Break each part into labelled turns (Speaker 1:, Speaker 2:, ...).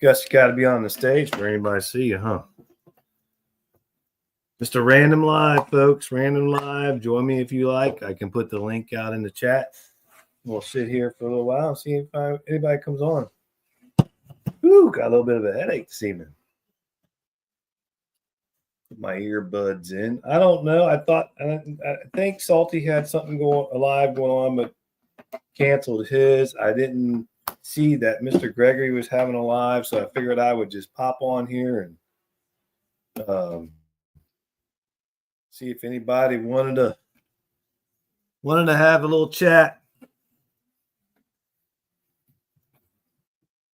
Speaker 1: Guess you got to be on the stage for anybody to see you, huh? Just a random live, folks. Random live. Join me if you like. I can put the link out in the chat. We'll sit here for a little while and see if anybody comes on. Ooh, got a little bit of a headache this evening. Put my earbuds in. I don't know. I think Salty had something live going on, but canceled his. I didn't see that Mr. Gregory was having a live, so I figured I would just pop on here and see if anybody wanted to have a little chat.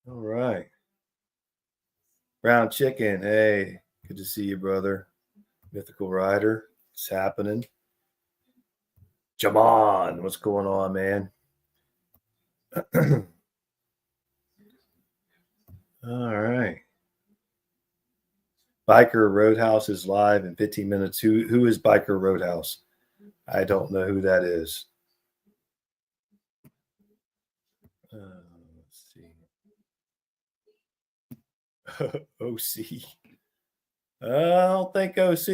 Speaker 1: All right. Brown Chicken, hey, good to see you, brother. Mythical Rider, it's happening. Jamon, what's going on, man? All right. Biker Roadhouse is live in 15 minutes. Who is Biker Roadhouse? I don't know who that is. Let's see. OC. I don't think OC. Let's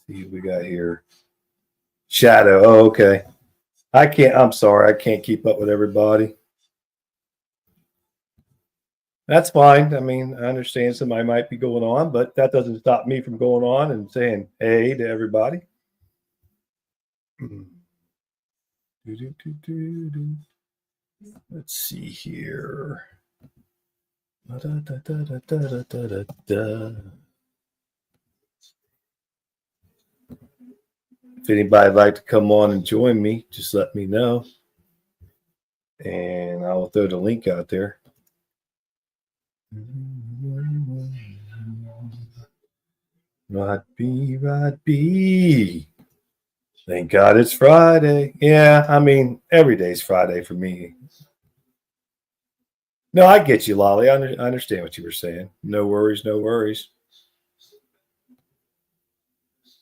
Speaker 1: see what we got here. Shadow. Oh, okay. I'm sorry. I can't keep up with everybody. That's fine. I mean, I understand somebody might be going on, but that doesn't stop me from going on and saying hey to everybody. Let's see here. If anybody'd like to come on and join me, just let me know. And I will throw the link out there. Rod B. Thank God it's Friday. Yeah, I mean, every day's Friday for me. No, I get you, Lolly. I understand what you were saying. No worries, no worries.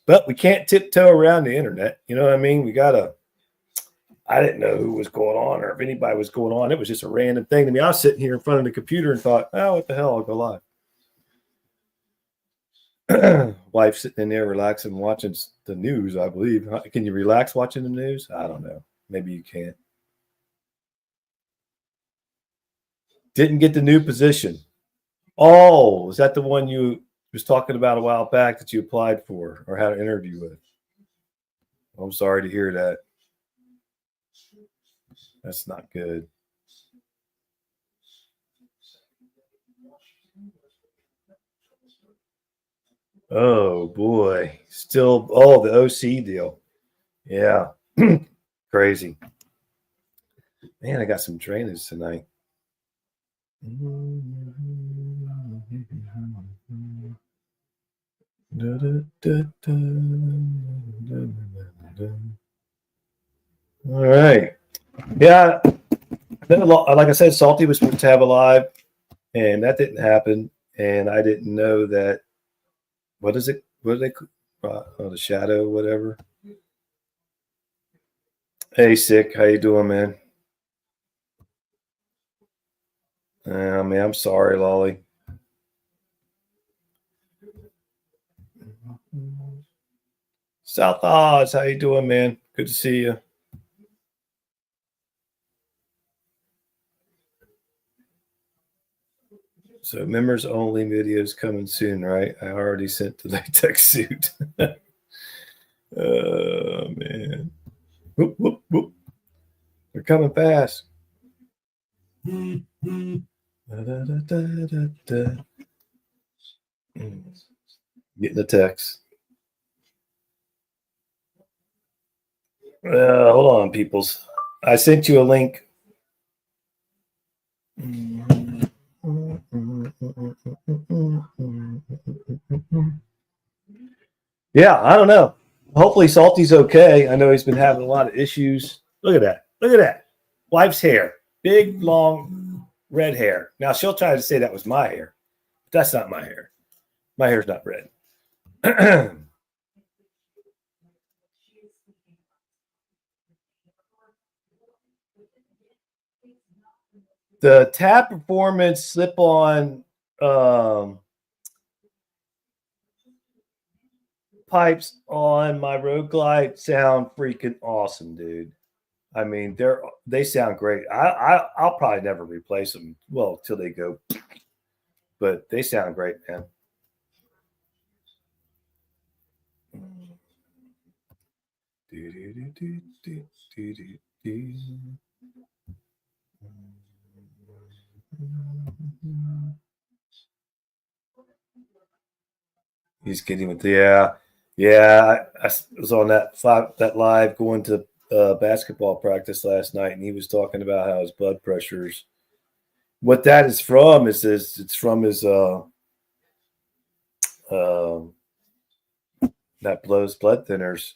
Speaker 1: But we can't tiptoe around the internet. You know what I mean? I didn't know who was going on or if anybody was going on. It was just a random thing to me. I was sitting here in front of the computer and thought, oh, what the hell? I'll go live. Wife sitting in there relaxing, watching the news, I believe. Can you relax watching the news? I don't know. Maybe you can. Didn't get the new position. Oh, is that the one you was talking about a while back that you applied for or had an interview with? I'm sorry to hear that. That's not good. Oh, boy. Still, the OC deal. Yeah. Crazy. Man, I got some drainage tonight. All right. Yeah. Like I said, Salty was supposed to have a live, and that didn't happen. And I didn't know that. What is it? What do they call the shadow, whatever? Hey, Sick. How you doing, man? Man, I'm sorry, Lolly. South Oz, how you doing, man? Good to see you. So members only videos coming soon, right? I already sent the latex suit. Oh, man. Whoop, whoop, whoop. They're coming fast. Getting the text. Hold on, peoples. I sent you a link. Yeah, I don't know. Hopefully Salty's okay. I know he's been having a lot of issues. Look at that. Look at that. Wife's hair. Big, long, red hair. Now, she'll try to say that was my hair. But that's not my hair. My hair's not red. The Tab Performance slip-on pipes on my Road Glide sound freaking awesome, dude. I mean, they sound great. I'll probably never replace them. Well, till they go, but they sound great, man. He's getting with I was on that live going to basketball practice last night, and he was talking about how his blood pressure's. What that is from is it's from his that blows blood thinners.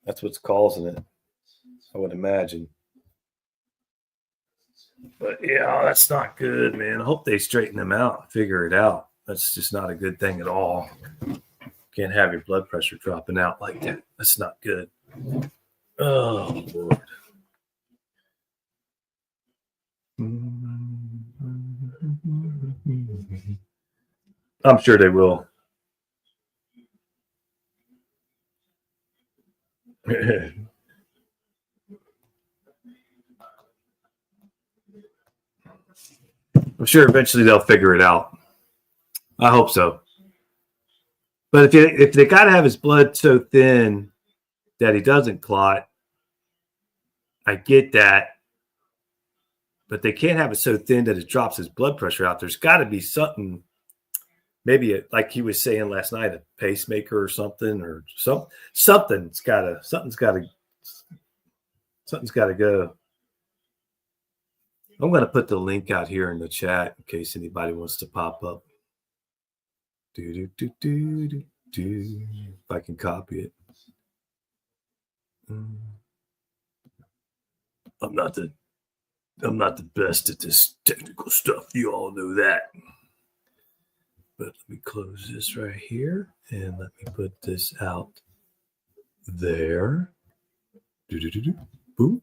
Speaker 1: That's what's causing it, I would imagine. But yeah, that's not good, man. I hope they straighten them out, figure it out. That's just not a good thing at all. Can't have your blood pressure dropping out like that. That's not good. Oh, Lord. I'm sure they will. I'm sure eventually they'll figure it out. I hope so. But if they got to have his blood so thin that he doesn't clot, I get that. But they can't have it so thin that it drops his blood pressure out. There's got to be something, maybe like he was saying last night, a pacemaker or something, or something's got to go. I'm going to put the link out here in the chat in case anybody wants to pop up. If I can copy it. I'm not the best at this technical stuff. You all know that. But let me close this right here and let me put this out there. Boom.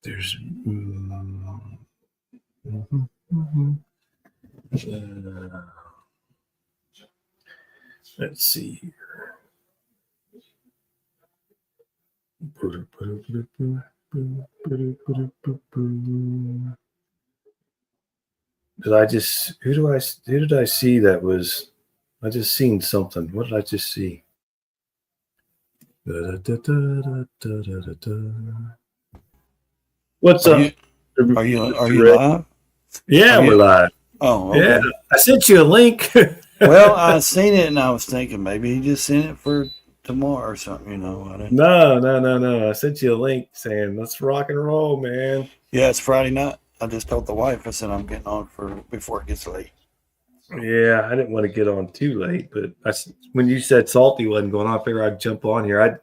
Speaker 1: There's let's see here. Who did I see that was, I just seen something. What did I just see? What's up?
Speaker 2: Are you live?
Speaker 1: Yeah, we're live.
Speaker 2: Oh, okay.
Speaker 1: Yeah. I sent you a link.
Speaker 2: Well, I seen it and I was thinking maybe he just sent it for tomorrow or something, you know.
Speaker 1: No. I sent you a link saying let's rock and roll, man.
Speaker 2: Yeah, it's Friday night. I just told the wife, I said I'm getting on before it gets late.
Speaker 1: Yeah, I didn't want to get on too late, but when you said Salty wasn't going on, I figured I'd jump on here.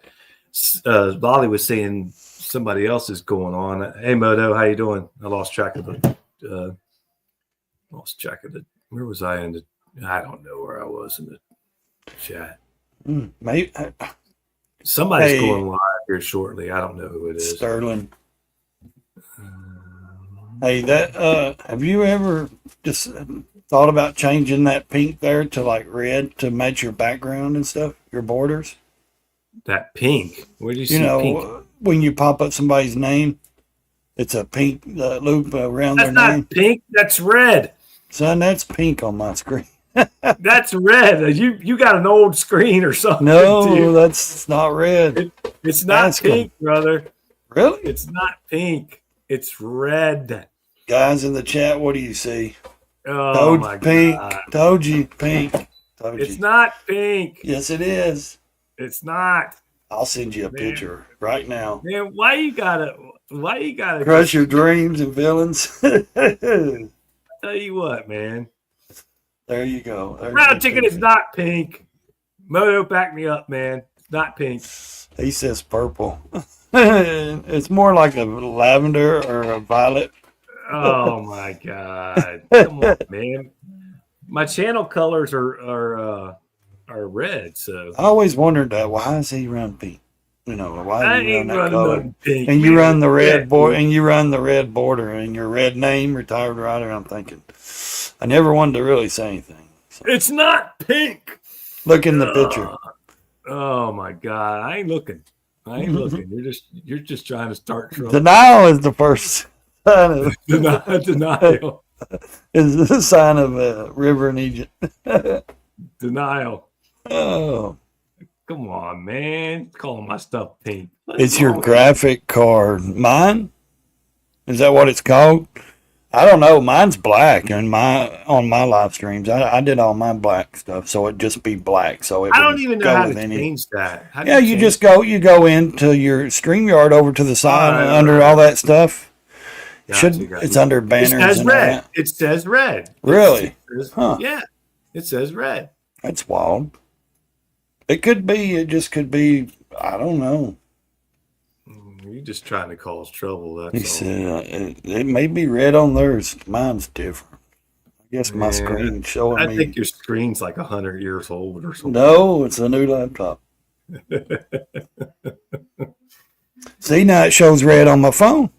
Speaker 1: Lolly was saying somebody else is going on. Hey, Moto, how you doing? I lost track of it. Where was I in the? I don't know where I was in the chat.
Speaker 2: Maybe
Speaker 1: somebody's going live here shortly. I don't know who it is.
Speaker 2: Sterling. Hey, have you ever just thought about changing that pink there to like red to match your background and stuff, your borders?
Speaker 1: That pink? Where do you see pink?
Speaker 2: When you pop up somebody's name, it's a pink loop around their name.
Speaker 1: That's not pink. That's red.
Speaker 2: Son, that's pink on my screen.
Speaker 1: That's red. You got an old screen or something.
Speaker 2: No, dude. That's not red.
Speaker 1: It's not pink, brother.
Speaker 2: Really?
Speaker 1: It's not pink. It's red.
Speaker 2: Guys in the chat, what do you see?
Speaker 1: Oh, my
Speaker 2: pink.
Speaker 1: God.
Speaker 2: Told you, pink. Told
Speaker 1: it's
Speaker 2: you.
Speaker 1: not pink.
Speaker 2: Yes, it is.
Speaker 1: It's not.
Speaker 2: I'll send you a picture right now.
Speaker 1: Man, why you gotta
Speaker 2: crush your dreams and feelings?
Speaker 1: Tell you what, man.
Speaker 2: There you go.
Speaker 1: Round chicken is not pink. Moto, back me up, man. It's not pink.
Speaker 2: He says purple. It's more like a lavender or a violet.
Speaker 1: Oh my God! Come on, man. My channel colors are red. So
Speaker 2: I always wondered that. Why is he around pink? You know, why
Speaker 1: I
Speaker 2: do you run
Speaker 1: ain't
Speaker 2: that
Speaker 1: running
Speaker 2: color?
Speaker 1: nothing pink.
Speaker 2: And you
Speaker 1: man.
Speaker 2: run the red
Speaker 1: Yeah,
Speaker 2: border, and you run the red border, and your red name, retired rider. I'm thinking, I never wanted to really say anything. So,
Speaker 1: it's not pink.
Speaker 2: look in the picture.
Speaker 1: Oh my god, I ain't looking. I ain't looking. You're just trying to start trouble.
Speaker 2: Denial is the first sign of
Speaker 1: Denial.
Speaker 2: is the sign of a river in Egypt.
Speaker 1: Denial.
Speaker 2: Oh,
Speaker 1: Come on, man. Calling my stuff pink.
Speaker 2: it's your graphic card. Mine? Is that what it's called? I don't know. Mine's black, and on my live streams, I did all my black stuff, so it'd just be black. So it
Speaker 1: I don't
Speaker 2: wouldn't
Speaker 1: even know
Speaker 2: go
Speaker 1: how
Speaker 2: with
Speaker 1: to
Speaker 2: any.
Speaker 1: change that. How do
Speaker 2: Yeah, you
Speaker 1: change
Speaker 2: just go into your StreamYard over to the side
Speaker 1: Alright,
Speaker 2: under
Speaker 1: alright.
Speaker 2: all that stuff.
Speaker 1: Gotcha, gotcha.
Speaker 2: It's under
Speaker 1: It
Speaker 2: banners
Speaker 1: says
Speaker 2: and all
Speaker 1: red.
Speaker 2: that.
Speaker 1: It says red.
Speaker 2: Really?
Speaker 1: It says-
Speaker 2: Huh.
Speaker 1: Yeah. It says red.
Speaker 2: That's wild. It could be. It just could be. I don't know.
Speaker 1: You're just trying to cause trouble.
Speaker 2: He
Speaker 1: That's all.
Speaker 2: said it may be red on theirs. Mine's different. I guess my
Speaker 1: Yeah,
Speaker 2: screen's showing
Speaker 1: I
Speaker 2: me.
Speaker 1: think your screen's like 100 years old or something.
Speaker 2: No, it's a new laptop. See, now it shows red on my phone.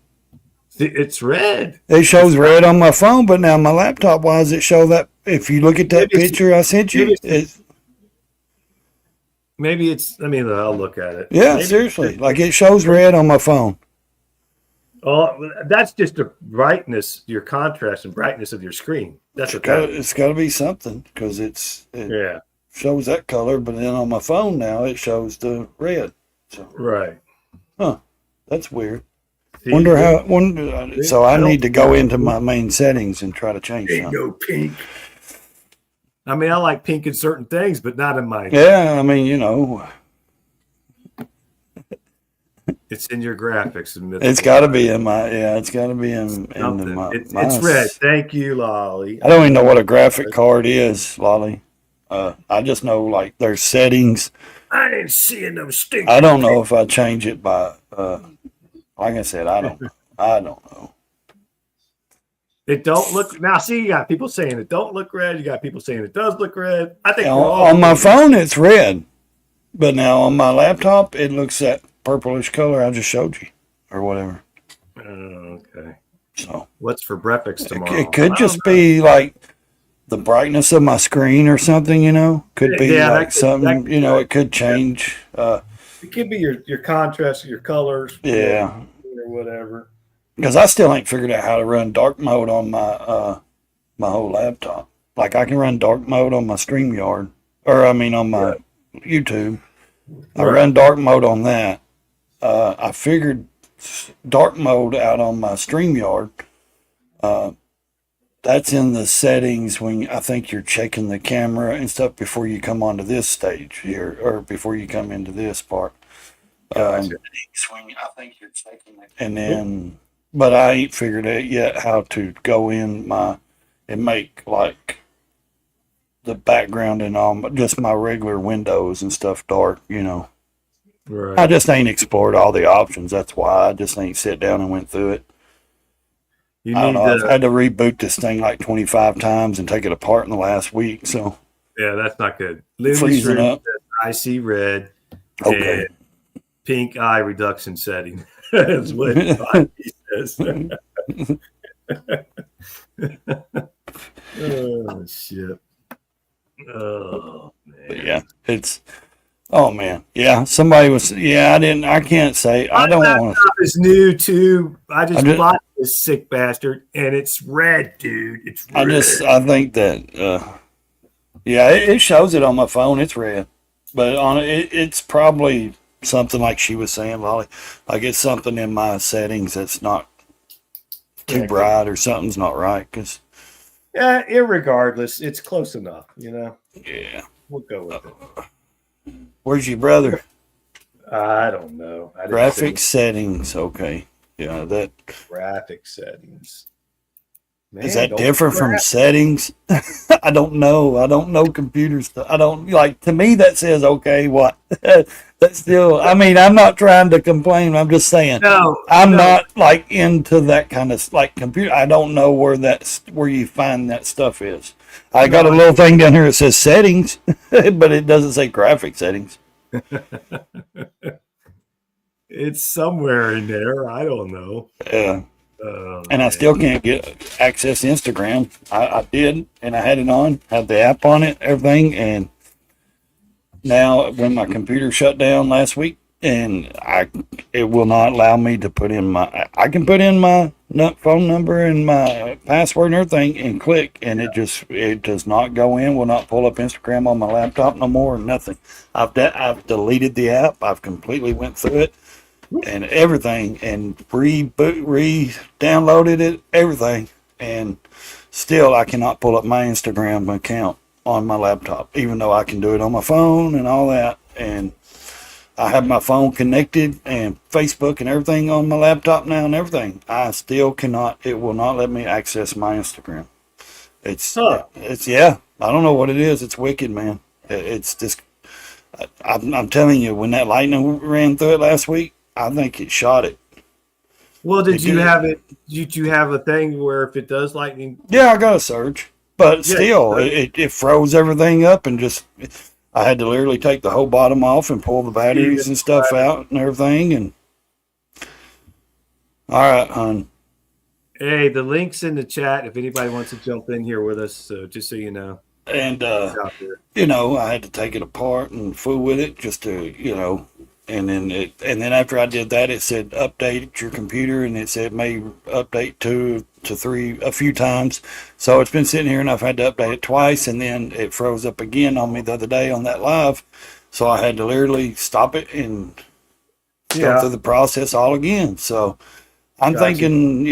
Speaker 1: See, it's red.
Speaker 2: It shows red on my phone, but now my laptop, why does it show that? If you look at that
Speaker 1: Maybe it's-
Speaker 2: picture I sent you,
Speaker 1: maybe
Speaker 2: it's,
Speaker 1: Maybe it's. I mean, I'll look at it.
Speaker 2: yeah,
Speaker 1: Maybe-
Speaker 2: seriously. Like it shows red on my phone.
Speaker 1: Oh, that's just the brightness, your contrast and brightness of your screen. That's what that is.
Speaker 2: It's got to be something because it
Speaker 1: Yeah.
Speaker 2: shows that color, but then on my phone now it shows the red. So
Speaker 1: Right.
Speaker 2: that's weird.
Speaker 1: See,
Speaker 2: Wonder how. So I
Speaker 1: I don't-
Speaker 2: need to go into my main settings and try to change
Speaker 1: Ain't
Speaker 2: something.
Speaker 1: no pink. I mean, I like pink in certain things, but not in my.
Speaker 2: Yeah, I mean, you know,
Speaker 1: It's in your graphics.
Speaker 2: it's got to be in my. Yeah, it's got to be in
Speaker 1: Something.
Speaker 2: my.
Speaker 1: It's red. Thank you, Lolly.
Speaker 2: I don't even know what a graphic card is, Lolly. I just know like there's settings.
Speaker 1: I ain't seeing no stink.
Speaker 2: I don't know if I change it by. Like I said, I don't. I don't know.
Speaker 1: It don't look now. See, you got people saying it don't look red. You got people saying it does look red. I think we're all
Speaker 2: On my phone, it's red, but now on my laptop, it looks that purplish color I just showed you, or whatever.
Speaker 1: Okay.
Speaker 2: So
Speaker 1: What's for breakfast tomorrow?
Speaker 2: it could
Speaker 1: I
Speaker 2: just
Speaker 1: don't know.
Speaker 2: be like the brightness of my screen or something. You know, could be
Speaker 1: Yeah,
Speaker 2: like
Speaker 1: that could-
Speaker 2: something.
Speaker 1: that could
Speaker 2: You know,
Speaker 1: be.
Speaker 2: it could change.
Speaker 1: It could be your contrast, your colors.
Speaker 2: Yeah.
Speaker 1: Or whatever.
Speaker 2: Because I still ain't figured out how to run dark mode on my my whole laptop. Like I can run dark mode on my StreamYard, or I mean on my YouTube. I
Speaker 1: Right.
Speaker 2: run dark mode on that. I figured dark mode out on my StreamYard. That's in the settings when I think you're checking the camera and stuff before you come onto this stage here, or before you come into this part.
Speaker 1: Gotcha.
Speaker 2: I think you're checking it. And then, but I ain't figured out yet how to go in and make like the background and all, just my regular windows and stuff dark, you know.
Speaker 1: Right.
Speaker 2: I just ain't explored all the options. That's why I just ain't sit down and went through it.
Speaker 1: You
Speaker 2: I don't
Speaker 1: need
Speaker 2: know. I've
Speaker 1: to.
Speaker 2: had to reboot this thing like 25 times and take it apart in the last week. So
Speaker 1: Yeah, that's not good. Lily
Speaker 2: freezing
Speaker 1: Shrew
Speaker 2: up.
Speaker 1: says, I see red.
Speaker 2: Okay.
Speaker 1: And pink eye reduction setting. That's what he says. Oh shit. Oh man.
Speaker 2: But yeah, it's. Oh man, yeah. Somebody was. Yeah, I can't say. I don't
Speaker 1: My
Speaker 2: want.
Speaker 1: laptop is new too. I just
Speaker 2: I just-
Speaker 1: bought this sick bastard, and it's red, dude. It's red.
Speaker 2: I think that. Yeah, it shows it on my phone. It's red, but on it's probably something like she was saying, Lolly. Like it's something in my settings that's not too
Speaker 1: Yeah,
Speaker 2: bright or something's not right. Cause
Speaker 1: Yeah, irregardless, it's close enough. You know,
Speaker 2: yeah,
Speaker 1: we'll go with it.
Speaker 2: where's your brother?
Speaker 1: I don't know. I didn't
Speaker 2: Graphic
Speaker 1: say
Speaker 2: settings. Okay, yeah, that
Speaker 1: graphic settings. Man,
Speaker 2: is that
Speaker 1: don't
Speaker 2: different from
Speaker 1: crap.
Speaker 2: settings? I don't know. I don't know computer stuff. I don't like to me that says okay. What? That's still. I mean, I'm not trying to complain. I'm just saying.
Speaker 1: No,
Speaker 2: I'm
Speaker 1: no.
Speaker 2: not like into that kind of like computer. I don't know where you find that stuff is. I got a little thing down here that says settings, but it doesn't say graphic settings.
Speaker 1: It's somewhere in there. I don't know.
Speaker 2: Yeah.
Speaker 1: Oh,
Speaker 2: And I
Speaker 1: man.
Speaker 2: still can't get access to Instagram. I did, and I had it on, had the app on it, everything. And now, when my computer shut down last week, and it will not allow me to put in I can put in my phone number and my password and everything and click, and it does not go in, will not pull up Instagram on my laptop no more, nothing. I've deleted the app. I've completely went through it and everything and re-downloaded it, everything. And still I cannot pull up my Instagram account on my laptop, even though I can do it on my phone and all that. And I have my phone connected and Facebook and everything on my laptop now and everything. I still cannot, it will not let me access my Instagram. It's, yeah, I don't know what it is. It's wicked, man. It's just, I'm telling you, when that lightning ran through it last week, I think it shot it.
Speaker 1: Well, did you have it? Did you have a thing where if it does lightning?
Speaker 2: Yeah, I got a surge, but still, it froze everything up and just. I had to literally take the whole bottom off and pull the batteries and stuff out and everything. And all right, hon.
Speaker 1: Hey, the link's in the chat if anybody wants to jump in here with us. So just so you know.
Speaker 2: And I had to take it apart and fool with it just to, and then after I did that, it said update your computer, and it said may update 2 to 3 a few times. So it's been sitting here, and I've had to update it twice, and then it froze up again on me the other day on that live. So I had to literally stop it and go through the process all again. So I'm thinking,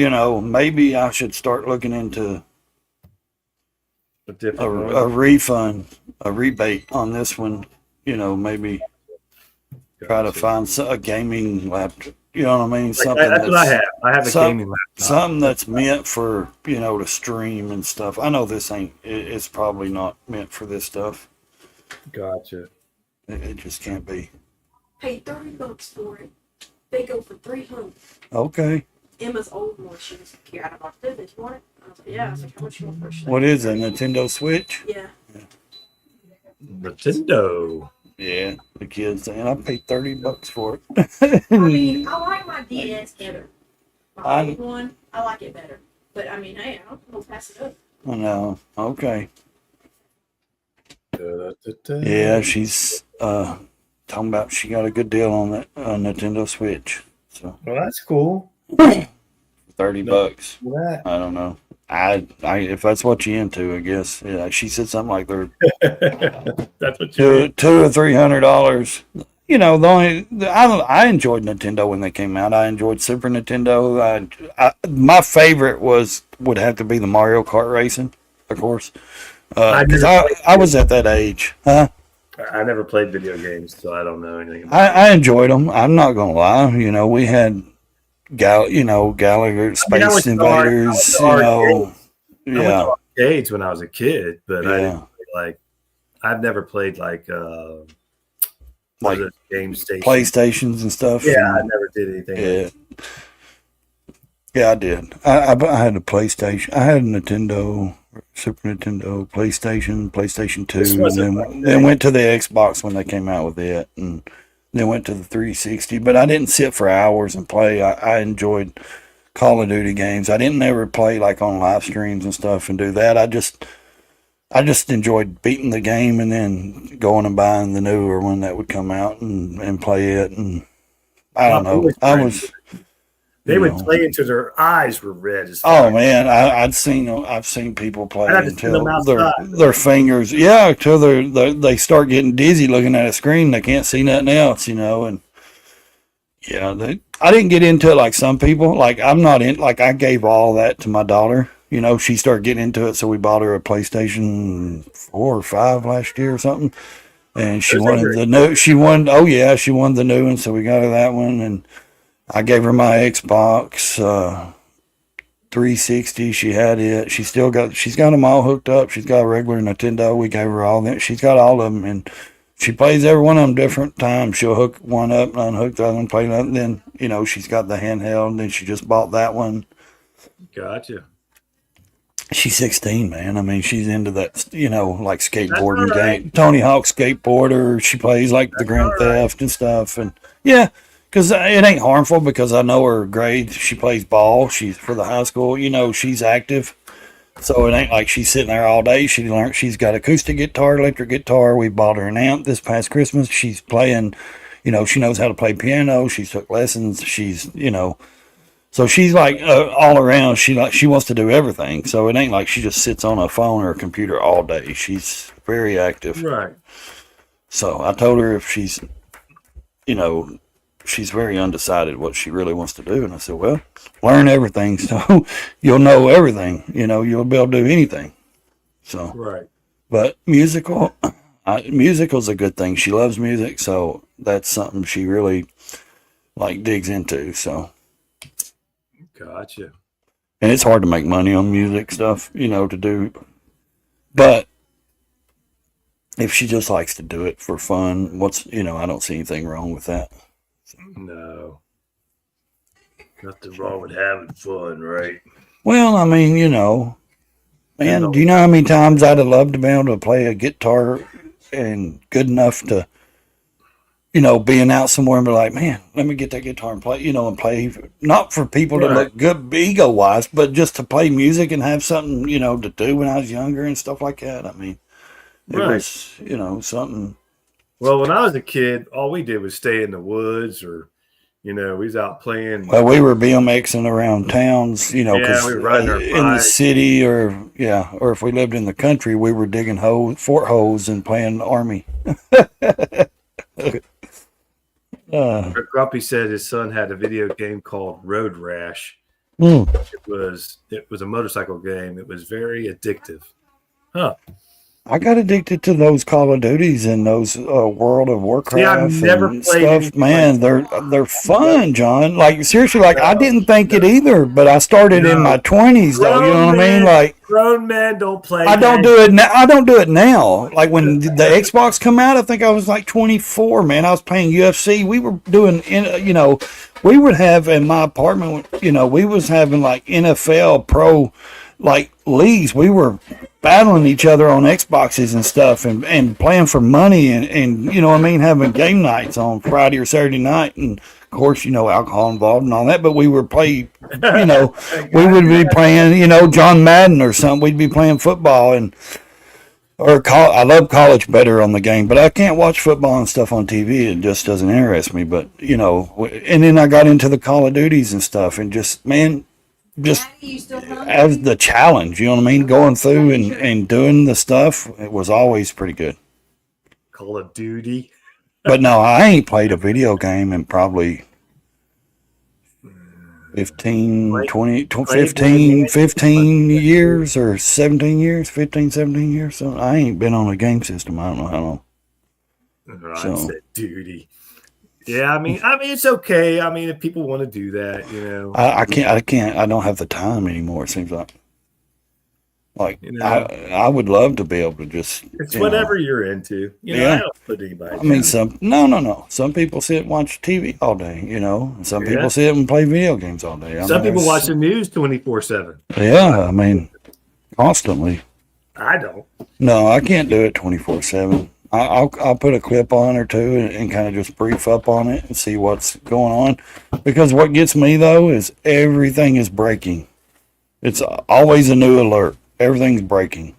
Speaker 2: maybe I should start looking into a refund, a rebate on this one. Maybe try to find a gaming laptop. You know what I mean? Something
Speaker 1: that's what I have. I have a gaming laptop.
Speaker 2: Something that's meant for, to stream and stuff. I know this it's probably not meant for this stuff.
Speaker 1: Gotcha.
Speaker 2: It just can't be.
Speaker 3: Paid $30 for it. They go for $300.
Speaker 2: Okay.
Speaker 3: Emma's old one, she was like, I don't know this. You want it? I was like, yeah. I was like, how much you want for a
Speaker 2: What is it? Nintendo Switch?
Speaker 3: Yeah.
Speaker 1: Nintendo.
Speaker 2: Yeah, the kids saying I paid $30 for it.
Speaker 3: I mean, I like my DS better. My old one, I like it better. But I mean, hey, I don't know, pass it up.
Speaker 2: I know. Okay. Yeah, she's talking about she got a good deal on that Nintendo Switch. So
Speaker 1: well, that's cool.
Speaker 2: $30. I don't know. I if that's what you into, I guess. Yeah, she said something like they're
Speaker 1: that's what you
Speaker 2: $200 or $300. I enjoyed Nintendo when they came out. I enjoyed Super Nintendo. My favorite would have to be the Mario Kart racing, of course, because I was at that age. Huh?
Speaker 1: I never played video games, so I don't know anything about
Speaker 2: I enjoyed them. I'm not gonna lie. We had Gallagher, Space Invaders.
Speaker 1: I went to arcades when I was a kid, but I didn't play, I've never played like game station
Speaker 2: PlayStations and stuff.
Speaker 1: Yeah, I never did anything.
Speaker 2: Yeah, I did. I had a PlayStation. I had a Nintendo, Super Nintendo, PlayStation 2, and then went to the Xbox when they came out with it, and then went to the 360. But I didn't sit for hours and play. I enjoyed Call of Duty games. I didn't ever play like on live streams and stuff and do that. I just enjoyed beating the game and then going and buying the newer one that would come out and play it. And I don't know.
Speaker 1: They would play until their eyes were red.
Speaker 2: Man, I've seen people play until their fingers, till they start getting dizzy looking at a screen. They can't see nothing else, and I didn't get into it like some people. Like I'm not in. Like I gave all that to my daughter. She started getting into it, so we bought her a PlayStation 4 or 5 last year or something, and she wanted the new. She wanted the new one, so we got her that one, and I gave her my Xbox 360. She had it. She's got them all hooked up. She's got a regular Nintendo. We gave her all that. She's got all of them, and she plays every one of them different times. She'll hook one up and unhook the other one, play another. Then she's got the handheld. And then she just bought that one.
Speaker 1: Gotcha.
Speaker 2: She's 16, man. I mean, she's into that, like skateboarding game. Tony Hawk skateboarder. She plays like the Grand Theft and stuff, and yeah. because it ain't harmful because I know her grade. She plays ball. She's for the high school. You know, she's active. So it ain't like she's sitting there all day. She learned, she's got acoustic guitar, electric guitar. We bought her an amp this past Christmas. She's playing, you know, she knows how to play piano. She took lessons. She's, you know, so she's like all around. She wants to do everything. So it ain't like she just sits on a phone or a computer all day. She's very active.
Speaker 1: Right.
Speaker 2: So I told her if she's, you know, she's very undecided what she really wants to do. And I said, well, learn everything. So you'll know everything, you know, you'll be able to do anything. So,
Speaker 1: Right.
Speaker 2: but musical's a good thing. She loves music. So that's something she really like digs into. So,
Speaker 1: Gotcha.
Speaker 2: and it's hard to make money on music stuff, you know, to do, but if she just likes to do it for fun, you know, I don't see anything wrong with that.
Speaker 1: No. Nothing wrong with having fun, right?
Speaker 2: Well, I mean, you know, man, do you know how many times I'd have loved to be able to play a guitar and good enough to, you know, being out somewhere and be like, man, let me get that guitar and play, you know, and play, not for people to look good ego wise, but just to play music and have something, you know, to do when I was younger and stuff like that. I mean, it was, you know, something.
Speaker 1: Well, when I was a kid, all we did was stay in the woods or, you know, we was out playing.
Speaker 2: Well, we were BMXing around towns, you know, because
Speaker 1: we were riding our
Speaker 2: in the
Speaker 1: bike.
Speaker 2: city or if we lived in the country, we were digging fort holes and playing Army.
Speaker 1: Grumpy said his son had a video game called Road Rash.
Speaker 2: Mm.
Speaker 1: It was a motorcycle game. It was very addictive. Huh.
Speaker 2: I got addicted to those Call of Duties and those World of Warcraft
Speaker 1: I've never
Speaker 2: and
Speaker 1: played
Speaker 2: stuff.
Speaker 1: anything
Speaker 2: Man,
Speaker 1: like
Speaker 2: they're fun, John. Like seriously, like I didn't think it either, but I started in my 20s though. You know what I mean? Like
Speaker 1: grown men don't play.
Speaker 2: I don't do it now. I don't do it now. Like when the Xbox come out, I think I was like 24. Man, I was playing UFC. We were doing, you know, we would have in my apartment. You know, we was having like NFL pro like leagues. We were battling each other on Xboxes and stuff and playing for money and you know what I mean, having game nights on Friday or Saturday night and of course, you know, alcohol involved and all that, but we would play, you know, we would be playing, you know, John Madden or something. We'd be playing football I love college better on the game, but I can't watch football and stuff on TV. It just doesn't interest me, but you know, and then I got into the Call of Duties and stuff and just, man, just as the challenge, you know what I mean? Going through and doing the stuff, it was always pretty good.
Speaker 1: Call of Duty.
Speaker 2: But no, I ain't played a video game in probably 15 years or 17 years, 15, 17 years. So I ain't been on a game system. I don't know how long.
Speaker 1: I said duty. Yeah, I mean, it's okay. I mean, if people want to do that, you know,
Speaker 2: I can't. I don't have the time anymore. It seems like
Speaker 1: you know,
Speaker 2: I would love to be able to just.
Speaker 1: It's whatever you're into. You know, I don't put anybody.
Speaker 2: I mean, no. Some people sit and watch TV all day. You know, some people sit and play video games all day.
Speaker 1: Some people watch the news 24/7.
Speaker 2: Yeah, I mean, constantly.
Speaker 1: I don't.
Speaker 2: No, I can't do it 24/7. I'll put a clip on or two and kind of just brief up on it and see what's going on. Because what gets me though is everything is breaking. It's always a new alert. Everything's breaking.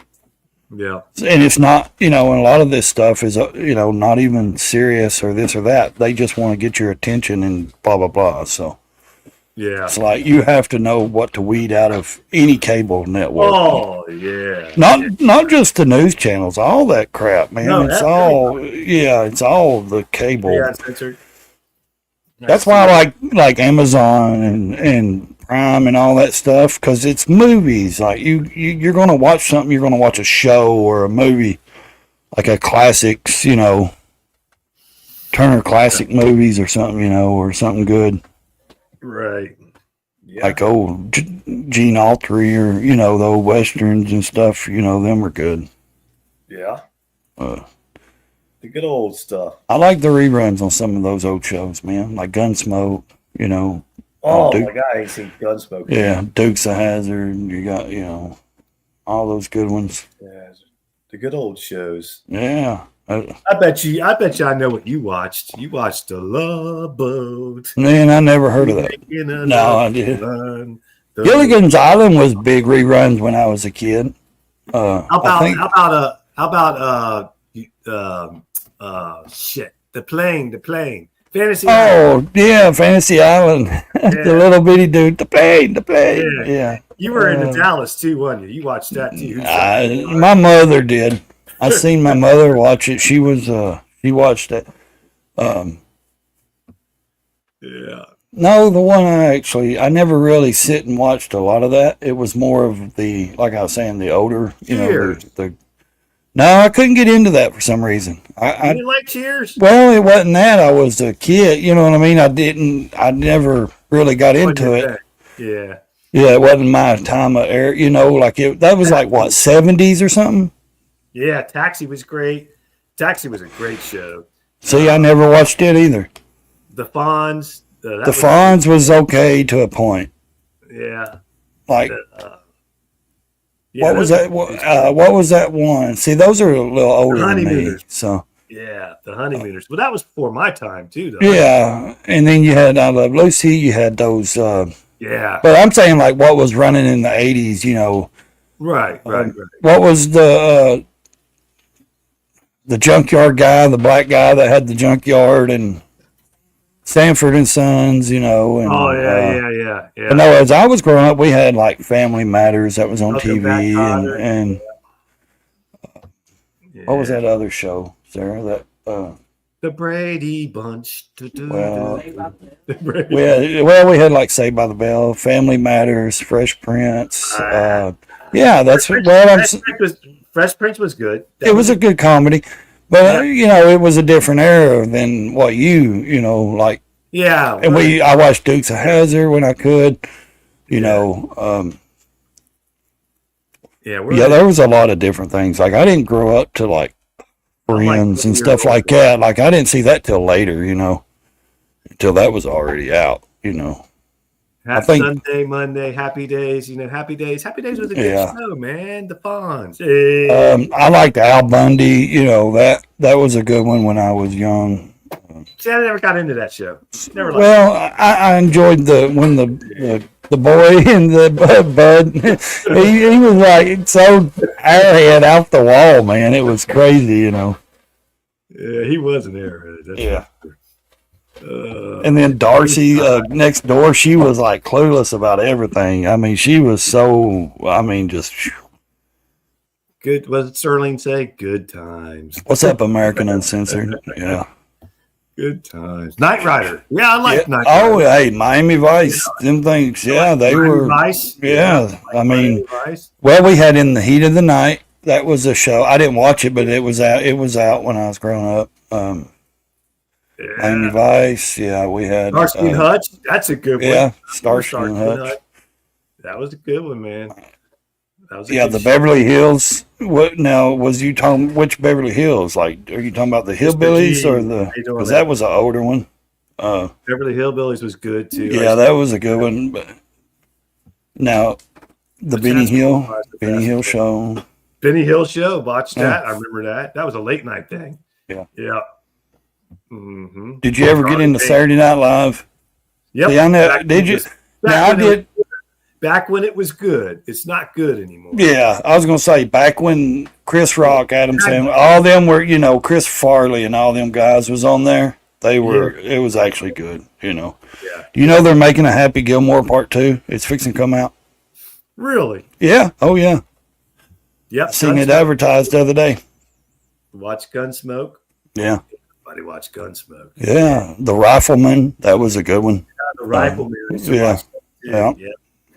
Speaker 1: Yeah.
Speaker 2: And it's not, you know, and a lot of this stuff is, you know, not even serious or this or that. They just want to get your attention and blah, blah, blah. So
Speaker 1: yeah,
Speaker 2: it's like you have to know what to weed out of any cable network.
Speaker 1: Oh, yeah.
Speaker 2: Not just the news channels, all that crap, man.
Speaker 1: No,
Speaker 2: it's all the cable.
Speaker 1: Yeah, censored.
Speaker 2: That's why I like Amazon and Prime and all that stuff, because it's movies. Like you're going to watch something, you're going to watch a show or a movie, like a classics, you know, Turner Classic Movies or something, you know, or something good.
Speaker 1: Right. Yeah.
Speaker 2: Like old Gene Autry or, you know, the old Westerns and stuff, you know, them are good.
Speaker 1: Yeah. The good old stuff.
Speaker 2: I like the reruns on some of those old shows, man, like Gunsmoke, you know.
Speaker 1: Oh, my God, I ain't seen Gunsmoke.
Speaker 2: Yeah, Dukes of Hazzard. You got, you know, all those good ones.
Speaker 1: Yeah, the good old shows.
Speaker 2: Yeah.
Speaker 1: I bet you I know what you watched. You watched The Love Boat.
Speaker 2: Man, I never heard of that. No, I didn't. Gilligan's Island was big reruns when I was a kid.
Speaker 1: How about shit, the plane fantasy.
Speaker 2: Oh yeah, Fantasy Island. The little bitty dude, the plane. Yeah.
Speaker 1: You were in Dallas too, weren't you? You watched that too.
Speaker 2: My mother did. I seen my mother watch it. She watched it.
Speaker 1: Yeah.
Speaker 2: No, the one I never really sit and watched a lot of that. It was more of the, like I was saying, the older,
Speaker 1: Cheers.
Speaker 2: No, I couldn't get into that for some reason.
Speaker 1: You didn't like Cheers?
Speaker 2: Well, it wasn't that. I was a kid, you know what I mean? I never really got into it.
Speaker 1: Yeah.
Speaker 2: Yeah, it wasn't my time of era, that was like what, 70s or something?
Speaker 1: Yeah, Taxi was great. Taxi was a great show.
Speaker 2: See, I never watched it either.
Speaker 1: The Fonz.
Speaker 2: The Fonz was okay to a point.
Speaker 1: Yeah.
Speaker 2: Like,
Speaker 1: yeah,
Speaker 2: what was that? What was that one? See, those are a little older than me. So
Speaker 1: yeah, the Honeymooners. Well, that was before my time too, though.
Speaker 2: Yeah, and then you had I Love Lucy. You had those.
Speaker 1: Yeah.
Speaker 2: But I'm saying like what was running in the '80s.
Speaker 1: Right.
Speaker 2: What was the junkyard guy, the black guy that had the junkyard, and Sanford and Sons, and
Speaker 1: yeah.
Speaker 2: But no, as I was growing up, we had like Family Matters that was on TV, and what was that other show, Sarah? That
Speaker 1: the Brady Bunch.
Speaker 2: Well, we had like Saved by the Bell, Family Matters, Fresh Prince. That's
Speaker 1: Fresh Prince was good.
Speaker 2: It was a good comedy. But it was a different era than what like.
Speaker 1: Yeah,
Speaker 2: and I watched Dukes of Hazzard when I could. There was a lot of different things. Like I didn't grow up to like Friends and stuff like that. Like I didn't see that till later. Until that was already out.
Speaker 1: Sunday, Monday, Happy Days. Happy Days. Happy Days was a good show, man. The Fonz.
Speaker 2: I liked Al Bundy. That was a good one when I was young.
Speaker 1: See, I never got into that show.
Speaker 2: I enjoyed when the boy and the bud. he was like so airhead out the wall, man. It was crazy,
Speaker 1: Yeah, he was an airhead.
Speaker 2: And then Darcy next door, she was like clueless about everything. I mean, she was just
Speaker 1: good. What did Sterling say? Good times.
Speaker 2: What's up, American Uncensored? Yeah.
Speaker 1: Good times. Knight Rider. Yeah, I like Knight Rider.
Speaker 2: Oh, hey, Miami Vice. Them things. Yeah, they were.
Speaker 1: Vice.
Speaker 2: Yeah. I mean, well, we had In the Heat of the Night. That was a show. I didn't watch it, but it was out. It was out when I was growing up. Miami Vice. Yeah, we had.
Speaker 1: Starsky and Hutch. That's a good one.
Speaker 2: Yeah, Starsky and Hutch.
Speaker 1: That was a good one, man.
Speaker 2: The Beverly Hills. What now? Was you talking which Beverly Hills? Like, are you talking about the Hillbillies or the? Because that was an older one.
Speaker 1: Beverly Hillbillies was good too.
Speaker 2: Yeah, that was a good one. But now, the Benny Hill show.
Speaker 1: Benny Hill show. Watch that. I remember that. That was a late night thing.
Speaker 2: Yeah.
Speaker 1: Yeah. Mm-hmm.
Speaker 2: Did you ever get into Saturday Night Live?
Speaker 1: Yep.
Speaker 2: See, I know. Did you? Now I did.
Speaker 1: Back when it was good, it's not good anymore.
Speaker 2: Yeah, I was gonna say back when Chris Rock, Adam Sandler, all them were, Chris Farley and all them guys was on there. They were. Yeah. It was actually good.
Speaker 1: Yeah.
Speaker 2: They're making a Happy Gilmore Part 2. It's fixing to come out.
Speaker 1: Really?
Speaker 2: Yeah. Oh yeah.
Speaker 1: Yep.
Speaker 2: Seen it advertised the other day.
Speaker 1: Watch Gunsmoke.
Speaker 2: Yeah.
Speaker 1: Everybody watch Gunsmoke.
Speaker 2: Yeah. The Rifleman. That was a good one.
Speaker 1: Yeah, the Rifleman.
Speaker 2: Yeah.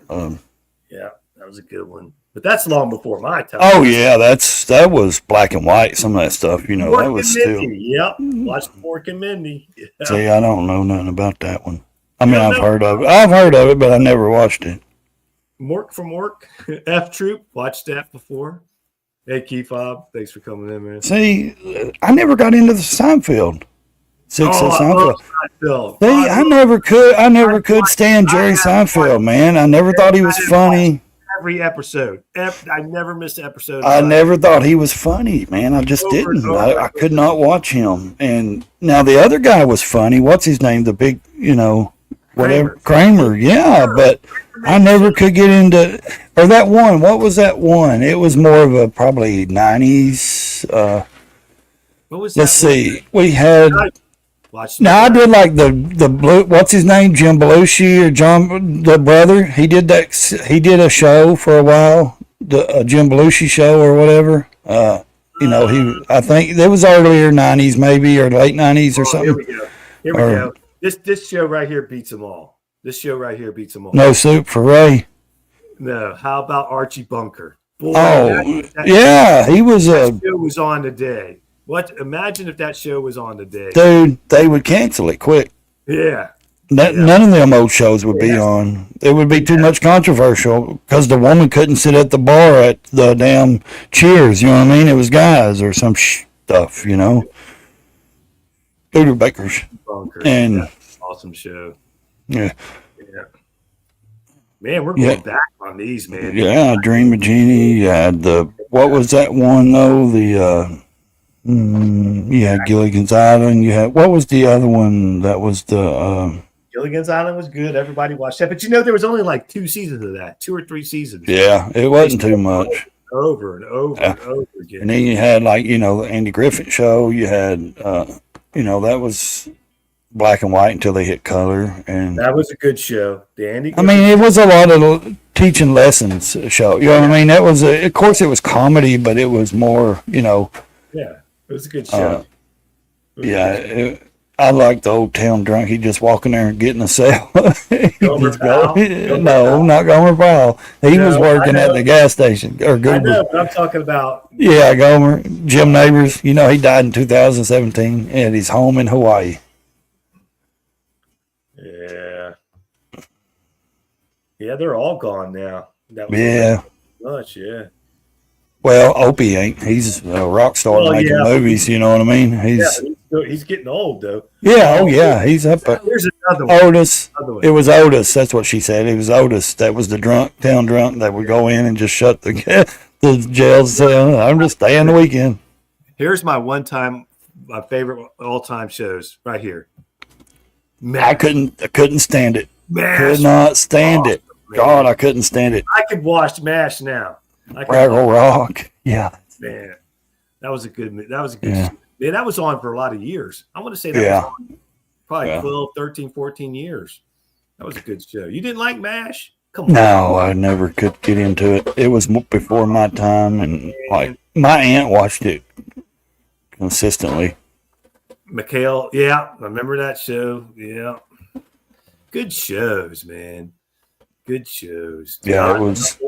Speaker 1: Yeah, that was a good one. But that's long before my time.
Speaker 2: Oh yeah, that was black and white. Some of that stuff,
Speaker 1: Mork
Speaker 2: that was still.
Speaker 1: Yep, watch Mork and Mindy. Yeah.
Speaker 2: See, I don't know nothing about that one. I mean, I've heard of it, but I never watched it.
Speaker 1: Mork from Mork, F Troop. Watched that before. Hey, Key-Fob, thanks for coming in, man.
Speaker 2: See, I never got into the Seinfeld. Seinfeld. See, I never could stand Jerry Seinfeld, man. I never thought he was funny.
Speaker 1: every episode. I never missed an episode.
Speaker 2: I never thought he was funny, man. I just
Speaker 1: Over and
Speaker 2: didn't.
Speaker 1: over.
Speaker 2: I could not watch him. And now the other guy was funny. What's his name? The big, whatever. Kramer. Yeah, but I never could get into, or that one. What was that one? It was more of a probably 90s.
Speaker 1: What was
Speaker 2: Let's
Speaker 1: that one?
Speaker 2: see. We had.
Speaker 1: Watch
Speaker 2: Now I did like the blue. What's his name? Jim Belushi or John, the brother. He did that. He did a show for a while, the Jim Belushi show or whatever. I think it was earlier '90s, maybe, or late '90s or
Speaker 1: Here
Speaker 2: something.
Speaker 1: we go. Here we
Speaker 2: Or-
Speaker 1: go. This show right here beats them all. This show right here beats them all.
Speaker 2: No soup for Ray.
Speaker 1: No. How about Archie Bunker? Boy,
Speaker 2: Oh,
Speaker 1: that
Speaker 2: yeah, he was a
Speaker 1: show was on today. What? Imagine if that show was on today.
Speaker 2: dude. They would cancel it quick.
Speaker 1: Yeah.
Speaker 2: None of them old shows would be on. It would be too much controversial because the woman couldn't sit at the bar at the damn Cheers. You know what I mean? It was guys or some stuff. Studebaker's.
Speaker 1: Bunker.
Speaker 2: And-
Speaker 1: That's an awesome show.
Speaker 2: Yeah.
Speaker 1: Yeah. Man, we're going
Speaker 2: Yeah.
Speaker 1: back on these, man.
Speaker 2: Yeah, Dream of Jeannie. You had what was that one though? You had Gilligan's Island. You had, what was the other one? That was the,
Speaker 1: Gilligan's Island was good. Everybody watched that. But there was only like 2 seasons of that, 2 or 3 seasons.
Speaker 2: yeah, it wasn't too much.
Speaker 1: Over and over
Speaker 2: Yeah.
Speaker 1: and over again.
Speaker 2: And then you had the Andy Griffith show. You had, that was black and white until they hit color. And
Speaker 1: That was a good show. The Andy.
Speaker 2: I mean, it was a lot of teaching lessons show. You know what I mean? That was, of course, it was comedy, but it was more,
Speaker 1: yeah, it was a good show.
Speaker 2: I like the old town drunk. He just walking there and getting a cell.
Speaker 1: Gomer
Speaker 2: Just go-
Speaker 1: Pyle?
Speaker 2: No, not Gomer Pyle. He was
Speaker 1: No,
Speaker 2: working
Speaker 1: I
Speaker 2: at
Speaker 1: know.
Speaker 2: the gas station or
Speaker 1: I
Speaker 2: Goober.
Speaker 1: know, but I'm talking about.
Speaker 2: Yeah, Gomer. Jim Neighbors. He died in 2017 and he's home in Hawaii.
Speaker 1: Yeah. Yeah, they're all gone now. That was
Speaker 2: Yeah.
Speaker 1: much. Yeah.
Speaker 2: Well, Opie ain't. He's a rock star
Speaker 1: Well,
Speaker 2: making
Speaker 1: yeah.
Speaker 2: movies. You know what I mean?
Speaker 1: Yeah,
Speaker 2: He's
Speaker 1: he's getting old though.
Speaker 2: Oh yeah, he's up at
Speaker 1: Here's another one.
Speaker 2: Otis.
Speaker 1: Another one.
Speaker 2: It was Otis. That's what she said. It was Otis. That was the town drunk that would go in and just shut the jail cell. I'm just staying the weekend.
Speaker 1: Here's my favorite all-time shows right here.
Speaker 2: I couldn't stand it.
Speaker 1: MASH.
Speaker 2: Could not stand it.
Speaker 1: Man.
Speaker 2: God, I couldn't stand it.
Speaker 1: I could watch MASH now.
Speaker 2: Fraggle Rock. Yeah.
Speaker 1: Man, that was a good.
Speaker 2: Yeah.
Speaker 1: Man, that was on for a lot of years. I want to say that
Speaker 2: Yeah.
Speaker 1: was on probably
Speaker 2: Yeah.
Speaker 1: 12, 13, 14 years. That was a good show. You didn't like MASH? Come on.
Speaker 2: No, I never could get into it. It was before my time, and my aunt watched it consistently.
Speaker 1: McHale, yeah, I remember that show. Yeah. Good shows, man. Good shows.
Speaker 2: Yeah, it was.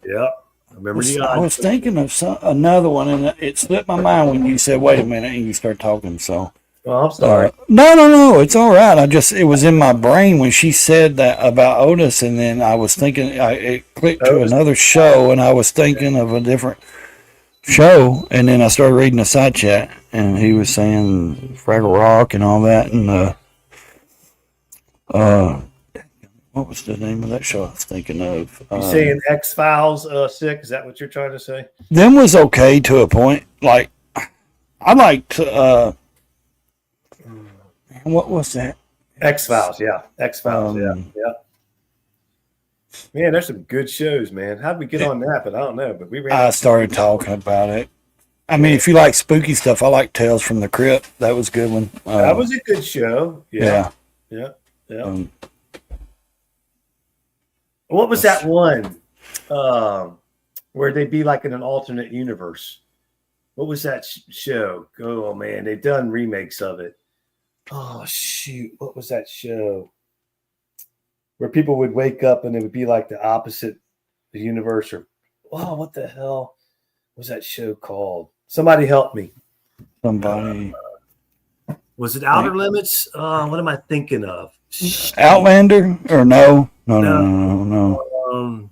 Speaker 1: Yeah. I remember the
Speaker 2: I was thinking of another one, and it slipped my mind when you said, "Wait a minute," and you start talking. So,
Speaker 1: Oh, I'm sorry.
Speaker 2: no, it's all right. It was in my brain when she said that about Otis, and then I was thinking, it clicked to
Speaker 1: Otis.
Speaker 2: another show, and I was thinking of a different show, and then I started reading the side chat, and he was saying Fraggle Rock and all that, and what was the name of that show I was thinking of?
Speaker 1: You saying X-Files 6? Is that what you're trying to say?
Speaker 2: Them was okay to a point. Like, I liked, what was that?
Speaker 1: X-Files, yeah. X-Files, yeah.
Speaker 2: Um,
Speaker 1: Yeah. Man, there's some good shows, man. How'd we get on that? But I don't know. But we ran.
Speaker 2: I started talking about it. I mean, if you like spooky stuff, I like Tales from the Crypt. That was a good one.
Speaker 1: That was a good show. Yeah.
Speaker 2: yeah.
Speaker 1: Yeah.
Speaker 2: Um,
Speaker 1: What was that one where they'd be like in an alternate universe? What was that show? Oh, man. They've done remakes of it. Oh, shoot. What was that show? Where people would wake up and it would be like the opposite the universe. Or, oh, what the hell was that show called? Somebody help me.
Speaker 2: somebody.
Speaker 1: Was it Outer Limits? What am I thinking of?
Speaker 2: Outlander? Or no? No.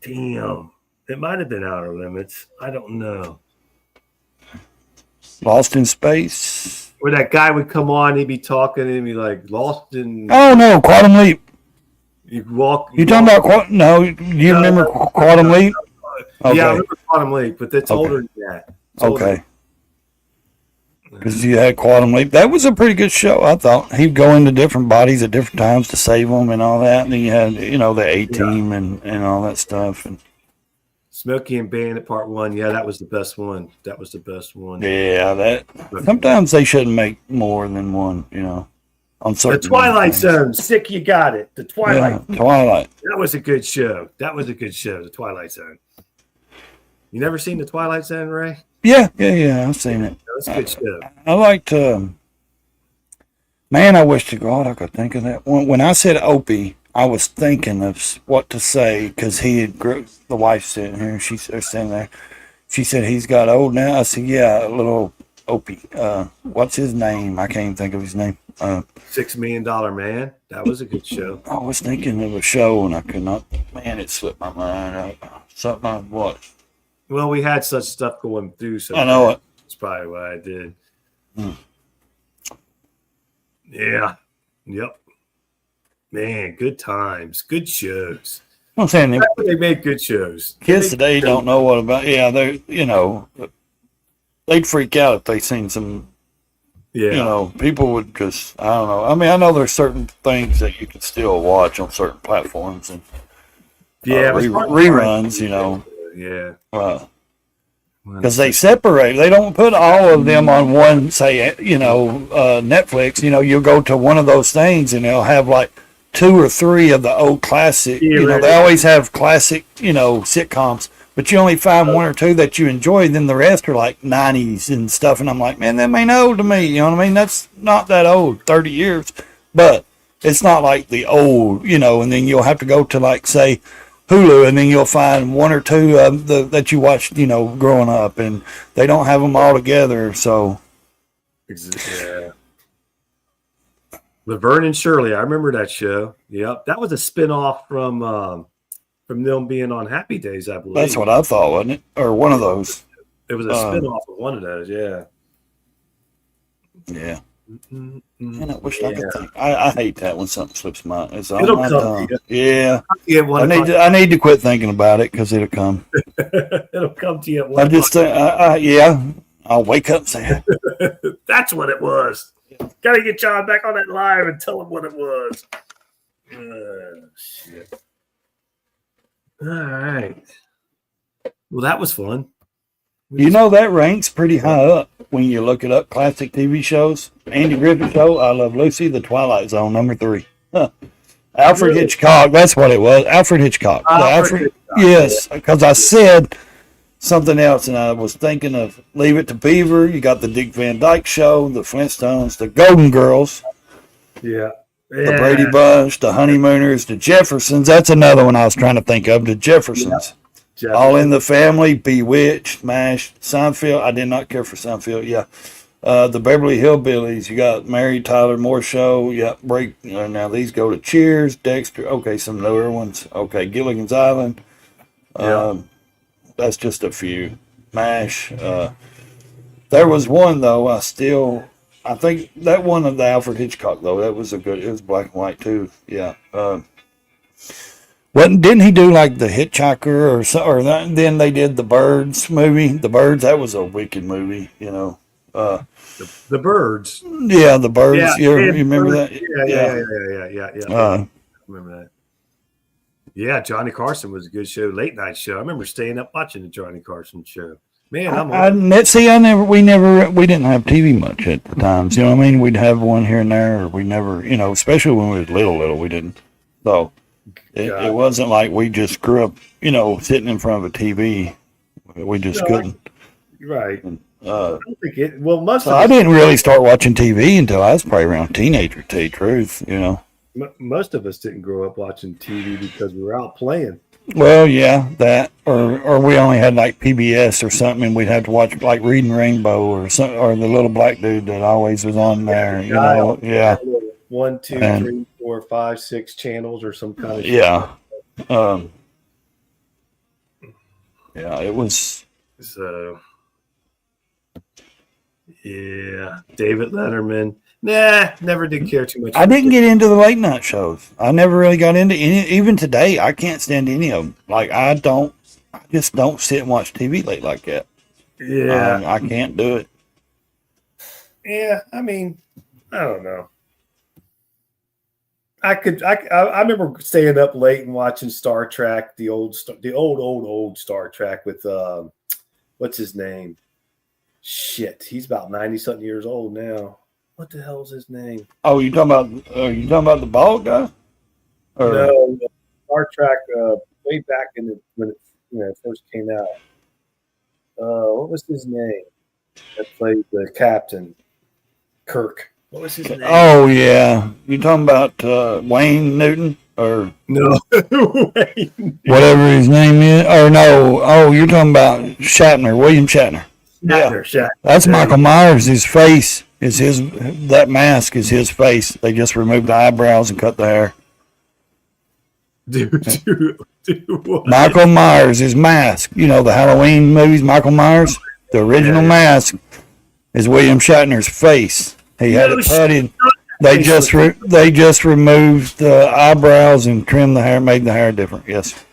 Speaker 1: Damn. It might have been Outer Limits. I don't know.
Speaker 2: Lost in Space?
Speaker 1: Where that guy would come on, he'd be talking and he'd be like, lost in.
Speaker 2: Oh, no. Quantum Leap.
Speaker 1: You walk.
Speaker 2: You talking
Speaker 1: walk-
Speaker 2: about no? Do you remember Quantum Leap? Okay.
Speaker 1: Yeah, I remember Quantum Leap, but it's
Speaker 2: Okay.
Speaker 1: older than that. It's older.
Speaker 2: Okay. Because you had Quantum Leap. That was a pretty good show, I thought. He'd go into different bodies at different times to save them and all that. And then you had, the A-Team and all that stuff. And
Speaker 1: Smokey and Bandit Part 1. Yeah, that was the best one. That was the best one.
Speaker 2: yeah, sometimes they shouldn't make more than one, on
Speaker 1: The
Speaker 2: certain
Speaker 1: Twilight
Speaker 2: things.
Speaker 1: Zone. Sick, you got it. The Twilight.
Speaker 2: Yeah, Twilight.
Speaker 1: That was a good show. That was a good show. The Twilight Zone. You never seen the Twilight Zone, Ray?
Speaker 2: Yeah, I've seen it.
Speaker 1: That was a good show.
Speaker 2: I liked, man, I wish to God I could think of that. When I said Opie, I was thinking of what to say because the wife sitting here, they're sitting there. She said, he's got old now. I said, yeah, little Opie. What's his name? I can't even think of his name.
Speaker 1: $6 Million Man. That was a good show.
Speaker 2: I was thinking of a show and I could not, man, it slipped my mind. Something I watched.
Speaker 1: Well, we had such stuff going through. So
Speaker 2: I know it.
Speaker 1: That's probably what I did.
Speaker 2: Hmm.
Speaker 1: Yeah. Yep. Man, good times. Good shows.
Speaker 2: I'm saying
Speaker 1: They made good shows.
Speaker 2: kids today don't know what about, they'd freak out if they seen some,
Speaker 1: Yeah.
Speaker 2: people would just, I don't know. I mean, I know there's certain things that you can still watch on certain platforms and
Speaker 1: Yeah. it was hard to
Speaker 2: reruns,
Speaker 1: find. Yeah.
Speaker 2: because they separate. They don't put all of them on one, say, Netflix. You'll go to one of those things and they'll have like 2 or 3 of the old classic.
Speaker 1: Yeah,
Speaker 2: They always have classic, sitcoms, but you only find 1 or 2 that you enjoy. Then the rest are like 90s and stuff. And I'm like, man, that ain't old to me. You know what I mean? That's not that old, 30 years, but it's not like the old, and then you'll have to go to like, say, Hulu, and then you'll find 1 or 2 that you watched, growing up, and they don't have them all together. So,
Speaker 1: Yeah. Laverne and Shirley. I remember that show. Yep. That was a spinoff from them being on Happy Days, I believe.
Speaker 2: that's what I thought, wasn't it? Or one of those.
Speaker 1: It was a spinoff of one of those, yeah.
Speaker 2: Yeah.
Speaker 1: Mm-mm.
Speaker 2: Man, I wish I could think. I hate that when something slips my. It's on
Speaker 1: It'll
Speaker 2: my
Speaker 1: come
Speaker 2: tongue.
Speaker 1: to
Speaker 2: Yeah.
Speaker 1: Yeah, one
Speaker 2: I need to quit thinking about it because it'll come.
Speaker 1: It'll come to you at
Speaker 2: I
Speaker 1: one
Speaker 2: just I'll wake up and say,
Speaker 1: That's what it was. Gotta get John back on that live and tell him what it was. Shit. All right. Well, that was fun.
Speaker 2: that ranks pretty high up when you look it up. Classic TV shows. Andy Griffith Show, I Love Lucy, The Twilight Zone, number 3. Huh. Alfred
Speaker 1: Really?
Speaker 2: Hitchcock, that's what it was. Alfred Hitchcock.
Speaker 1: Hitchcock,
Speaker 2: Yes, because I said something else and I was thinking of Leave It to Beaver. You got the Dick Van Dyke Show, the Flintstones, the Golden Girls,
Speaker 1: Yeah.
Speaker 2: the Brady Bunch, the Honeymooners, the Jeffersons. That's another one I was trying to think of, the Jeffersons.
Speaker 1: Jeff.
Speaker 2: All in the Family, Bewitched, MASH, Seinfeld. I did not care for Seinfeld. Yeah. The Beverly Hillbillies. You got Mary Tyler Moore Show. Yeah. Now these go to Cheers, Dexter. Okay. Some newer ones. Okay. Gilligan's Island.
Speaker 1: Yeah.
Speaker 2: That's just a few. MASH. There was one though. I think that one of the Alfred Hitchcock though. That was it was black and white too. Yeah. Didn't he do like the Hitchhiker then they did the Birds movie? The Birds, that was a wicked movie,
Speaker 1: The Birds.
Speaker 2: Yeah, the Birds.
Speaker 1: Yeah,
Speaker 2: you
Speaker 1: yeah,
Speaker 2: remember
Speaker 1: Birds.
Speaker 2: that?
Speaker 1: Yeah.
Speaker 2: Uh,
Speaker 1: Remember that. Yeah, Johnny Carson was a good show, late night show. I remember staying up watching the Johnny Carson show. Man,
Speaker 2: we didn't have TV much at the times. You know what I mean? We'd have one here and there, or we never, especially when we was little, we didn't. So it wasn't like we just grew up, sitting in front of a TV. We just couldn't.
Speaker 1: Right. I
Speaker 2: Uh,
Speaker 1: don't think it. Well, most
Speaker 2: so
Speaker 1: of
Speaker 2: I
Speaker 1: us,
Speaker 2: didn't really start watching TV until I was probably around teenager, to tell you the truth,
Speaker 1: most of us didn't grow up watching TV because we were out playing.
Speaker 2: Well, yeah, that, or we only had like PBS or something, and we'd have to watch like Reading Rainbow or the little black dude that always was on there. Yeah,
Speaker 1: 1, 2,
Speaker 2: And-
Speaker 1: 3, 4, 5, 6 channels or some kind of
Speaker 2: yeah, yeah. It was.
Speaker 1: So Yeah, David Letterman. Nah, never did care too much.
Speaker 2: I didn't get into the late night shows. I never really got into any. Even today, I can't stand any of them. Like I just don't sit and watch TV late like that.
Speaker 1: Yeah,
Speaker 2: I can't do it.
Speaker 1: yeah. I mean, I don't know. I remember staying up late and watching Star Trek, the old Star Trek with what's his name? Shit, he's about 90 something years old now. What the hell's his name?
Speaker 2: Oh, you talking about the bald guy? Or,
Speaker 1: No, Star Trek way back when it first came out. What was his name? That played the captain, Kirk. What was his name?
Speaker 2: Oh yeah, you talking about Wayne Newton or
Speaker 1: No, Wayne.
Speaker 2: whatever his name is? Or no? Oh, you're talking about Shatner, William Shatner.
Speaker 1: Shatner.
Speaker 2: That's Michael Myers. His face is his. That mask is his face. They just removed the eyebrows and cut the hair.
Speaker 1: Dude, what?
Speaker 2: Michael Myers, his mask. You know the Halloween movies. Michael Myers, the original mask, is William Shatner's face. He had it padded. They just removed the eyebrows and trimmed the hair, made the hair different. Yes,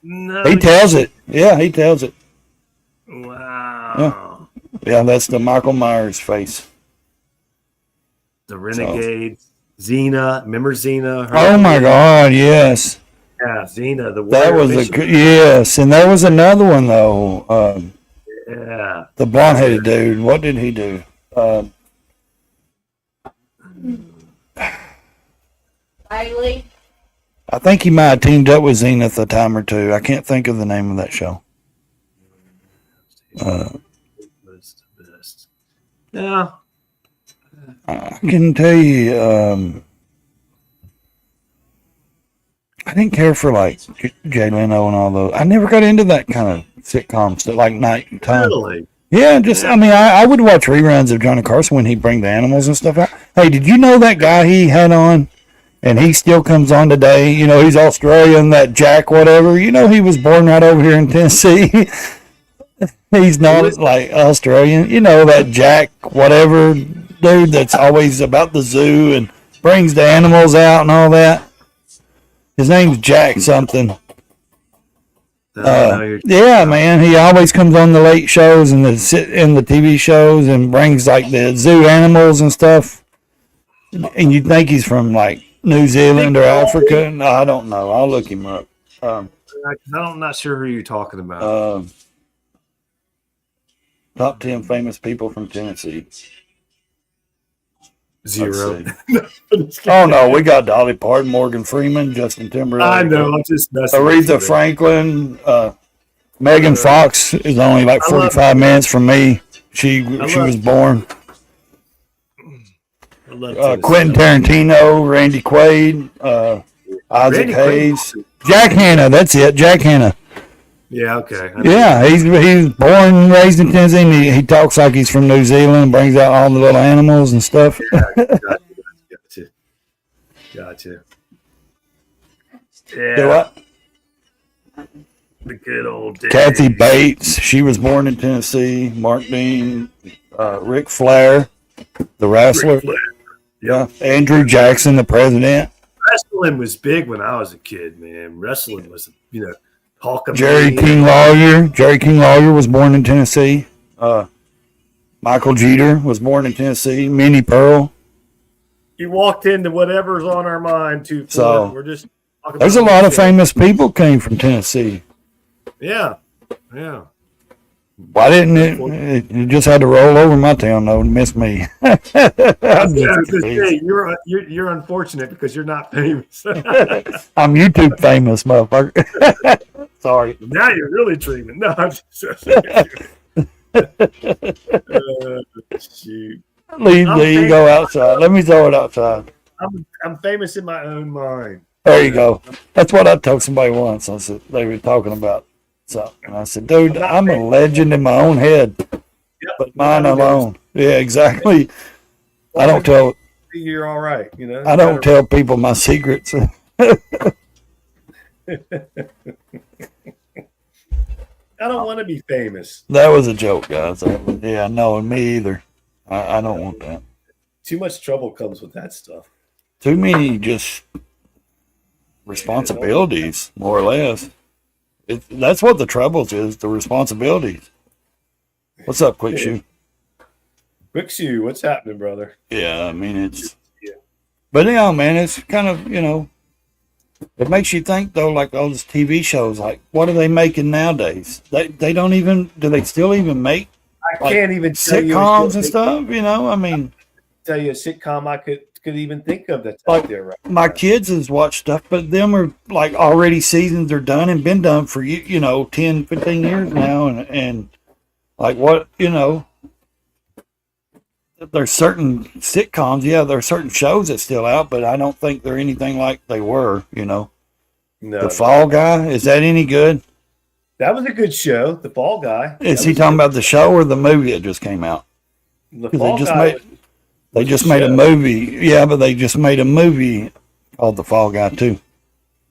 Speaker 1: No,
Speaker 2: he tells it. Yeah, he tells it.
Speaker 1: Wow.
Speaker 2: Yeah, that's the Michael Myers face.
Speaker 1: The Renegade. Xena. Remember Xena?
Speaker 2: Oh my God, yes.
Speaker 1: Yeah, Xena.
Speaker 2: That was yes, and there was another one though.
Speaker 1: Yeah.
Speaker 2: The blonde-headed dude. What did he do?
Speaker 3: Bailey.
Speaker 2: I think he might have teamed up with Zenith a time or two. I can't think of the name of that show.
Speaker 1: Was the best. Yeah.
Speaker 2: I can tell you, I didn't care for like Jay Leno and all those. I never got into that kind of sitcom stuff, like nighttime.
Speaker 1: Really?
Speaker 2: Yeah, I mean, I would watch reruns of Johnny Carson when he'd bring the animals and stuff out. Hey, did you know that guy he had on? And he still comes on today. You know, he's Australian, that Jack whatever. You know, he was born right over here in Tennessee. He's not like Australian. You know, that Jack whatever dude that's always about the zoo and brings the animals out and all that. His name's Jack something. Yeah, man. He always comes on the late shows and the TV shows and brings like the zoo animals and stuff. And you'd think he's from like New Zealand or Africa. No, I don't know. I'll look him up.
Speaker 1: I'm not sure who you're talking about.
Speaker 2: Top 10 famous people from Tennessee.
Speaker 1: 0.
Speaker 2: Oh no, we got Dolly Parton, Morgan Freeman, Justin Timberlake.
Speaker 1: I know. I'm just messing.
Speaker 2: Aretha Franklin. Megan Fox is only like 45 minutes from me. She was born. Quentin Tarantino, Randy Quaid, Isaac Hayes, Jack Hanna. That's it, Jack Hanna.
Speaker 1: Yeah, okay.
Speaker 2: Yeah, he's born and raised in Tennessee. And he talks like he's from New Zealand, brings out all the little animals and stuff.
Speaker 1: Gotcha. Yeah.
Speaker 2: Do what?
Speaker 1: The good old days.
Speaker 2: Kathy Bates, she was born in Tennessee. Mark Dean, Ric Flair, the wrestler. Yeah, Andrew Jackson, the president.
Speaker 1: Wrestling was big when I was a kid, man. Wrestling was, Hulkamania.
Speaker 2: Jerry King Lawyer was born in Tennessee. Michael Jeter was born in Tennessee. Minnie Pearl.
Speaker 1: You walked into whatever's on our mind, too.
Speaker 2: So
Speaker 1: we're just talking
Speaker 2: there's a lot of famous people came from Tennessee.
Speaker 1: Yeah.
Speaker 2: Why didn't it just had to roll over my town though and miss me?
Speaker 1: You're unfortunate because you're not famous.
Speaker 2: I'm YouTube famous, motherfucker. Sorry.
Speaker 1: Now you're really dreaming. No, I'm just shoot.
Speaker 2: Leave go outside. Let me throw it outside.
Speaker 1: I'm famous in my own mind.
Speaker 2: There you go. That's what I told somebody once. I said they were talking about something. And I said, dude, I'm a legend in my own head, but mine alone. Yeah, exactly. I don't tell.
Speaker 1: You're all right.
Speaker 2: I don't tell people my secrets.
Speaker 1: I don't want to be famous.
Speaker 2: That was a joke, guys. Yeah, no, and me either. I don't want that.
Speaker 1: Too much trouble comes with that stuff.
Speaker 2: Too many just responsibilities, more or less. That's what the troubles is, the responsibilities. What's up, Quick Shoe?
Speaker 1: Quick Shoe, what's happening, brother?
Speaker 2: Yeah, I mean, it's...
Speaker 1: Yeah.
Speaker 2: But yeah, man, it's kind of, it makes you think, though, like all these TV shows, like, what are they making nowadays? They don't even... Do they still even make
Speaker 1: I can't even tell you
Speaker 2: sitcoms and stuff, I mean...
Speaker 1: Tell you a sitcom I could even think of that's
Speaker 2: Like,
Speaker 1: out there right
Speaker 2: my
Speaker 1: now.
Speaker 2: kids has watched stuff, but them are like already seasons are done and been done for 10, 15 years now, and like what there's certain sitcoms, there are certain shows that's still out, but I don't think they're anything like they were.
Speaker 1: No,
Speaker 2: The Fall Guy, is that any good?
Speaker 1: that was a good show. The Fall Guy.
Speaker 2: Is he talking about the show or the movie that just came out?
Speaker 1: The
Speaker 2: 'Cause
Speaker 1: Fall
Speaker 2: they just
Speaker 1: Guy?
Speaker 2: made they just made a movie, but they just made a movie called The Fall Guy too.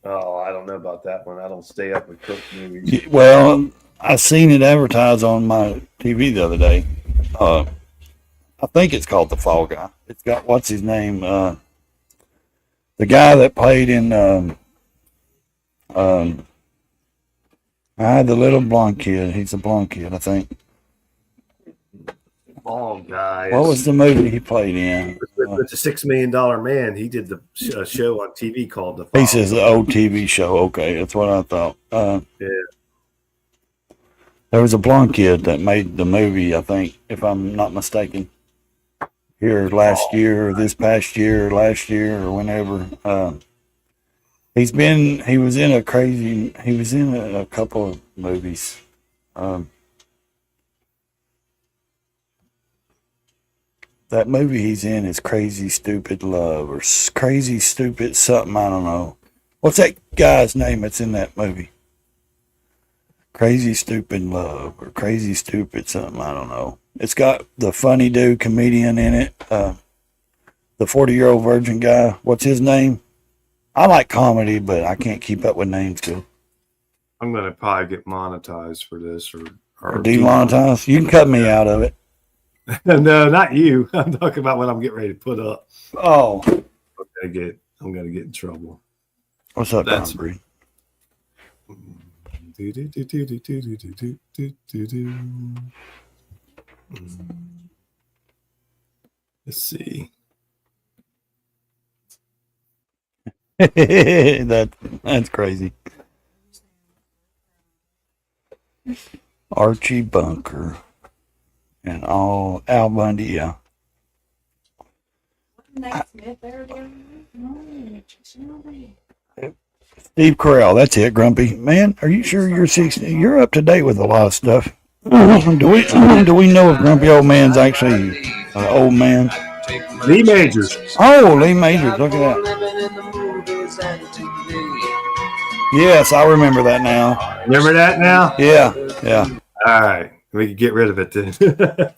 Speaker 1: Oh, I don't know about that one. I don't stay up with Cook movies.
Speaker 2: Well, I seen it advertised on my TV the other day. I think it's called The Fall Guy. It's got what's his name? The guy that played in the little blonde kid. He's a blonde kid, I think.
Speaker 1: Fall Guy.
Speaker 2: What was the movie he played in?
Speaker 1: It's a $6 million man. He did the show on TV called The Fall.
Speaker 2: He says the old TV show. Okay, that's what I thought.
Speaker 1: Yeah.
Speaker 2: There was a blonde kid that made the movie, I think, if I'm not mistaken. Here last year, or this past year, or last year, or whenever. He was in a couple of movies. That movie he's in is Crazy Stupid Love or Crazy Stupid something, I don't know. What's that guy's name that's in that movie? Crazy Stupid Love or Crazy Stupid something, I don't know. It's got the funny dude comedian in it, the 40-year-old virgin guy. What's his name? I like comedy, but I can't keep up with names good.
Speaker 1: I'm going to probably get monetized for this or
Speaker 2: Demonetized? You can cut me out of it.
Speaker 1: No, not you. I'm talking about what I'm getting ready to put up.
Speaker 2: Oh.
Speaker 1: I'm going to get in trouble.
Speaker 2: What's up,
Speaker 1: That's-
Speaker 2: Tom Bree?
Speaker 1: Let's see.
Speaker 2: That's crazy. Archie Bunker and all Al Bundy, yeah.
Speaker 3: Nate Smith there again?
Speaker 2: Steve Carell, that's it, Grumpy. Man, are you sure you're 60? You're up to date with a lot of stuff. Do we know if Grumpy Old Man's actually an old man?
Speaker 1: Lee Majors.
Speaker 2: Oh, Lee Majors, look at that. Yes, I remember that now.
Speaker 1: Remember that now?
Speaker 2: Yeah.
Speaker 1: All right. We can get rid of it then.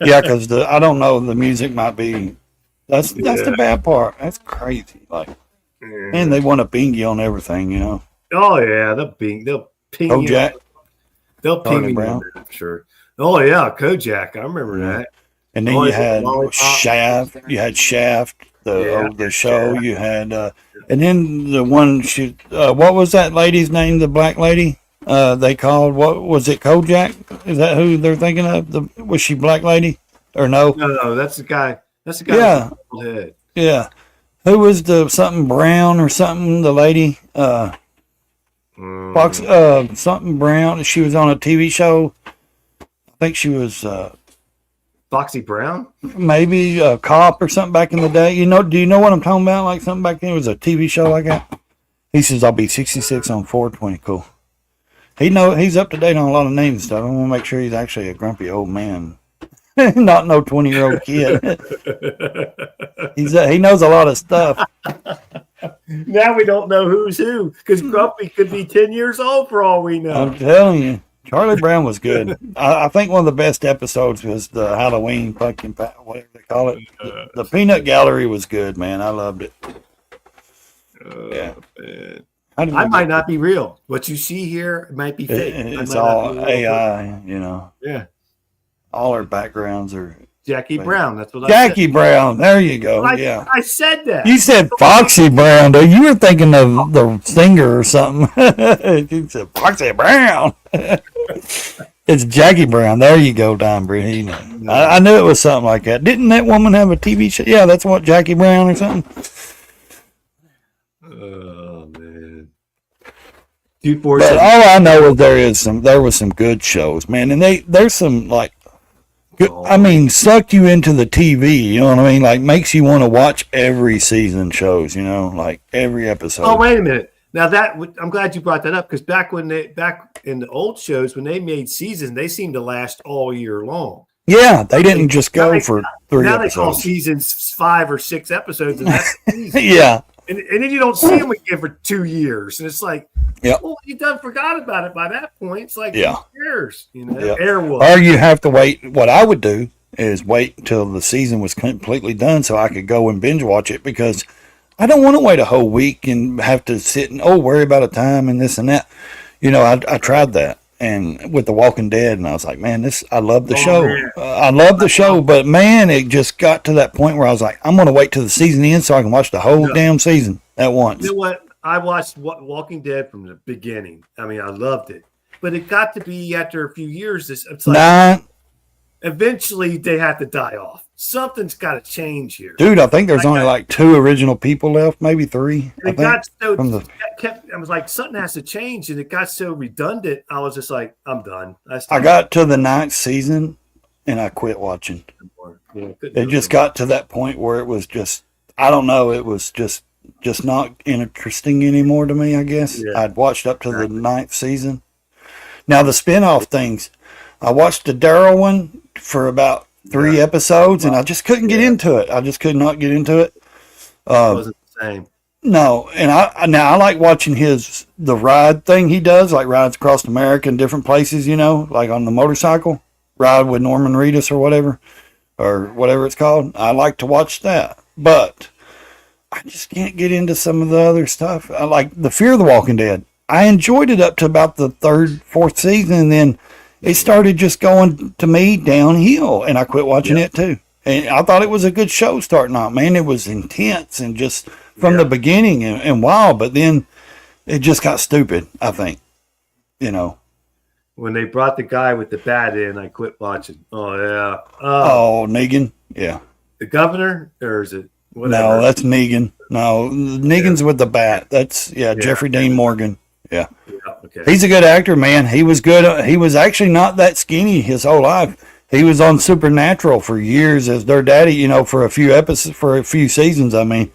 Speaker 2: Yeah, because I don't know, the music might be. That's the bad part. That's crazy. Like, and they want a bingy on everything,
Speaker 1: Oh yeah, they'll ping
Speaker 2: Kojak,
Speaker 1: you. They'll ping
Speaker 2: Charlie
Speaker 1: me
Speaker 2: Brown.
Speaker 1: on there, for sure. Oh yeah, Kojak. I remember that.
Speaker 2: and then
Speaker 1: Oh,
Speaker 2: you
Speaker 1: is it
Speaker 2: had
Speaker 1: Lollipop?
Speaker 2: Shaft. You had Shaft, the show.
Speaker 1: Shaft.
Speaker 2: You had, and then the one what was that lady's name? The black lady. They called, what was it? Kojak? Is that who they're thinking of? Was she black lady or no?
Speaker 1: No, that's the guy. That's the guy.
Speaker 2: Yeah.
Speaker 1: with the bald head.
Speaker 2: Yeah. Who was the something Brown or something? The lady. Fox, something Brown. She was on a TV show. I think she was
Speaker 1: Foxy Brown.
Speaker 2: maybe a cop or something back in the day. Do you know what I'm talking about? Like something back then, it was a TV show like that. He says, "I'll be 66 on 420." Cool. He's up to date on a lot of names and stuff. I want to make sure he's actually a grumpy old man, not no 20-year-old kid. He knows a lot of stuff.
Speaker 1: Now we don't know who's who because Grumpy could be 10 years old for all we know.
Speaker 2: I'm telling you, Charlie Brown was good. I think one of the best episodes was the Halloween pumpkin pie, whatever they call it. The Peanut Gallery was good, man. I loved it. Yeah.
Speaker 1: Man.
Speaker 2: How did
Speaker 1: I
Speaker 2: we
Speaker 1: might
Speaker 2: get-
Speaker 1: not be real. What you see here might be fake. I
Speaker 2: It's
Speaker 1: might not
Speaker 2: all
Speaker 1: be real.
Speaker 2: AI,
Speaker 1: Yeah.
Speaker 2: All our backgrounds are
Speaker 1: Jackie Brown. That's what
Speaker 2: Jackie Brown. There you go.
Speaker 1: I,
Speaker 2: Yeah.
Speaker 1: I said that.
Speaker 2: You said Foxy Brown, though. You were thinking of the singer or something. You said Foxy Brown. It's Jackie Brown. There you go, Don Brady. I knew it was something like that. Didn't that woman have a TV show? Yeah, that's what, Jackie Brown or something.
Speaker 1: Oh man.
Speaker 2: But all I know is there was some good shows, man, and there's some like good, I mean, suck you into the TV, you know what I mean? Like makes you want to watch every season shows, you know, like every episode.
Speaker 1: Oh, wait a minute. Now I'm glad you brought that up because back in the old shows when they made seasons, they seemed to last all year long.
Speaker 2: Yeah, they didn't just go for 3
Speaker 1: now
Speaker 2: episodes.
Speaker 1: They call seasons 5 or 6 episodes, and that's the season.
Speaker 2: Yeah.
Speaker 1: And then you don't see them again for 2 years, and it's like,
Speaker 2: Yep.
Speaker 1: well, you done forgot about it by that point. It's like,
Speaker 2: Yeah.
Speaker 1: who cares? You know,
Speaker 2: Yeah.
Speaker 1: Airwolf.
Speaker 2: Or you have to wait. What I would do is wait until the season was completely done so I could go and binge watch it because I don't want to wait a whole week and have to sit and worry about a time and this and that. You know, I tried that and with The Walking Dead, and I was like, man, I love the show. I love the show, but man, it just got to that point where I was like, I'm going to wait till the season ends so I can watch the whole damn season at once.
Speaker 1: You know what? I watched Walking Dead from the beginning. I mean, I loved it, but it got to be after a few years. It's like eventually they have to die off. Something's got to change here,
Speaker 2: dude. I think there's only like 2 original people left, maybe 3.
Speaker 1: And it got so
Speaker 2: I
Speaker 1: was like something has to change, and it got so redundant. I was just like, I'm done.
Speaker 2: I got to the 9th season, and I quit watching. It just got to that point where it was just, I don't know, it was just not interesting anymore to me, I guess.
Speaker 1: Yeah.
Speaker 2: I'd watched up to the 9th season. Now, the spin-off things, I watched the Daryl one for about 3 episodes, and I just couldn't get into it. I just could not get into it.
Speaker 1: It wasn't the same.
Speaker 2: No, and I like watching the ride thing he does, like rides across America in different places, you know, like on the motorcycle, ride with Norman Reedus or whatever it's called. I like to watch that, but I just can't get into some of the other stuff. I like the Fear of the Walking Dead. I enjoyed it up to about the 3rd, 4th season, and then it started just going to me downhill, and I quit watching it too. And I thought it was a good show starting out, man. It was intense and just from the beginning and wild, but then it just got stupid, I think, you know.
Speaker 1: When they brought the guy with the bat in, I quit watching. Oh, yeah.
Speaker 2: Oh, Negan? Yeah.
Speaker 1: The governor? Or is it whatever?
Speaker 2: No, that's Negan. No, Negan's with the bat. That's, Jeffrey Dean Morgan. Yeah.
Speaker 1: Okay.
Speaker 2: He's a good actor, man. He was good. He was actually not that skinny his whole life. He was on Supernatural for years as their daddy, you know, for a few episodes, for a few seasons, I mean.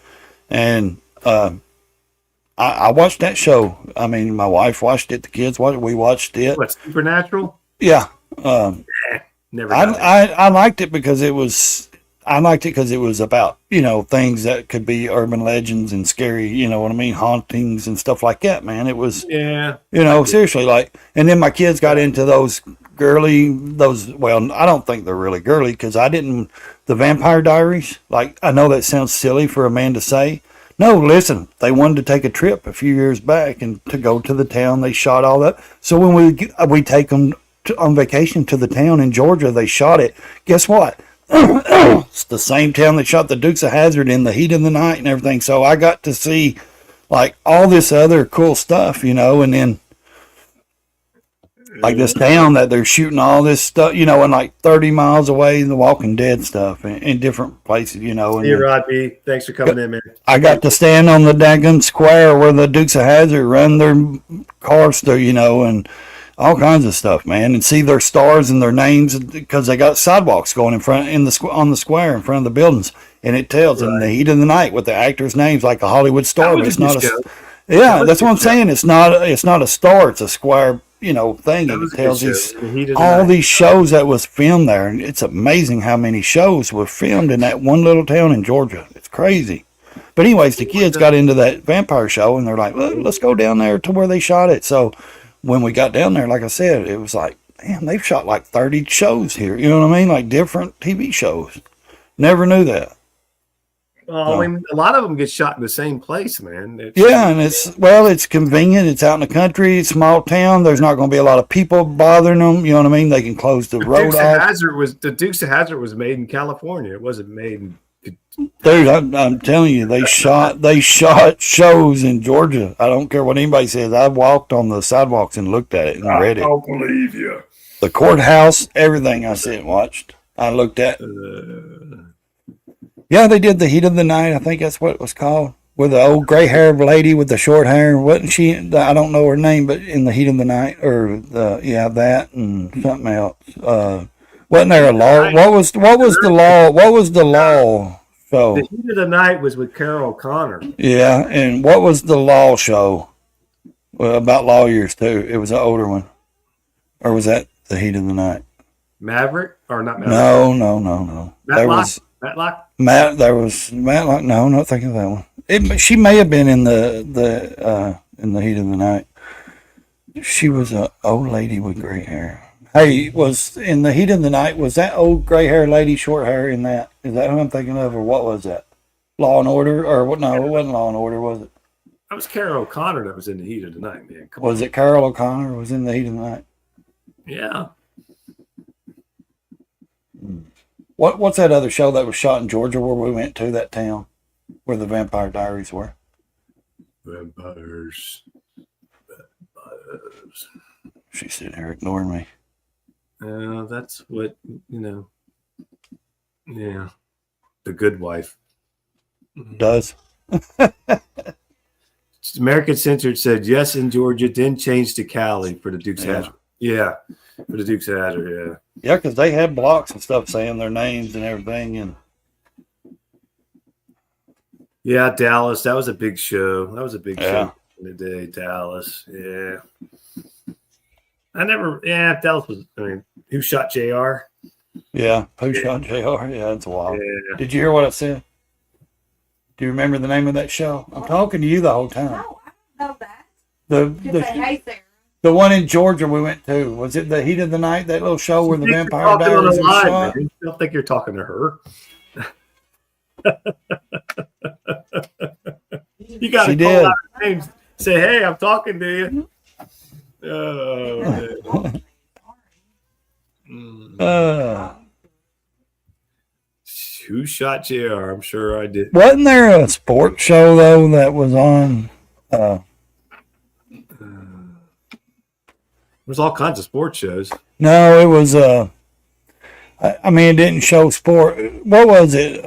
Speaker 2: And I watched that show. I mean, my wife watched it. The kids watched it. We watched it.
Speaker 1: What, Supernatural?
Speaker 2: Yeah.
Speaker 1: Never.
Speaker 2: I liked it because it was. I liked it because it was about, you know, things that could be urban legends and scary, you know what I mean, hauntings and stuff like that, man. It was, you know, seriously, like, and then my kids got into those, well, I don't think they're really girly because the Vampire Diaries, like, I know that sounds silly for a man to say. No, listen, they wanted to take a trip a few years back and to go to the town. They shot all that. So when we take them on vacation to the town in Georgia, they shot it. Guess what? It's the same town that shot the Dukes of Hazzard in the heat of the night and everything. So I got to see like all this other cool stuff, you know, and then like this town that they're shooting all this stuff, you know, and like 30 miles away, the Walking Dead stuff in different places, you know. And
Speaker 1: hey, Rod B, thanks for coming in, man.
Speaker 2: I got to stand on the daggone square where the Dukes of Hazzard run their cars through, you know, and all kinds of stuff, man, and see their stars and their names because they got sidewalks going on the square in front of the buildings, and it tells in the heat of the night with the actors' names like a Hollywood star. But it's not that's what I'm saying. It's not a star. It's a square, you know, thing. And it tells these shows that was filmed there, and it's amazing how many shows were filmed in that one little town in Georgia. It's crazy. But anyways, the kids got into that vampire show, and they're like, let's go down there to where they shot it. So when we got down there, like I said, it was like, man, they've shot like 30 shows here. You know what I mean? Like different TV shows. Never knew that.
Speaker 1: Well, I mean, a lot of them get shot in the same place, man.
Speaker 2: Yeah, and it's convenient. It's out in the country, it's small town. There's not going to be a lot of people bothering them. You know what I mean? They can close the road off.
Speaker 1: The Dukes of Hazzard was made in California. It wasn't made in.
Speaker 2: Dude, I'm telling you, they shot shows in Georgia. I don't care what anybody says. I walked on the sidewalks and looked at it and read it.
Speaker 1: I don't believe you.
Speaker 2: The courthouse, everything I sit and watched. I looked at. Yeah, they did The Heat of the Night. I think that's what it was called. With the old gray-haired lady with the short hair. Wasn't she? I don't know her name, but in The Heat of the Night, or that and something else. Wasn't there a law? What was the law? What was the law show?
Speaker 1: The Heat of the Night was with Carol O'Connor.
Speaker 2: Yeah, and what was the law show? Well, about lawyers too. It was an older one, or was that The Heat of the Night?
Speaker 1: Maverick or not Maverick?
Speaker 2: No.
Speaker 1: Matlock.
Speaker 2: There was Matlock. No, not thinking of that one. She may have been in the Heat of the Night. She was an old lady with gray hair. Hey, was in The Heat of the Night, was that old gray hair lady short hair in that? Is that who I'm thinking of, or what was that? Law and Order, or what? No, it wasn't Law and Order, was it?
Speaker 1: That was Carol O'Connor that was in The Heat of the Night, man.
Speaker 2: Was it Carol O'Connor was in The Heat of the Night?
Speaker 1: Yeah.
Speaker 2: What's that other show that was shot in Georgia where we went to, that town where the Vampire Diaries were?
Speaker 1: Vampires.
Speaker 2: She's sitting here ignoring me.
Speaker 1: That's what, yeah. The Good Wife.
Speaker 2: Does.
Speaker 1: American Censored said yes in Georgia, then changed to Cali for the Dukes of Hazzard. Yeah, for the Dukes of Hazzard, yeah.
Speaker 2: Yeah, because they had blocks and stuff saying their names and everything. And
Speaker 1: yeah, Dallas, that was a big show. That was a big
Speaker 2: Yeah.
Speaker 1: show in the day, Dallas. Yeah. Dallas was, who shot JR?
Speaker 2: yeah, who shot JR? Yeah, that's wild.
Speaker 1: Yeah.
Speaker 2: Did you hear what I said? Do you remember the name of that show? I'm talking to you the whole time.
Speaker 3: No, I don't know that. Just say, hey, Sarah.
Speaker 2: The one in Georgia we went to, was it The Heat of the Night? That little show where the
Speaker 1: You're
Speaker 2: Vampire
Speaker 1: talking on
Speaker 2: Diaries
Speaker 1: the
Speaker 2: was
Speaker 1: line,
Speaker 2: shot?
Speaker 1: man. I don't think you're talking to her. You got
Speaker 2: She
Speaker 1: to
Speaker 2: did.
Speaker 1: call out her names. Say, hey, I'm talking to you. Oh, man. Who shot JR? I'm sure I did.
Speaker 2: Wasn't there a sports show though that was on?
Speaker 1: There's all kinds of sports shows.
Speaker 2: No, it was. I mean, it didn't show sport. What was it?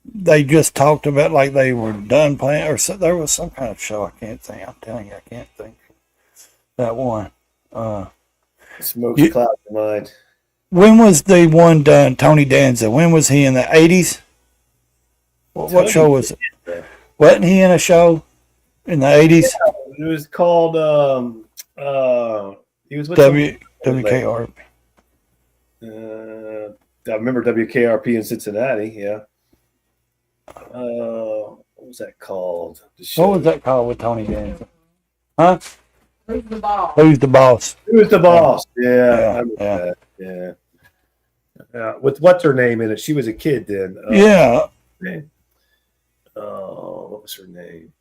Speaker 2: They just talked about like they were done playing, or there was some kind of show. I can't think. I'm telling you, I can't think. That one.
Speaker 1: Smokes a cloud in your mind.
Speaker 2: When was the one done? Tony Danza. When was he in the 80s? What show was it? Wasn't he in a show in the 80s?
Speaker 1: It was called. He was with
Speaker 2: WKRP.
Speaker 1: I remember WKRP in Cincinnati. Yeah. What was that called?
Speaker 2: What was that called with Tony Danza? Huh?
Speaker 3: Who's the ball?
Speaker 2: Who's the boss?
Speaker 1: Who was the boss? Yeah.
Speaker 2: Yeah,
Speaker 1: I remember that. Yeah. With what's her name in it? She was a kid then.
Speaker 2: Yeah.
Speaker 1: Oh, what was her name?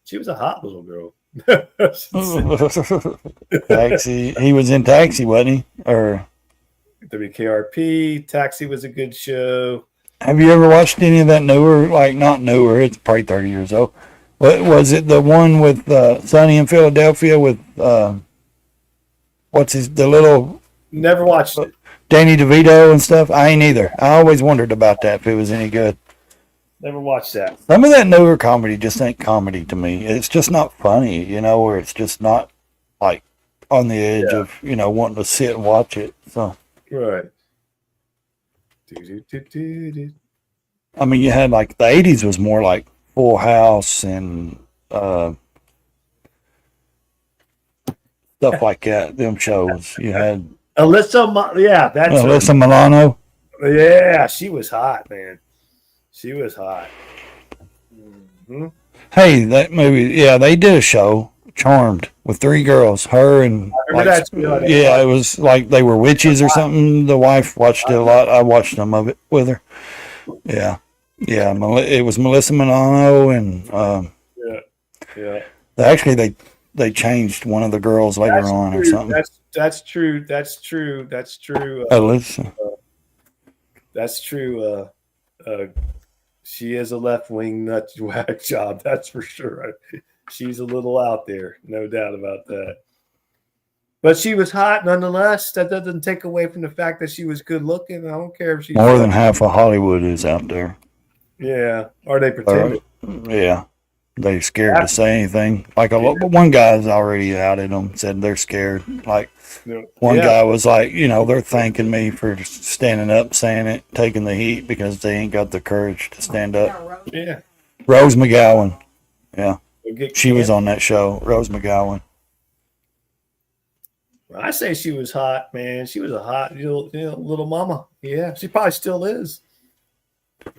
Speaker 1: She was a hot little girl.
Speaker 2: Taxi. He was in Taxi, wasn't he? Or
Speaker 1: WKRP. Taxi was a good show.
Speaker 2: have you ever watched any of that newer? Like not newer. It's probably 30 years old. What was it? The one with Sonny in Philadelphia with what's the little
Speaker 1: Never watched it.
Speaker 2: Danny DeVito and stuff? I ain't either. I always wondered about that if it was any good.
Speaker 1: Never watched that.
Speaker 2: Some of that newer comedy just ain't comedy to me. It's just not funny, or it's just not like on the edge of, wanting to sit and watch it. So,
Speaker 1: Right.
Speaker 2: I mean, you had like the 80s was more like Full House and stuff like that. Them shows. You had
Speaker 1: Alyssa, that's her.
Speaker 2: Alyssa Milano.
Speaker 1: Yeah, she was hot, man. She was hot. Mm-hmm.
Speaker 2: Hey, that movie, they did a show, Charmed, with 3 girls, her and
Speaker 1: I remember that too.
Speaker 2: it was like they were witches or something. The wife watched it a lot. I watched some of it with her. Yeah. Yeah, it was Melissa Milano, and
Speaker 1: Yeah.
Speaker 2: they changed one of the girls later
Speaker 1: That's
Speaker 2: on or
Speaker 1: true.
Speaker 2: something.
Speaker 1: That's true. That's true. That's true.
Speaker 2: Alyssa.
Speaker 1: That's true. She is a left wing nut whack job. That's for sure. She's a little out there, no doubt about that. But she was hot nonetheless. That doesn't take away from the fact that she was good looking. I don't care if she's
Speaker 2: More than half of Hollywood is out there.
Speaker 1: Yeah, or they pretend.
Speaker 2: Yeah, they scared to say anything. Like one guy's already outed them, said they're scared. Like one guy was like, they're thanking me for standing up, saying it, taking the heat because they ain't got the courage to stand up.
Speaker 1: Yeah,
Speaker 2: Rose McGowan. Yeah, she was on that show. Rose McGowan.
Speaker 1: I say she was hot, man. She was a hot little mama. Yeah, she probably still is. I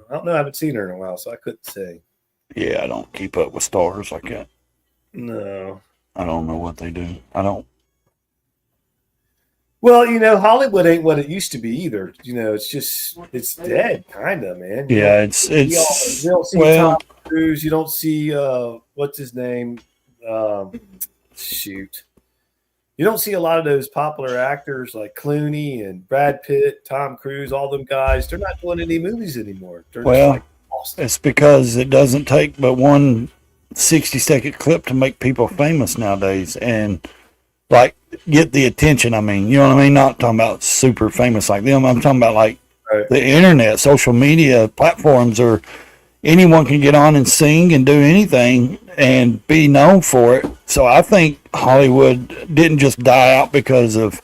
Speaker 1: don't know. I haven't seen her in a while, so I couldn't say.
Speaker 2: Yeah, I don't keep up with stars like that.
Speaker 1: No.
Speaker 2: I don't know what they do. I don't.
Speaker 1: Well, Hollywood ain't what it used to be either. It's dead, kind of, man.
Speaker 2: Yeah, it's
Speaker 1: you don't see Tom Cruise. You don't see what's his name? Shoot. You don't see a lot of those popular actors like Clooney and Brad Pitt, Tom Cruise, all them guys. They're not doing any movies anymore.
Speaker 2: It's because it doesn't take but one 60-second clip to make people famous nowadays and like get the attention. I mean, you know what I mean? Not talking about super famous like them. I'm talking about like the internet, social media platforms, or anyone can get on and sing and do anything and be known for it. So I think Hollywood didn't just die out because of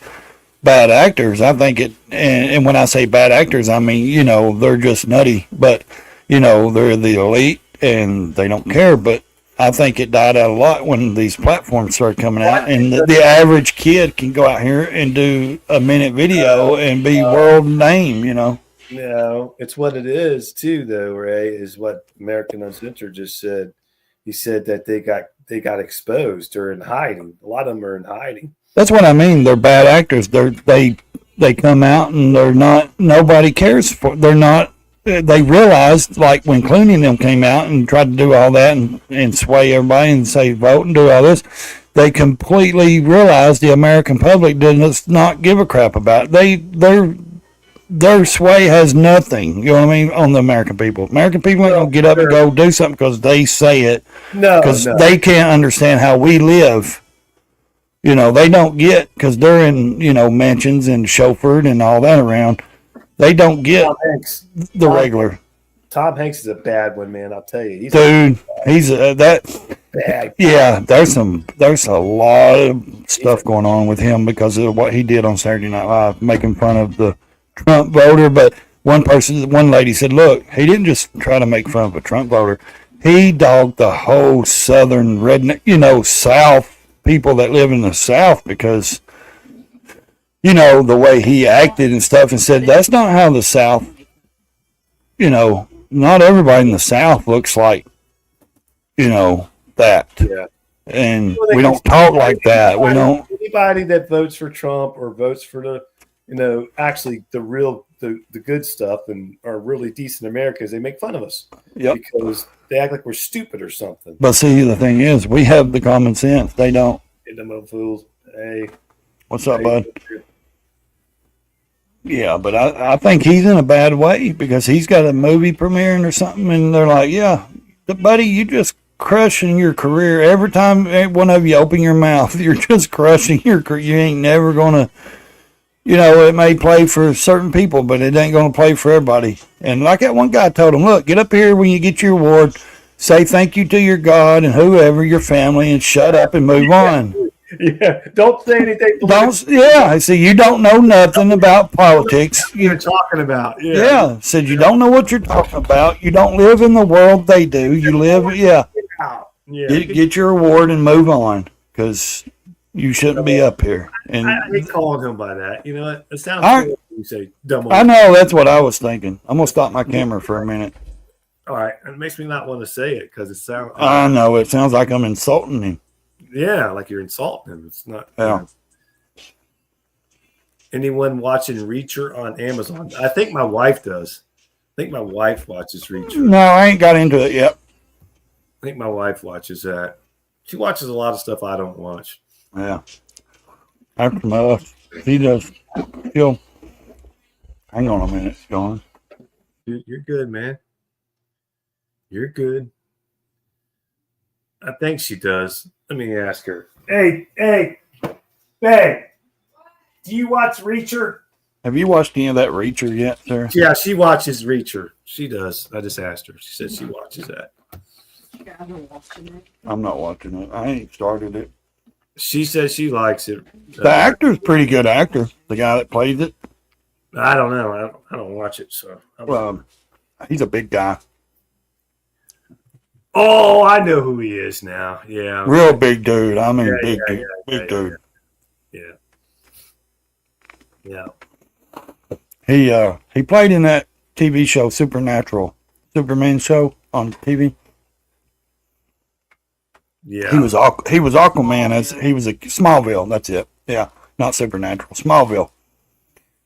Speaker 2: bad actors. I think and when I say bad actors, I mean, they're just nutty, but, they're the elite and they don't care. But I think it died out a lot when these platforms started coming out, and the average kid can go out here and do a minute video and be world name,
Speaker 1: No, it's what it is too, though. Ray, is what American Uncensored just said. He said that they got exposed or in hiding. A lot of them are in hiding.
Speaker 2: That's what I mean. They're bad actors. They come out and they're not. Nobody cares for. They're not. They realized, like when Clooney and them came out and tried to do all that and sway everybody and say vote and do all this, they completely realized the American public does not give a crap about it. Their sway has nothing, you know what I mean, on the American people. American people ain't gonna get up and go do something because they say it.
Speaker 1: No,
Speaker 2: because they can't understand how we live. They don't get, because they're in mansions and chauffeured and all that around. They don't get the regular.
Speaker 1: Tom Hanks is a bad one, man. I'll tell you,
Speaker 2: he's that
Speaker 1: bad.
Speaker 2: Yeah, there's a lot of stuff going on with him because of what he did on Saturday Night Live, making fun of the Trump voter. But one lady said, look, he didn't just try to make fun of a Trump voter. He dogged the whole Southern redneck, South people that live in the South because, the way he acted and stuff, and said, that's not how the South, not everybody in the South looks like, that. Yeah. And we don't talk like that. We don't.
Speaker 1: Anybody that votes for Trump or votes for the, actually the real, the good stuff and are really decent Americans, they make fun of us.
Speaker 2: Yep.
Speaker 1: Because they act like we're stupid or something.
Speaker 2: But see, the thing is, we have the common sense. They don't.
Speaker 1: Get them old fools. Hey.
Speaker 2: What's up, bud? Yeah, but I think he's in a bad way because he's got a movie premiering or something, and they're like, yeah, buddy, you just crushing your career. Every time one of you open your mouth, you're just crushing your career. You ain't never going to, it may play for certain people, but it ain't going to play for everybody. And like that one guy told him, look, get up here when you get your award, say thank you to your God and whoever, your family, and shut up and move on.
Speaker 1: Yeah, don't say anything.
Speaker 2: I see you don't know nothing about politics.
Speaker 1: You're talking about.
Speaker 2: Yeah, said you don't know what you're talking about. You don't live in the world they do. You live, Get your award and move on because you shouldn't be up here. And
Speaker 1: I hate calling him by that. You know what? It sounds cool when you say dumb.
Speaker 2: I know, that's what I was thinking. I'm gonna stop my camera for a minute.
Speaker 1: All right, it makes me not want to say it because it sounds.
Speaker 2: I know it sounds like I'm insulting him.
Speaker 1: Yeah, like you're insulting him. It's not.
Speaker 2: Yeah.
Speaker 1: Anyone watching Reacher on Amazon? I think my wife does. think my wife watches Reacher.
Speaker 2: No, I ain't got into it yet.
Speaker 1: I think my wife watches that. She watches a lot of stuff I don't watch.
Speaker 2: Yeah. After my he does. He'll hang on a minute, John.
Speaker 1: Dude, you're good, man. You're good. I think she does. Let me ask her. Hey, babe, do you watch Reacher?
Speaker 2: Have you watched any of that Reacher yet, sir?
Speaker 1: Yeah, she watches Reacher. She does. I just asked her. She said she watches that.
Speaker 3: Yeah, I've been watching it.
Speaker 2: I'm not watching it. I ain't started it.
Speaker 1: She says she likes it.
Speaker 2: The actor's pretty good actor. The guy that plays it.
Speaker 1: I don't know. I don't watch it, so.
Speaker 2: He's a big guy.
Speaker 1: Oh, I know who he is now. Yeah.
Speaker 2: Real big dude. I mean, big dude.
Speaker 1: Yeah.
Speaker 2: He played in that TV show Supernatural, Superman show on TV.
Speaker 1: Yeah.
Speaker 2: He was Aquaman as he was a Smallville. That's it. Yeah, not Supernatural. Smallville.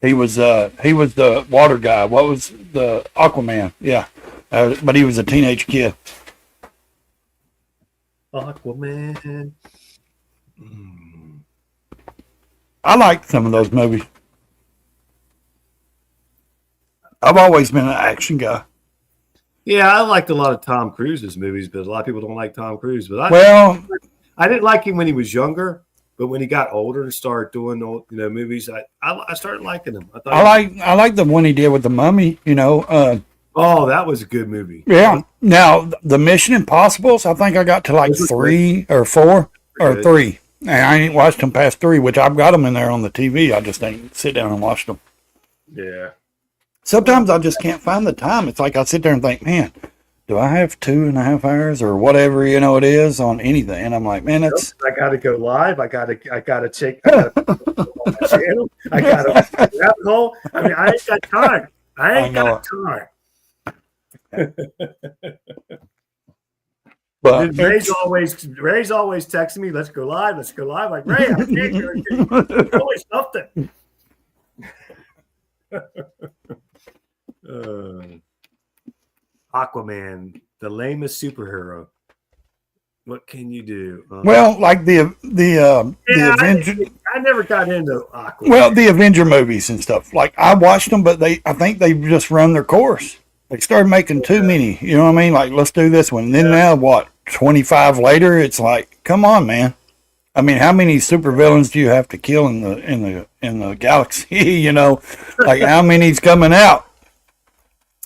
Speaker 2: He was the water guy. What was the Aquaman? Yeah, but he was a teenage kid.
Speaker 1: Aquaman.
Speaker 2: I liked some of those movies. I've always been an action guy.
Speaker 1: Yeah, I liked a lot of Tom Cruise's movies, but a lot of people don't like Tom Cruise. But I didn't like him when he was younger, but when he got older and started doing movies, I started liking him.
Speaker 2: I like the one he did with the Mummy.
Speaker 1: Oh, that was a good movie.
Speaker 2: Yeah. Now the Mission Impossibles, I think I got to like 3 or 4 or 3. And I ain't watched them past 3, which I've got them in there on the TV. I just ain't sit down and watch them.
Speaker 1: Yeah.
Speaker 2: Sometimes I just can't find the time. It's like I sit there and think, man, do I have 2.5 hours or whatever it is on anything? And I'm like, man, that's.
Speaker 1: I got to go live. I got to check. I got to channel. I got to rabbit hole. I mean, I ain't got time. I ain't got time.
Speaker 2: But
Speaker 1: Ray's always texting me, let's go live. Like, Ray, I can't go. Always something. Aquaman, the lamest superhero. What can you do?
Speaker 2: Well, like the Avenger.
Speaker 1: I never got into Aquaman.
Speaker 2: Well, the Avenger movies and stuff. Like I watched them, but I think they just run their course. They started making too many. You know what I mean? Like, let's do this one. And then now, what? 25 later, it's like, come on, man. I mean, how many supervillains do you have to kill in the galaxy? Like how many's coming out?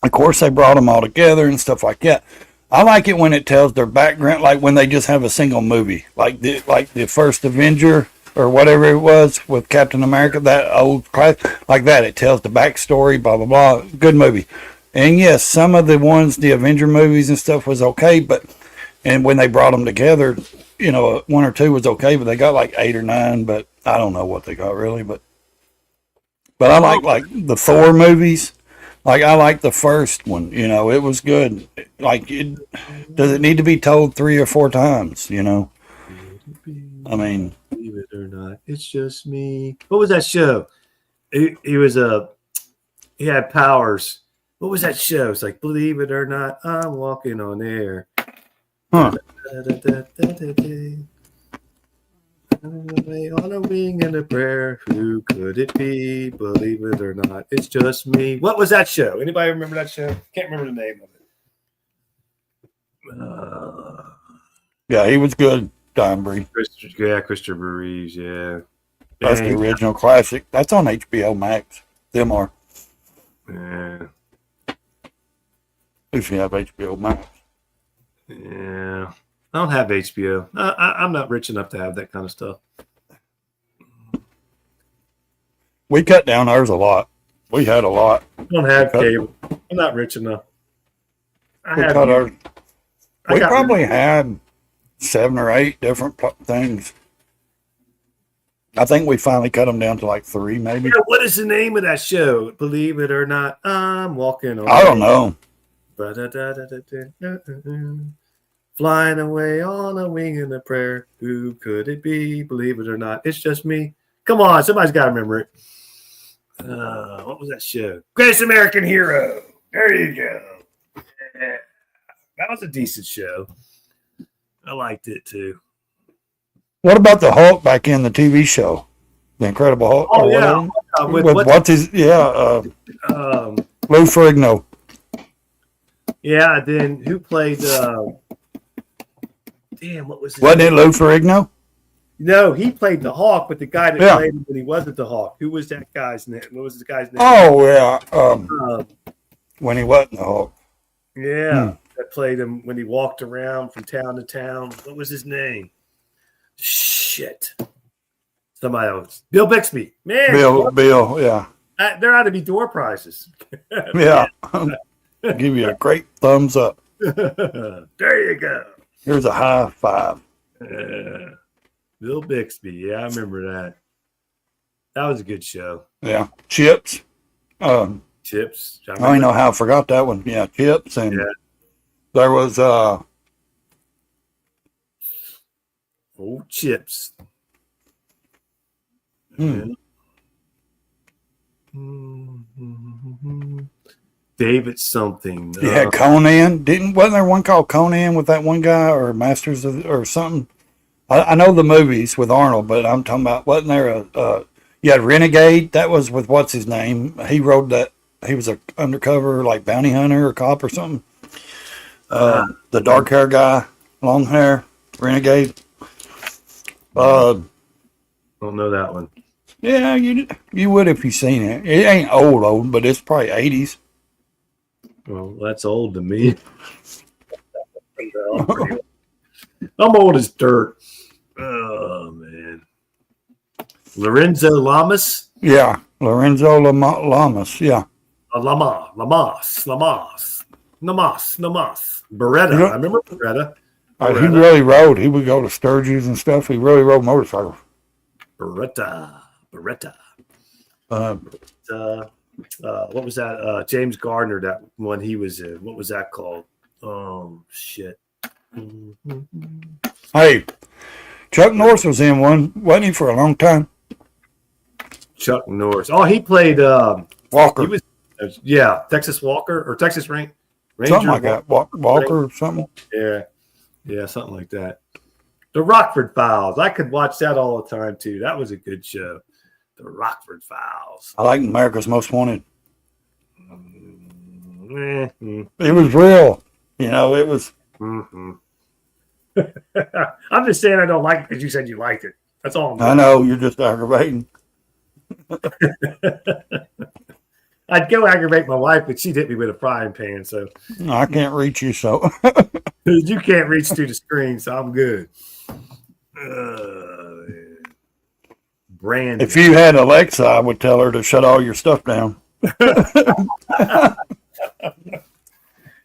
Speaker 2: Of course, they brought them all together and stuff like that. I like it when it tells their background, like when they just have a single movie, like the first Avenger or whatever it was with Captain America, that old class, like that. It tells the backstory, blah blah blah. Good movie. And yes, some of the Avenger movies and stuff was okay, and when they brought them together, 1 or 2 was okay, but they got like 8 or 9, but I don't know what they got really, but I like the Thor movies. Like I like the first one, it was good. Like does it need to be told 3 or 4 times, I mean,
Speaker 1: believe it or not, it's just me. What was that show? He had powers. What was that show? It's like, believe it or not, I'm walking on air.
Speaker 2: Huh.
Speaker 1: On a wing and a prayer. Who could it be? Believe it or not, it's just me. What was that show? Anybody remember that show? Can't remember the name of it.
Speaker 2: Yeah, he was good. Don Bree.
Speaker 1: Christopher Reeves. Yeah.
Speaker 2: That's the original classic. That's on HBO Max. Them are.
Speaker 1: Yeah.
Speaker 2: If you have HBO Max.
Speaker 1: Yeah. I don't have HBO. I'm not rich enough to have that kind of stuff.
Speaker 2: We cut down ours a lot. We had a lot.
Speaker 1: I don't have cable. I'm not rich enough.
Speaker 2: We probably had 7 or 8 different things. I think we finally cut them down to like 3, maybe.
Speaker 1: Yeah, what is the name of that show? Believe it or not, I'm walking on.
Speaker 2: I don't know.
Speaker 1: Flying away on a wing and a prayer. Who could it be? Believe it or not, it's just me. Come on, somebody's got to remember it. What was that show? Greatest American Hero. There you go. Yeah. That was a decent show. I liked it too.
Speaker 2: What about the Hulk back in the TV show, The Incredible Hulk?
Speaker 1: Oh
Speaker 2: or
Speaker 1: yeah,
Speaker 2: whatever?
Speaker 1: with
Speaker 2: With what's his? Yeah,
Speaker 1: um,
Speaker 2: Lou Ferrigno.
Speaker 1: yeah. Then who played? Damn, what was his
Speaker 2: Wasn't it
Speaker 1: name?
Speaker 2: Lou Ferrigno?
Speaker 1: No, he played the Hawk, but the guy that
Speaker 2: Yeah.
Speaker 1: played him when he wasn't the Hawk. Who was that guy's name? What was the guy's name?
Speaker 2: Oh yeah.
Speaker 1: Um,
Speaker 2: When he wasn't the Hulk.
Speaker 1: yeah, that played him when he walked around from town to town. What was his name? Shit. Somebody else. Bill Bixby. Man,
Speaker 2: Bill. Yeah.
Speaker 1: there ought to be door prizes.
Speaker 2: Yeah. Give you a great thumbs up.
Speaker 1: There you go.
Speaker 2: Here's a high five.
Speaker 1: Bill Bixby. Yeah, I remember that. That was a good show.
Speaker 2: Yeah. Chips.
Speaker 1: Chips.
Speaker 2: I don't even know how I forgot that one. Yeah, Chips, and
Speaker 1: Yeah.
Speaker 2: there was
Speaker 1: Old Chips.
Speaker 2: Hmm.
Speaker 1: David something.
Speaker 2: you had Conan. Wasn't there one called Conan with that one guy or Masters of or something? I know the movies with Arnold, but I'm talking about wasn't there you had Renegade? That was with what's his name? He rode that. He was a undercover like bounty hunter or cop or something. The dark hair guy, long hair, Renegade.
Speaker 1: Don't know that one.
Speaker 2: Yeah, you would if you seen it. It ain't old, but it's probably 80s.
Speaker 1: Well, that's old to me. I'm old as dirt. Oh man. Lorenzo Lamas.
Speaker 2: Yeah, Lorenzo Lamas. Yeah,
Speaker 1: Lamas. Beretta.
Speaker 2: Yeah.
Speaker 1: I remember Beretta.
Speaker 2: he really rode. He would go to Sturgis and stuff. He really rode motorcycles.
Speaker 1: Beretta.
Speaker 2: Uh,
Speaker 1: What was that? James Gardner, that one he was in. What was that called? Oh, shit.
Speaker 2: hey, Chuck Norris was in one, wasn't he, for a long time?
Speaker 1: Chuck Norris. Oh, he played.
Speaker 2: Walker,
Speaker 1: He was, Texas Walker or Texas Ranger.
Speaker 2: something like that. Walker or something.
Speaker 1: Yeah, something like that. The Rockford Files. I could watch that all the time too. That was a good show. The Rockford Files.
Speaker 2: I like America's Most Wanted.
Speaker 1: Mhm.
Speaker 2: It was real. It was.
Speaker 1: I'm just saying I don't like it because you said you liked it. That's all.
Speaker 2: I know you're just aggravating.
Speaker 1: I'd go aggravate my wife, but she'd hit me with a frying pan. So
Speaker 2: I can't reach you, so
Speaker 1: you can't reach through the screen, so I'm good. Brandon.
Speaker 2: if you had Alexa, I would tell her to shut all your stuff down.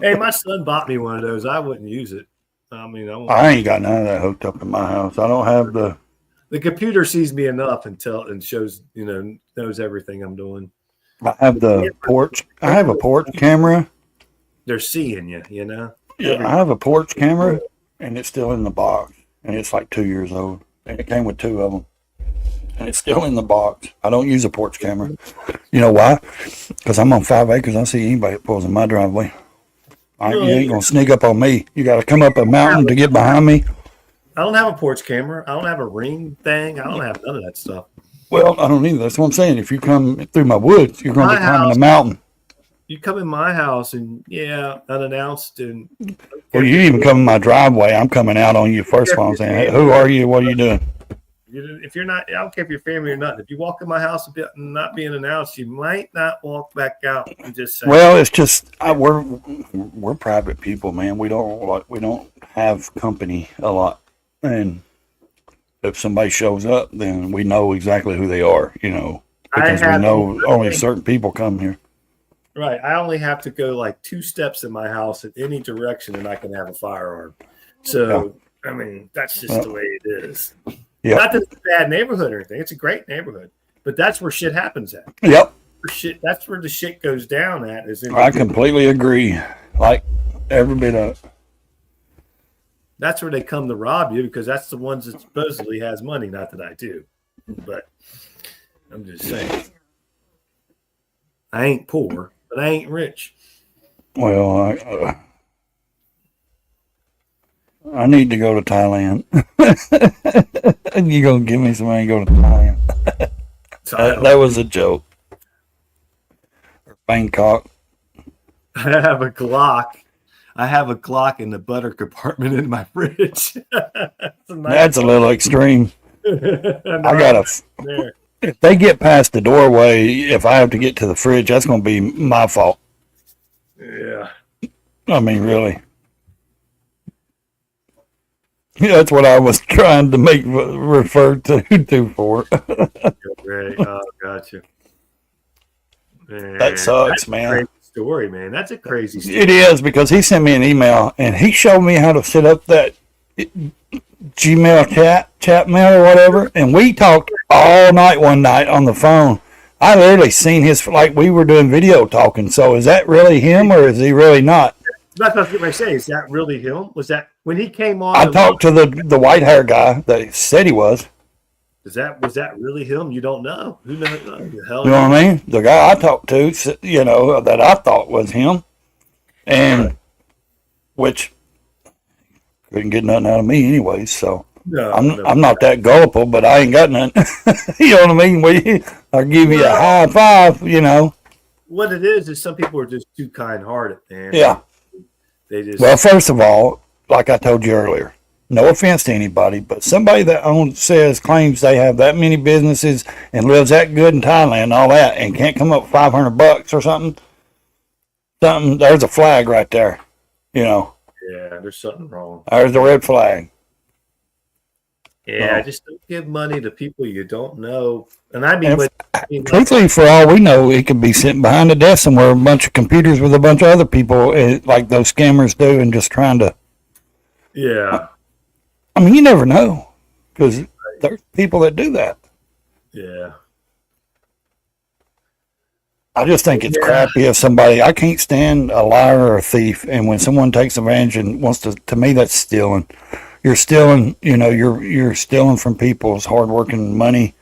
Speaker 1: Hey, my son bought me one of those. I wouldn't use it. I mean,
Speaker 2: I ain't got none of that hooked up in my house. I don't have the.
Speaker 1: the computer sees me enough and shows, knows everything I'm doing.
Speaker 2: I have the porch. I have a porch camera.
Speaker 1: They're seeing you,
Speaker 2: Yeah, I have a porch camera, and it's still in the box, and it's like 2 years old, and it came with two of them, and it's still in the box. I don't use a porch camera. You know why? Because I'm on 5 acres. I see anybody that pulls in my driveway. You ain't gonna sneak up on me. You got to come up a mountain to get behind me.
Speaker 1: I don't have a porch camera. I don't have a ring thing. I don't have none of that stuff.
Speaker 2: Well, I don't either. That's what I'm saying. If you come through my woods, you're going to be
Speaker 1: My
Speaker 2: climbing
Speaker 1: house.
Speaker 2: a mountain.
Speaker 1: You come in my house and unannounced and
Speaker 2: Well, you even come in my driveway. I'm coming out on you first of all. I'm saying, hey, who are you? What are you doing?
Speaker 1: if you're not, I don't care if you're family or not. If you walk in my house not being announced, you might not walk back out and just say,
Speaker 2: Well, it's just we're private people, man. We don't have company a lot, and if somebody shows up, then we know exactly who they are. Because we know only certain people come here.
Speaker 1: right. I only have to go like 2 steps in my house in any direction and I can have a firearm. So, I mean, that's just the way it is.
Speaker 2: Yep.
Speaker 1: Not that it's a bad neighborhood or anything. It's a great neighborhood, but that's where shit happens at.
Speaker 2: Yep,
Speaker 1: That's where the shit goes down at.
Speaker 2: I completely agree. Like every bit of it.
Speaker 1: That's where they come to rob you because that's the ones that supposedly has money. Not that I do, but I'm just saying. I ain't poor, but I ain't rich.
Speaker 2: Well, I need to go to Thailand. You gonna give me some money to go to Thailand? That was a joke. Or Bangkok.
Speaker 1: I have a Glock. I have a Glock in the butter compartment in my fridge.
Speaker 2: That's a little extreme. I got
Speaker 1: there.
Speaker 2: If they get past the doorway, if I have to get to the fridge, that's going to be my fault.
Speaker 1: Yeah.
Speaker 2: I mean, really. Yeah, that's what I was trying to make refer to for.
Speaker 1: Right. Oh, gotcha. Man,
Speaker 2: That sucks,
Speaker 1: that's
Speaker 2: man.
Speaker 1: A crazy story, man. That's a crazy story.
Speaker 2: It is, because he sent me an email and he showed me how to set up that Gmail chat mail or whatever, and we talked all night one night on the phone. I literally seen his, like, we were doing video talking. So is that really him, or is he really not?
Speaker 1: That's what I say. Is that really him? Was that when he came on?
Speaker 2: I talked to the white hair guy that said he was.
Speaker 1: Was that really him? You don't know. Who knows? The hell?
Speaker 2: You know what I mean? The guy I talked to, you know, that I thought was him, and which couldn't get nothing out of me anyways. So
Speaker 1: No,
Speaker 2: I'm not that gullible, but I ain't got nothing. You know what I mean? I'll give you a high five. You know.
Speaker 1: What it is some people are just too kind-hearted, man.
Speaker 2: Yeah.
Speaker 1: They just.
Speaker 2: Well, first of all, like I told you earlier, no offense to anybody, but somebody that claims they have that many businesses and lives that good in Thailand and all that, and can't come up with $500 or something, there's a flag right there. You know,
Speaker 1: Yeah, there's something wrong.
Speaker 2: there's the red flag.
Speaker 1: Yeah,
Speaker 2: No.
Speaker 1: just don't give money to people you don't know. And I mean,
Speaker 2: Truthfully, for all we know, it could be sitting behind a desk somewhere, a bunch of computers with a bunch of other people, like those scammers do, and just trying to.
Speaker 1: yeah,
Speaker 2: I mean, you never know, because there's people that do that.
Speaker 1: yeah.
Speaker 2: I just think it's crappy if somebody. I can't stand a liar or a thief, and when someone takes advantage and wants to me, that's stealing. You're stealing. You know, you're stealing from people's hardworking money,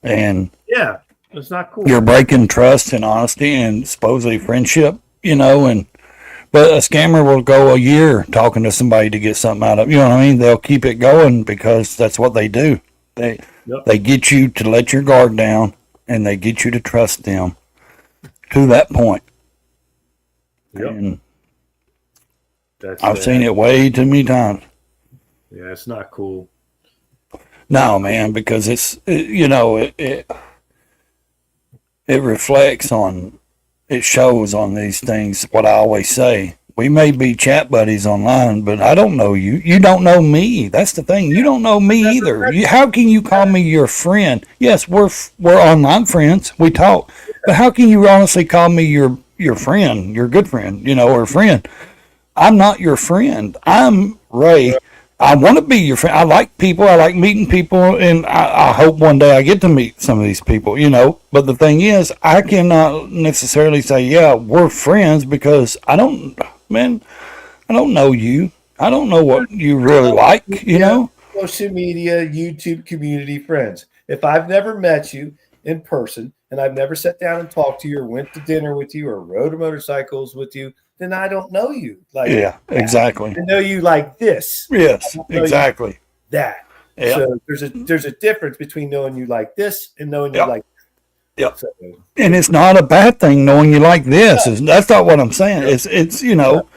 Speaker 2: and
Speaker 1: Yeah, it's not cool.
Speaker 2: you're breaking trust and honesty and supposedly friendship. You know, but a scammer will go a year talking to somebody to get something out of. You know what I mean? They'll keep it going because that's what they do. They get you to let your guard down, and they get you to trust them to that point.
Speaker 1: Yep.
Speaker 2: And
Speaker 1: That's
Speaker 2: I've seen it way too many times.
Speaker 1: Yeah, it's not cool.
Speaker 2: No, man, because it reflects on, it shows on these things. What I always say, we may be chat buddies online, but I don't know you. You don't know me. That's the thing. You don't know me either. How can you call me your friend? Yes, we're online friends. We talk, but how can you honestly call me your friend, your good friend, you know, or friend? I'm not your friend. I'm Ray. I want to be your friend. I like people. I like meeting people, and I hope one day I get to meet some of these people, you know. But the thing is, I cannot necessarily say, yeah, we're friends, because I don't know you. I don't know what you really like, you know.
Speaker 1: Social media, YouTube community friends. If I've never met you in person and I've never sat down and talked to you or went to dinner with you or rode motorcycles with you, then I don't know you. Like,
Speaker 2: Yeah, exactly.
Speaker 1: I know you like this.
Speaker 2: Yes, exactly.
Speaker 1: That.
Speaker 2: Yeah.
Speaker 1: So there's a difference between knowing you like this and knowing you
Speaker 2: Yep.
Speaker 1: like.
Speaker 2: Yep.
Speaker 1: So,
Speaker 2: And it's not a bad thing knowing you like this. That's not what I'm saying. It's you know,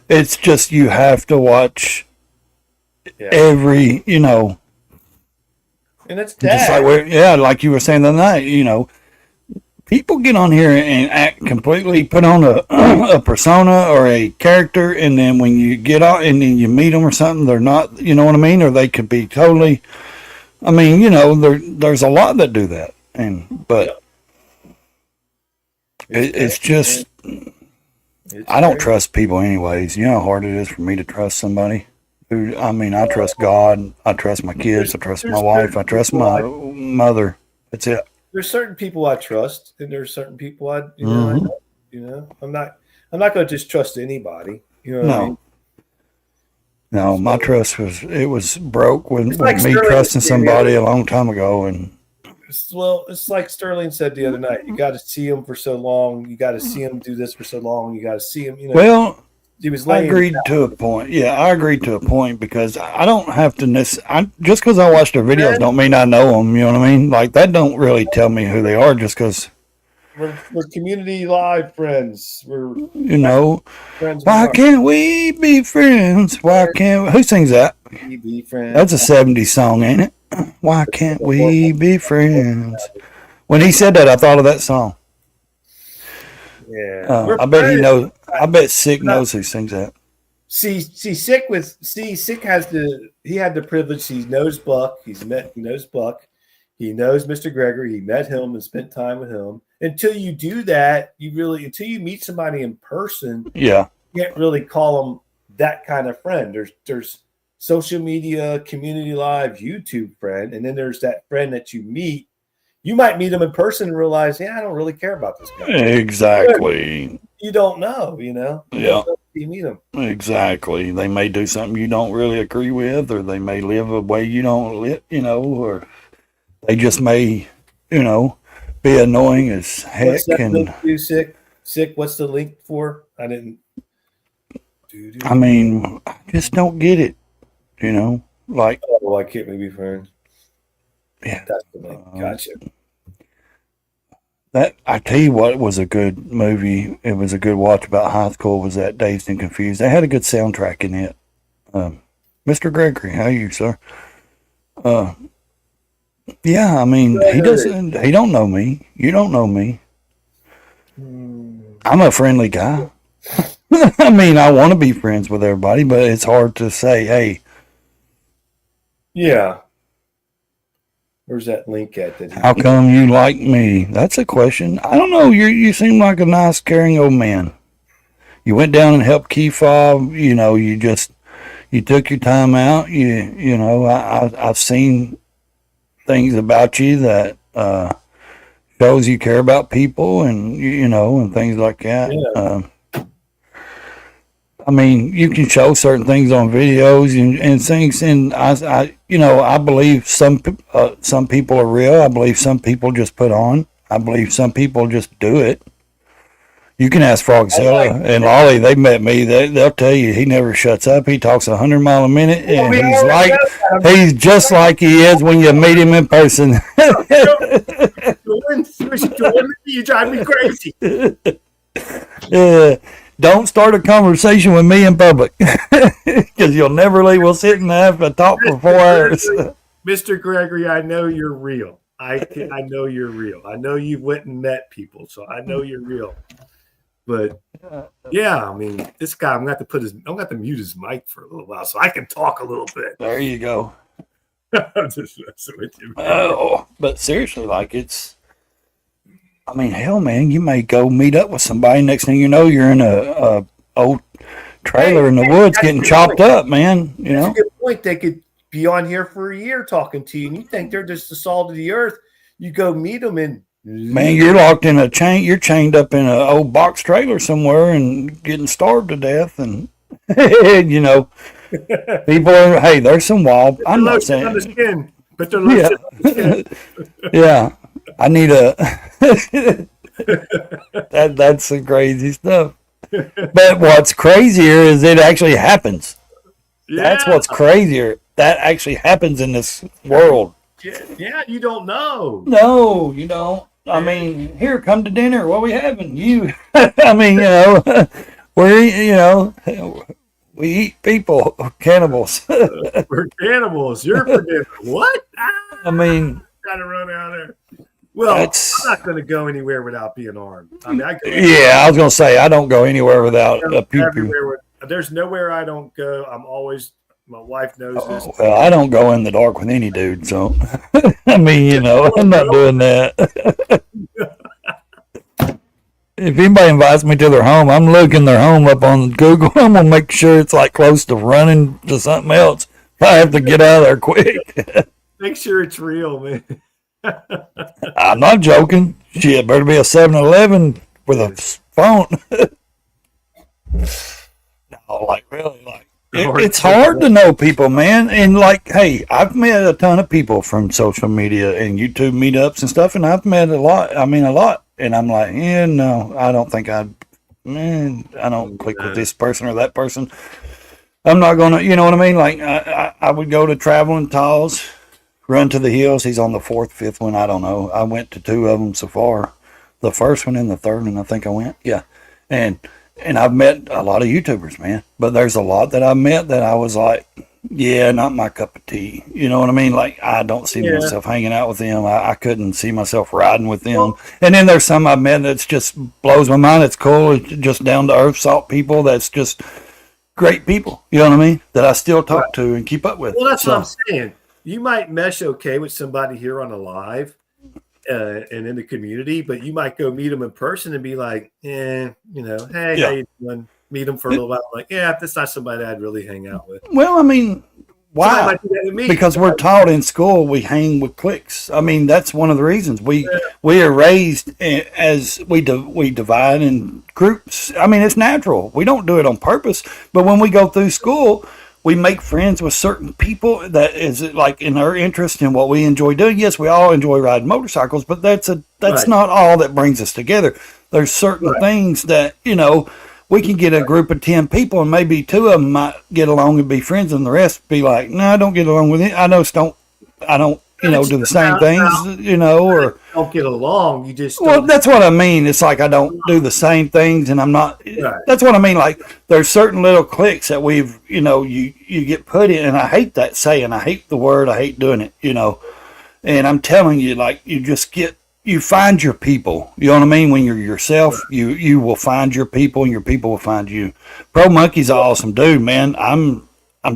Speaker 2: it's just you have to watch
Speaker 1: yeah.
Speaker 2: every, you know,
Speaker 1: And it's
Speaker 2: just
Speaker 1: that.
Speaker 2: like like you were saying the other night, you know, people get on here and act completely, put on a persona or a character, and then when you get on and then you meet them or something, they're not, you know what I mean? Or they could be totally, I mean, you know, there's a lot that do that, but it's just, I don't trust people anyways. You know how hard it is for me to trust somebody. I mean, I trust God, I trust my kids, I trust my wife, I trust my mother. That's it.
Speaker 1: There's certain people I trust, and there's certain people I don't, you know. I'm not going to just trust anybody. You know what I mean?
Speaker 2: No, my trust was broke with
Speaker 1: like
Speaker 2: me
Speaker 1: Sterling
Speaker 2: trusting
Speaker 1: was saying
Speaker 2: somebody a long time ago, and
Speaker 1: Well, it's like Sterling said the other night. You got to see him for so long. You got to see him do this for so long. You got to see him. You know,
Speaker 2: Well,
Speaker 1: he was
Speaker 2: I
Speaker 1: laying.
Speaker 2: agreed to a point. Yeah, I agreed to a point because I don't have to just because I watch their videos don't mean I know them. You know what I mean? Like that don't really tell me who they are just because,
Speaker 1: We're community live friends. We're
Speaker 2: you know,
Speaker 1: friends.
Speaker 2: why can't we be friends? Why can't who sings that?
Speaker 1: we be friends?
Speaker 2: That's a 70s song, ain't it? Why can't we be friends? When he said that, I thought of that song.
Speaker 1: Yeah. We're
Speaker 2: I bet he
Speaker 1: friends.
Speaker 2: knows. I bet Sick knows who sings that.
Speaker 1: See, Sick had the privilege. He knows Buck. He knows Buck. He knows Mr. Gregory. He met him and spent time with him. Until you do that, until you meet somebody in person,
Speaker 2: Yeah.
Speaker 1: you can't really call them that kind of friend. There's social media, community live, YouTube friend, and then there's that friend that you meet. You might meet them in person and realize, I don't really care about this guy.
Speaker 2: Exactly.
Speaker 1: You don't know,
Speaker 2: Yeah.
Speaker 1: You meet them.
Speaker 2: Exactly. They may do something you don't really agree with, or they may live a way you don't live, or they just may, be annoying as heck.
Speaker 1: What's that
Speaker 2: And
Speaker 1: link to, Sick? What's the link for? I didn't.
Speaker 2: I mean, I just don't get it, like,
Speaker 1: Oh, why can't we be friends?
Speaker 2: yeah.
Speaker 1: That's the link. Gotcha.
Speaker 2: That I tell you what was a good movie. It was a good watch about high school. Was that Dazed and Confused? They had a good soundtrack in it. Mr. Gregory, how are you, sir? Yeah, I mean he doesn't. He don't know me. You don't know me. I'm a friendly guy. I mean, I want to be friends with everybody, but it's hard to say, hey.
Speaker 1: Yeah. Where's that link at?
Speaker 2: How come you like me? That's a question. I don't know. You seem like a nice, caring old man. You went down and helped Key Fob. You took your time out. I've seen things about you that shows you care about people and and things like that.
Speaker 1: Yeah.
Speaker 2: I mean, you can show certain things on videos and things, and I believe some people are real. I believe some people just put on. I believe some people just do it. You can ask Frogzilla and Lolly. They met me. They'll tell you he never shuts up. He talks 100 miles a minute, and he's just like he is when you meet him in person.
Speaker 1: You drive me crazy.
Speaker 2: Yeah. Don't start a conversation with me in public because you'll never leave. We'll sit and have a talk for 4 hours.
Speaker 1: Mr. Gregory, I know you're real. I know you're real. I know you went and met people, so I know you're real. But yeah, I mean, this guy, I'm going to have to mute his mic for a little while so I can talk a little bit.
Speaker 2: There you go.
Speaker 1: I'm just messing with you.
Speaker 2: Oh, but seriously, I mean, hell, man, you may go meet up with somebody. Next thing you know, you're in a old trailer in the woods getting chopped up, man.
Speaker 1: That's a good point. They could be on here for a year talking to you, and you think they're just the salt of the earth. You go meet them, and
Speaker 2: man, you're locked in a chain. You're chained up in an old box trailer somewhere and getting starved to death. And people are. Hey, there's some wild. I'm not saying.
Speaker 1: On the skin, but they're lotion on the skin.
Speaker 2: Yeah. I need that's some crazy stuff. But what's crazier is it actually happens.
Speaker 1: Yeah.
Speaker 2: That's what's crazier. That actually happens in this world.
Speaker 1: Yeah, you don't know.
Speaker 2: No, you don't. I mean, here, come to dinner. What we having? You. I mean, we eat people, cannibals.
Speaker 1: We're cannibals. You're for dinner. What?
Speaker 2: I mean,
Speaker 1: gotta run out there. Well, I'm not going to go anywhere without being armed. I mean, I
Speaker 2: was going to say I don't go anywhere without a pew-pew.
Speaker 1: There's nowhere I don't go. I'm always. My wife knows this.
Speaker 2: Well, I don't go in the dark with any dude, so I mean, I'm not doing that. If anybody invites me to their home, I'm looking their home up on Google. I'm gonna make sure it's like close to running to something else. I have to get out of there quick.
Speaker 1: Make sure it's real, man.
Speaker 2: I'm not joking. Shit, better be a 7-Eleven with a phone. No, really, it's hard to know people, man. And like, hey, I've met a ton of people from social media and YouTube meetups and stuff, and I've met a lot. I mean, a lot. And I'm like, yeah, no, I don't think I don't click with this person or that person. I'm not gonna, you know what I mean? Like, I would go to Traveling Talls, Run to the Hills. He's on the fourth, fifth one. I don't know. I went to 2 of them so far. The first one and the third one, I think I went. Yeah, and I've met a lot of YouTubers, man. But there's a lot that I met that I was like, yeah, not my cup of tea. You know what I mean? Like, I don't see myself hanging out with them. I couldn't see myself riding with them. And then there's some I've met that's just blows my mind. It's cool. It's just down to earth, salt people. That's just great people. You know what I mean? That I still talk to and keep up with.
Speaker 1: Well, that's what I'm saying. You might mesh okay with somebody here on a live and in the community, but you might go meet them in person and be like, hey, how you doing? Meet them for a little while. Like, that's not somebody I'd really hang out with.
Speaker 2: Well, I mean, why? Because we're taught in school we hang with cliques. I mean, that's one of the reasons we are raised as we divide in groups. I mean, it's natural. We don't do it on purpose, but when we go through school, we make friends with certain people that is like in our interest in what we enjoy doing. Yes, we all enjoy riding motorcycles, but that's not all that brings us together. There's certain things that, we can get a group of 10 people and maybe 2 of them might get along and be friends and the rest be like, no, I don't get along with it. I don't, do the same things, or
Speaker 1: don't get along. You just,
Speaker 2: that's what I mean. It's like, I don't do the same things and I'm not, that's what I mean. Like there's certain little cliques that we've, you get put in, and I hate that saying, I hate the word, I hate doing it, and I'm telling you, like, you find your people. You know what I mean? When you're yourself, you will find your people, and your people will find you. Pro Monkey's an awesome dude, man. I'm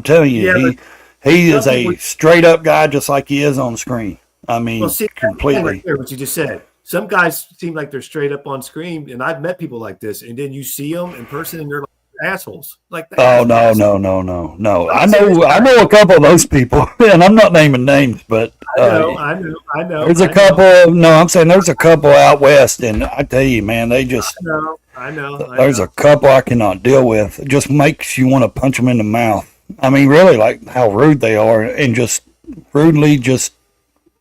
Speaker 2: telling you, he is a straight up guy, just like he is on the screen. I mean, completely.
Speaker 1: What you just said. Some guys seem like they're straight up on screen, and I've met people like this. And then you see them in person, and they're like assholes. Like,
Speaker 2: no. I know a couple of those people, and I'm not naming names, but
Speaker 1: I know.
Speaker 2: There's a couple. No, I'm saying there's a couple out west, and I tell you, man, they just.
Speaker 1: I know.
Speaker 2: There's a couple I cannot deal with. It just makes you want to punch them in the mouth. I mean, really, like how rude they are, and just rudely, just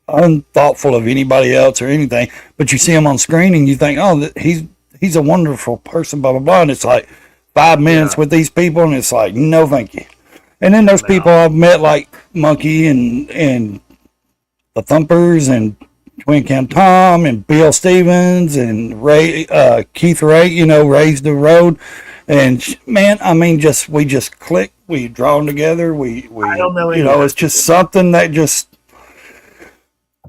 Speaker 2: unthoughtful of anybody else or anything. But you see them on screen, and you think, oh, he's a wonderful person, blah blah blah, and it's like 5 minutes with these people, and it's like, no, thank you. And then there's people I've met like Monkey and the Thumpers and Twin Cam Tom and Bill Stevens and Ray, Keith Ray, Raised the Road. And man, I mean, we just click, we draw them together. I don't know, it's just something that just,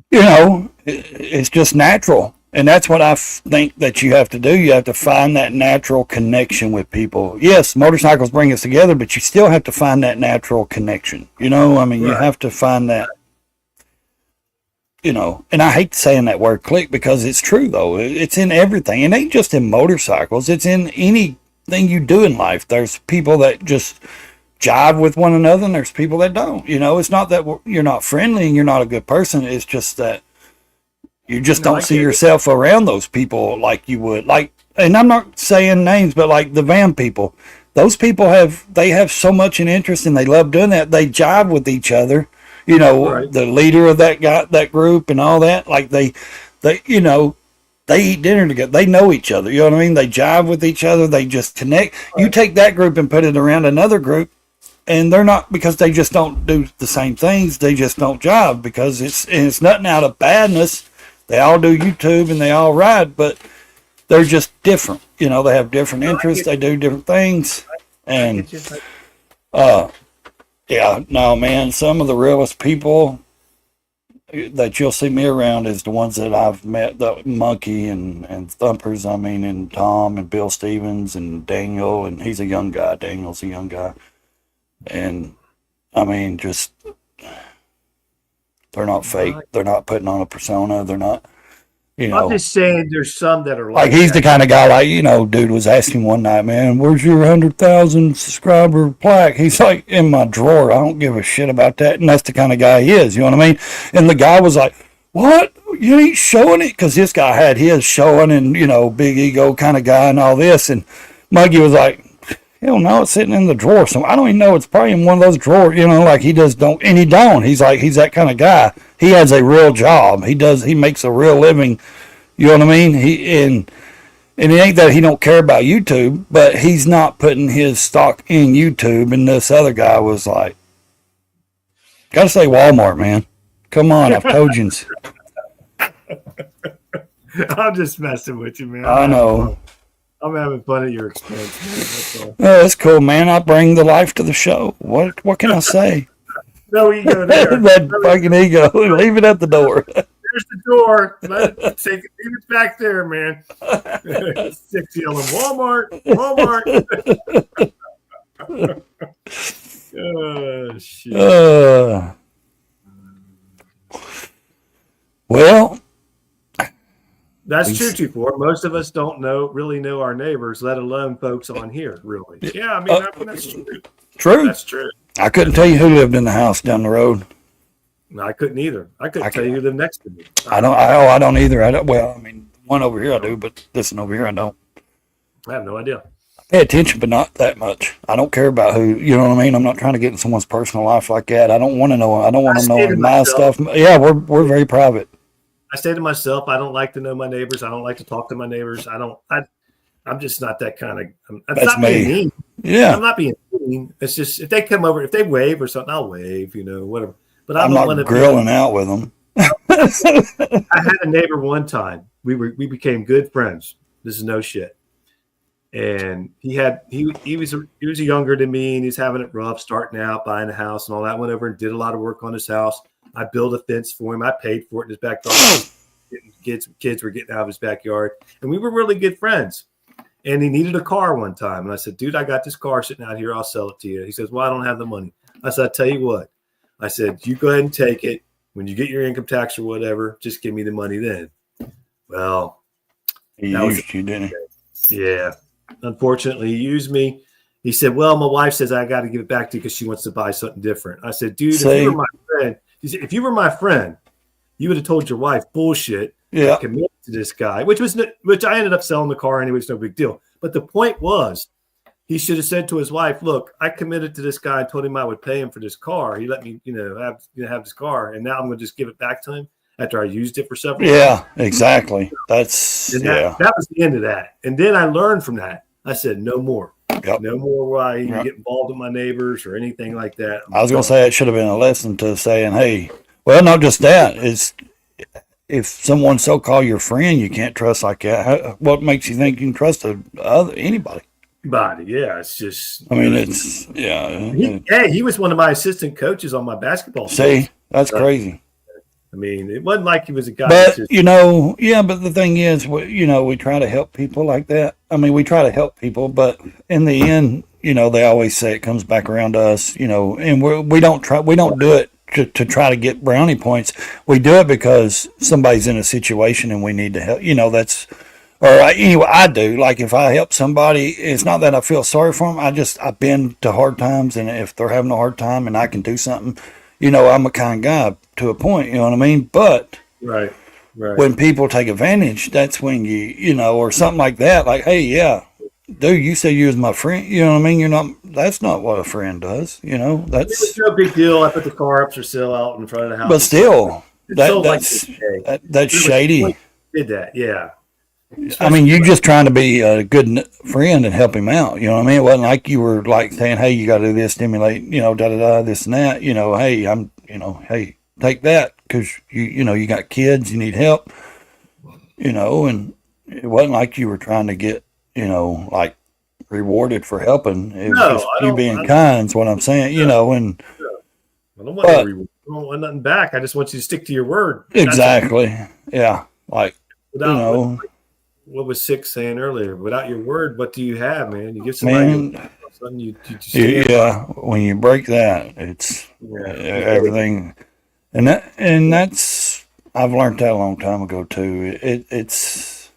Speaker 2: it's just natural. And that's what I think that you have to do. You have to find that natural connection with people. Yes, motorcycles bring us together, but you still have to find that natural connection. You have to find that, and I hate saying that word click because it's true, though. It's in everything. It ain't just in motorcycles. It's in anything you do in life. There's people that just jive with one another, and there's people that don't. It's not that you're not friendly and you're not a good person. It's just that you just don't see yourself around those people like you would. Like, and I'm not saying names, but like the van people. Those people have so much an interest, and they love doing that. They jive with each other. The leader of that group and all that. Like they eat dinner together. They know each other. You know what I mean? They jive with each other. They just connect. Right. You take that group and put it around another group, and they're not, because they just don't do the same things. They just don't jive because it's nothing out of badness. They all do YouTube and they all ride, but they're just different. They have different interests. They do different things. And, man, some of the realest people that you'll see me around is the ones that I've met, the Monkey and Thumpers, and Tom and Bill Stevens and Daniel, and he's a young guy. Daniel's a young guy. And, just... They're not fake. They're not putting on a persona. They're not,
Speaker 1: I'm just saying there's some that are
Speaker 2: like he's the kind of guy like, dude was asking one night, man, where's your 100,000 subscriber plaque? He's like, in my drawer. I don't give a shit about that. And that's the kind of guy he is. You know what I mean? And the guy was like, what? You ain't showing it? Because this guy had his showing and, big ego kind of guy and all this. And Muggy was like, hell no, it's sitting in the drawer. So I don't even know. It's probably in one of those drawers, like he just don't, and he don't. He's that kind of guy. He has a real job. He makes a real living. You know what I mean? And it ain't that he don't care about YouTube, but he's not putting his stock in YouTube. And this other guy was like, gotta say Walmart, man. Come on, I've told you.
Speaker 1: I'm just messing with you, man.
Speaker 2: I know.
Speaker 1: I'm having fun at your expense, man. That's all.
Speaker 2: Oh, that's cool, man. I bring the life to the show. What can I say?
Speaker 1: No ego there.
Speaker 2: That fucking ego. Leave it at the door.
Speaker 1: There's the door. Leave it back there, man. Six yelling, Walmart. Oh, shit.
Speaker 2: Well,
Speaker 1: that's true, too. For most of us don't really know our neighbors, let alone folks on here, really. Yeah, I mean, that's true.
Speaker 2: True.
Speaker 1: That's true.
Speaker 2: I couldn't tell you who lived in the house down the road.
Speaker 1: No, I couldn't either. I couldn't tell you who lived next to me.
Speaker 2: I don't either. Well, I mean, one over here I do, but this one over here I don't.
Speaker 1: I have no idea.
Speaker 2: I pay attention, but not that much. I don't care about who, you know what I mean? I'm not trying to get in someone's personal life like that. I don't want to know. I don't want to know my stuff. Yeah, we're very private.
Speaker 1: I say to myself, I don't like to know my neighbors. I don't like to talk to my neighbors. I'm just not that kind of.
Speaker 2: That's
Speaker 1: not
Speaker 2: me.
Speaker 1: Being mean.
Speaker 2: Yeah,
Speaker 1: I'm not being mean. It's just if they come over, if they wave or something, I'll wave. Whatever. But
Speaker 2: I'm not grilling out with them.
Speaker 1: I had a neighbor one time. We became good friends. This is no shit. And he was younger than me, and he's having it rough, starting out, buying a house and all that. Went over and did a lot of work on his house. I built a fence for him. I paid for it in his backyard. Kids were getting out of his backyard, and we were really good friends. And he needed a car one time, and I said, "Dude, I got this car sitting out here. I'll sell it to you." He says, "Well, I don't have the money." I said, "I'll tell you what." I said, "You go ahead and take it. When you get your income tax or whatever, just give me the money then." Well,
Speaker 2: he used you, didn't
Speaker 1: he? Yeah. Unfortunately, he used me. He said, "Well, my wife says I got to give it back to you because she wants to buy something different." I said, "Dude, if you were my friend," he said, "if you were my friend, you would have told your wife bullshit."
Speaker 2: Yeah.
Speaker 1: Committed to this guy, which I ended up selling the car anyway. It's no big deal. But the point was, he should have said to his wife, "Look, I committed to this guy. I told him I would pay him for this car. He let me, have this car, and now I'm going to just give it back to him after I used it for several years."
Speaker 2: Yeah, exactly. That
Speaker 1: was the end of that. And then I learned from that. I said, "No more.
Speaker 2: Yep.
Speaker 1: No more where I even get involved with my neighbors or anything like that."
Speaker 2: I was going to say it should have been a lesson to saying, "Hey, well, not just that. It's if someone's so-called your friend, you can't trust like that. What makes you think you can trust anybody?"
Speaker 1: Yeah, it's just.
Speaker 2: I mean, it's
Speaker 1: He was one of my assistant coaches on my basketball team.
Speaker 2: See, that's crazy.
Speaker 1: I mean, it wasn't like he was a guy.
Speaker 2: But but the thing is, we try to help people like that. I mean, we try to help people, but in the end, they always say it comes back around to us. And we don't do it to try to get brownie points. We do it because somebody's in a situation and we need to help. I do. Like if I help somebody, it's not that I feel sorry for them. I've been to hard times, and if they're having a hard time and I can do something, I'm a kind guy to a point. You know what I mean? But
Speaker 1: right.
Speaker 2: When people take advantage, that's when or something like that. Like, hey, yeah, dude, you said you was my friend. You know what I mean? That's not what a friend does. That's
Speaker 1: it was no big deal. I put the car up for sale out in front of the house.
Speaker 2: But still, that's shady.
Speaker 1: Did that? Yeah.
Speaker 2: I mean, you're just trying to be a good friend and help him out. You know what I mean? It wasn't like you were like saying, "Hey, you got to do this, stimulate, this and that." Hey, hey, take that because you got kids, you need help. And it wasn't like you were trying to get, like rewarded for helping. It was just you being kind. Is what I'm saying. And
Speaker 1: I don't want nothing back. I just want you to stick to your word.
Speaker 2: Exactly. Yeah. Like
Speaker 1: what was Six saying earlier? Without your word, what do you have, man? You give somebody something you
Speaker 2: when you break that, it's everything. And that's I've learned that a long time ago too. It's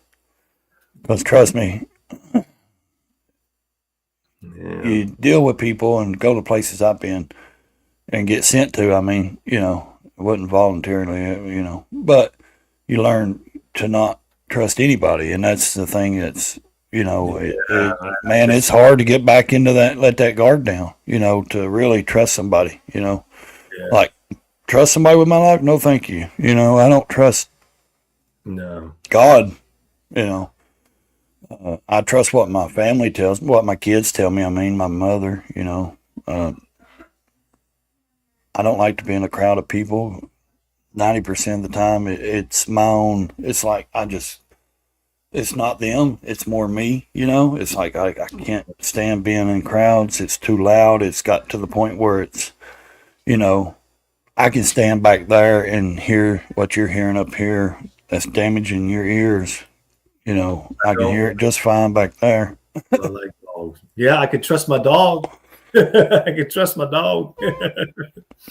Speaker 2: because trust me, you deal with people and go to places I've been and get sent to. I mean, it wasn't voluntarily, but you learn to not trust anybody, and that's the thing that's You know, man, it's hard to get back into that, let that guard down, you know, to really trust somebody, you know, like trust somebody with my life. No, thank you. You know, I don't trust
Speaker 1: No.
Speaker 2: God, you know. I trust what my family tells me, what my kids tell me. I mean, my mother, you know. I don't like to be in a crowd of people. 90% of the time, it's my own. It's like it's not them. It's more me, you know. It's like I can't stand being in crowds. It's too loud. It's got to the point where it's, you know, I can stand back there and hear what you're hearing up here. That's damaging your ears. You know, I can hear it just fine back there.
Speaker 1: I like dogs. Yeah, I could trust my dog. I could trust my dog.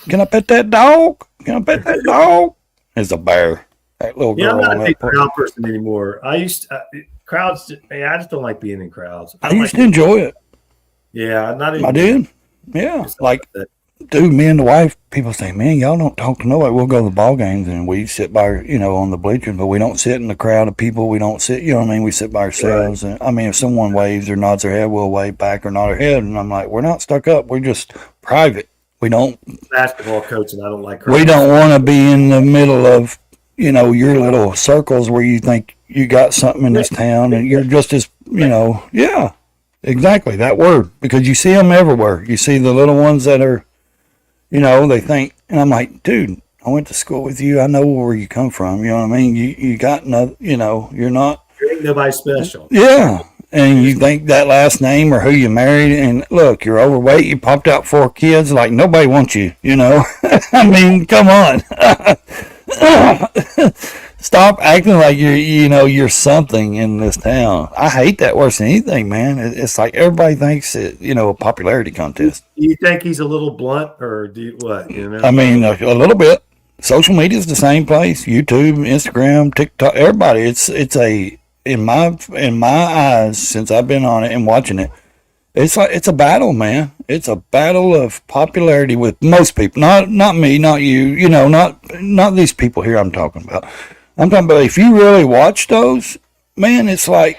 Speaker 2: Can I pet that dog? Can I pet that dog? It's a bear. That little girl.
Speaker 1: Yeah, I'm not a
Speaker 2: on
Speaker 1: big
Speaker 2: that
Speaker 1: crowd person anymore. I used to, crowds. Yeah, I just don't like being in crowds.
Speaker 2: I used to enjoy it.
Speaker 1: Yeah, not even.
Speaker 2: I did. Yeah. Like,
Speaker 1: that.
Speaker 2: dude, me and the wife, people say, man, y'all don't talk to nobody. We'll go to the ball games and we sit by, you know, on the bleachers, but we don't sit in the crowd of people. We don't sit, you know what I mean? We sit by ourselves. Right. And I mean, if someone waves or nods their head, we'll wave back or nod our head. And I'm like, we're not stuck up. We're just private. We don't.
Speaker 1: Basketball coach, and I don't like crowds.
Speaker 2: We don't want to be in the middle of, you know, your little circles where you think you got something in this town and you're just as, you know, yeah, exactly, that word. Because you see them everywhere. You see the little ones that are, you know, they think, and I'm like, dude, I went to school with you. I know where you come from. You know what I mean? You got no, you know, you're not.
Speaker 1: You ain't nobody special.
Speaker 2: Yeah. And you think that last name or who you married, and look, you're overweight. You popped out 4 kids. Like, nobody wants you, you know? I mean, come on. Stop acting like you're something in this town. I hate that worse than anything, man. It's like everybody thinks it, you know, a popularity contest.
Speaker 1: Do you think he's a little blunt, or do you, what? You know?
Speaker 2: I mean, a little bit. Social media is the same place. YouTube, Instagram, TikTok, everybody. It's a in my eyes, since I've been on it and watching it. It's like it's a battle, man. It's a battle of popularity with most people. Not me, not you. You know, not these people here. I'm talking about. I'm talking about if you really watch those, man. It's like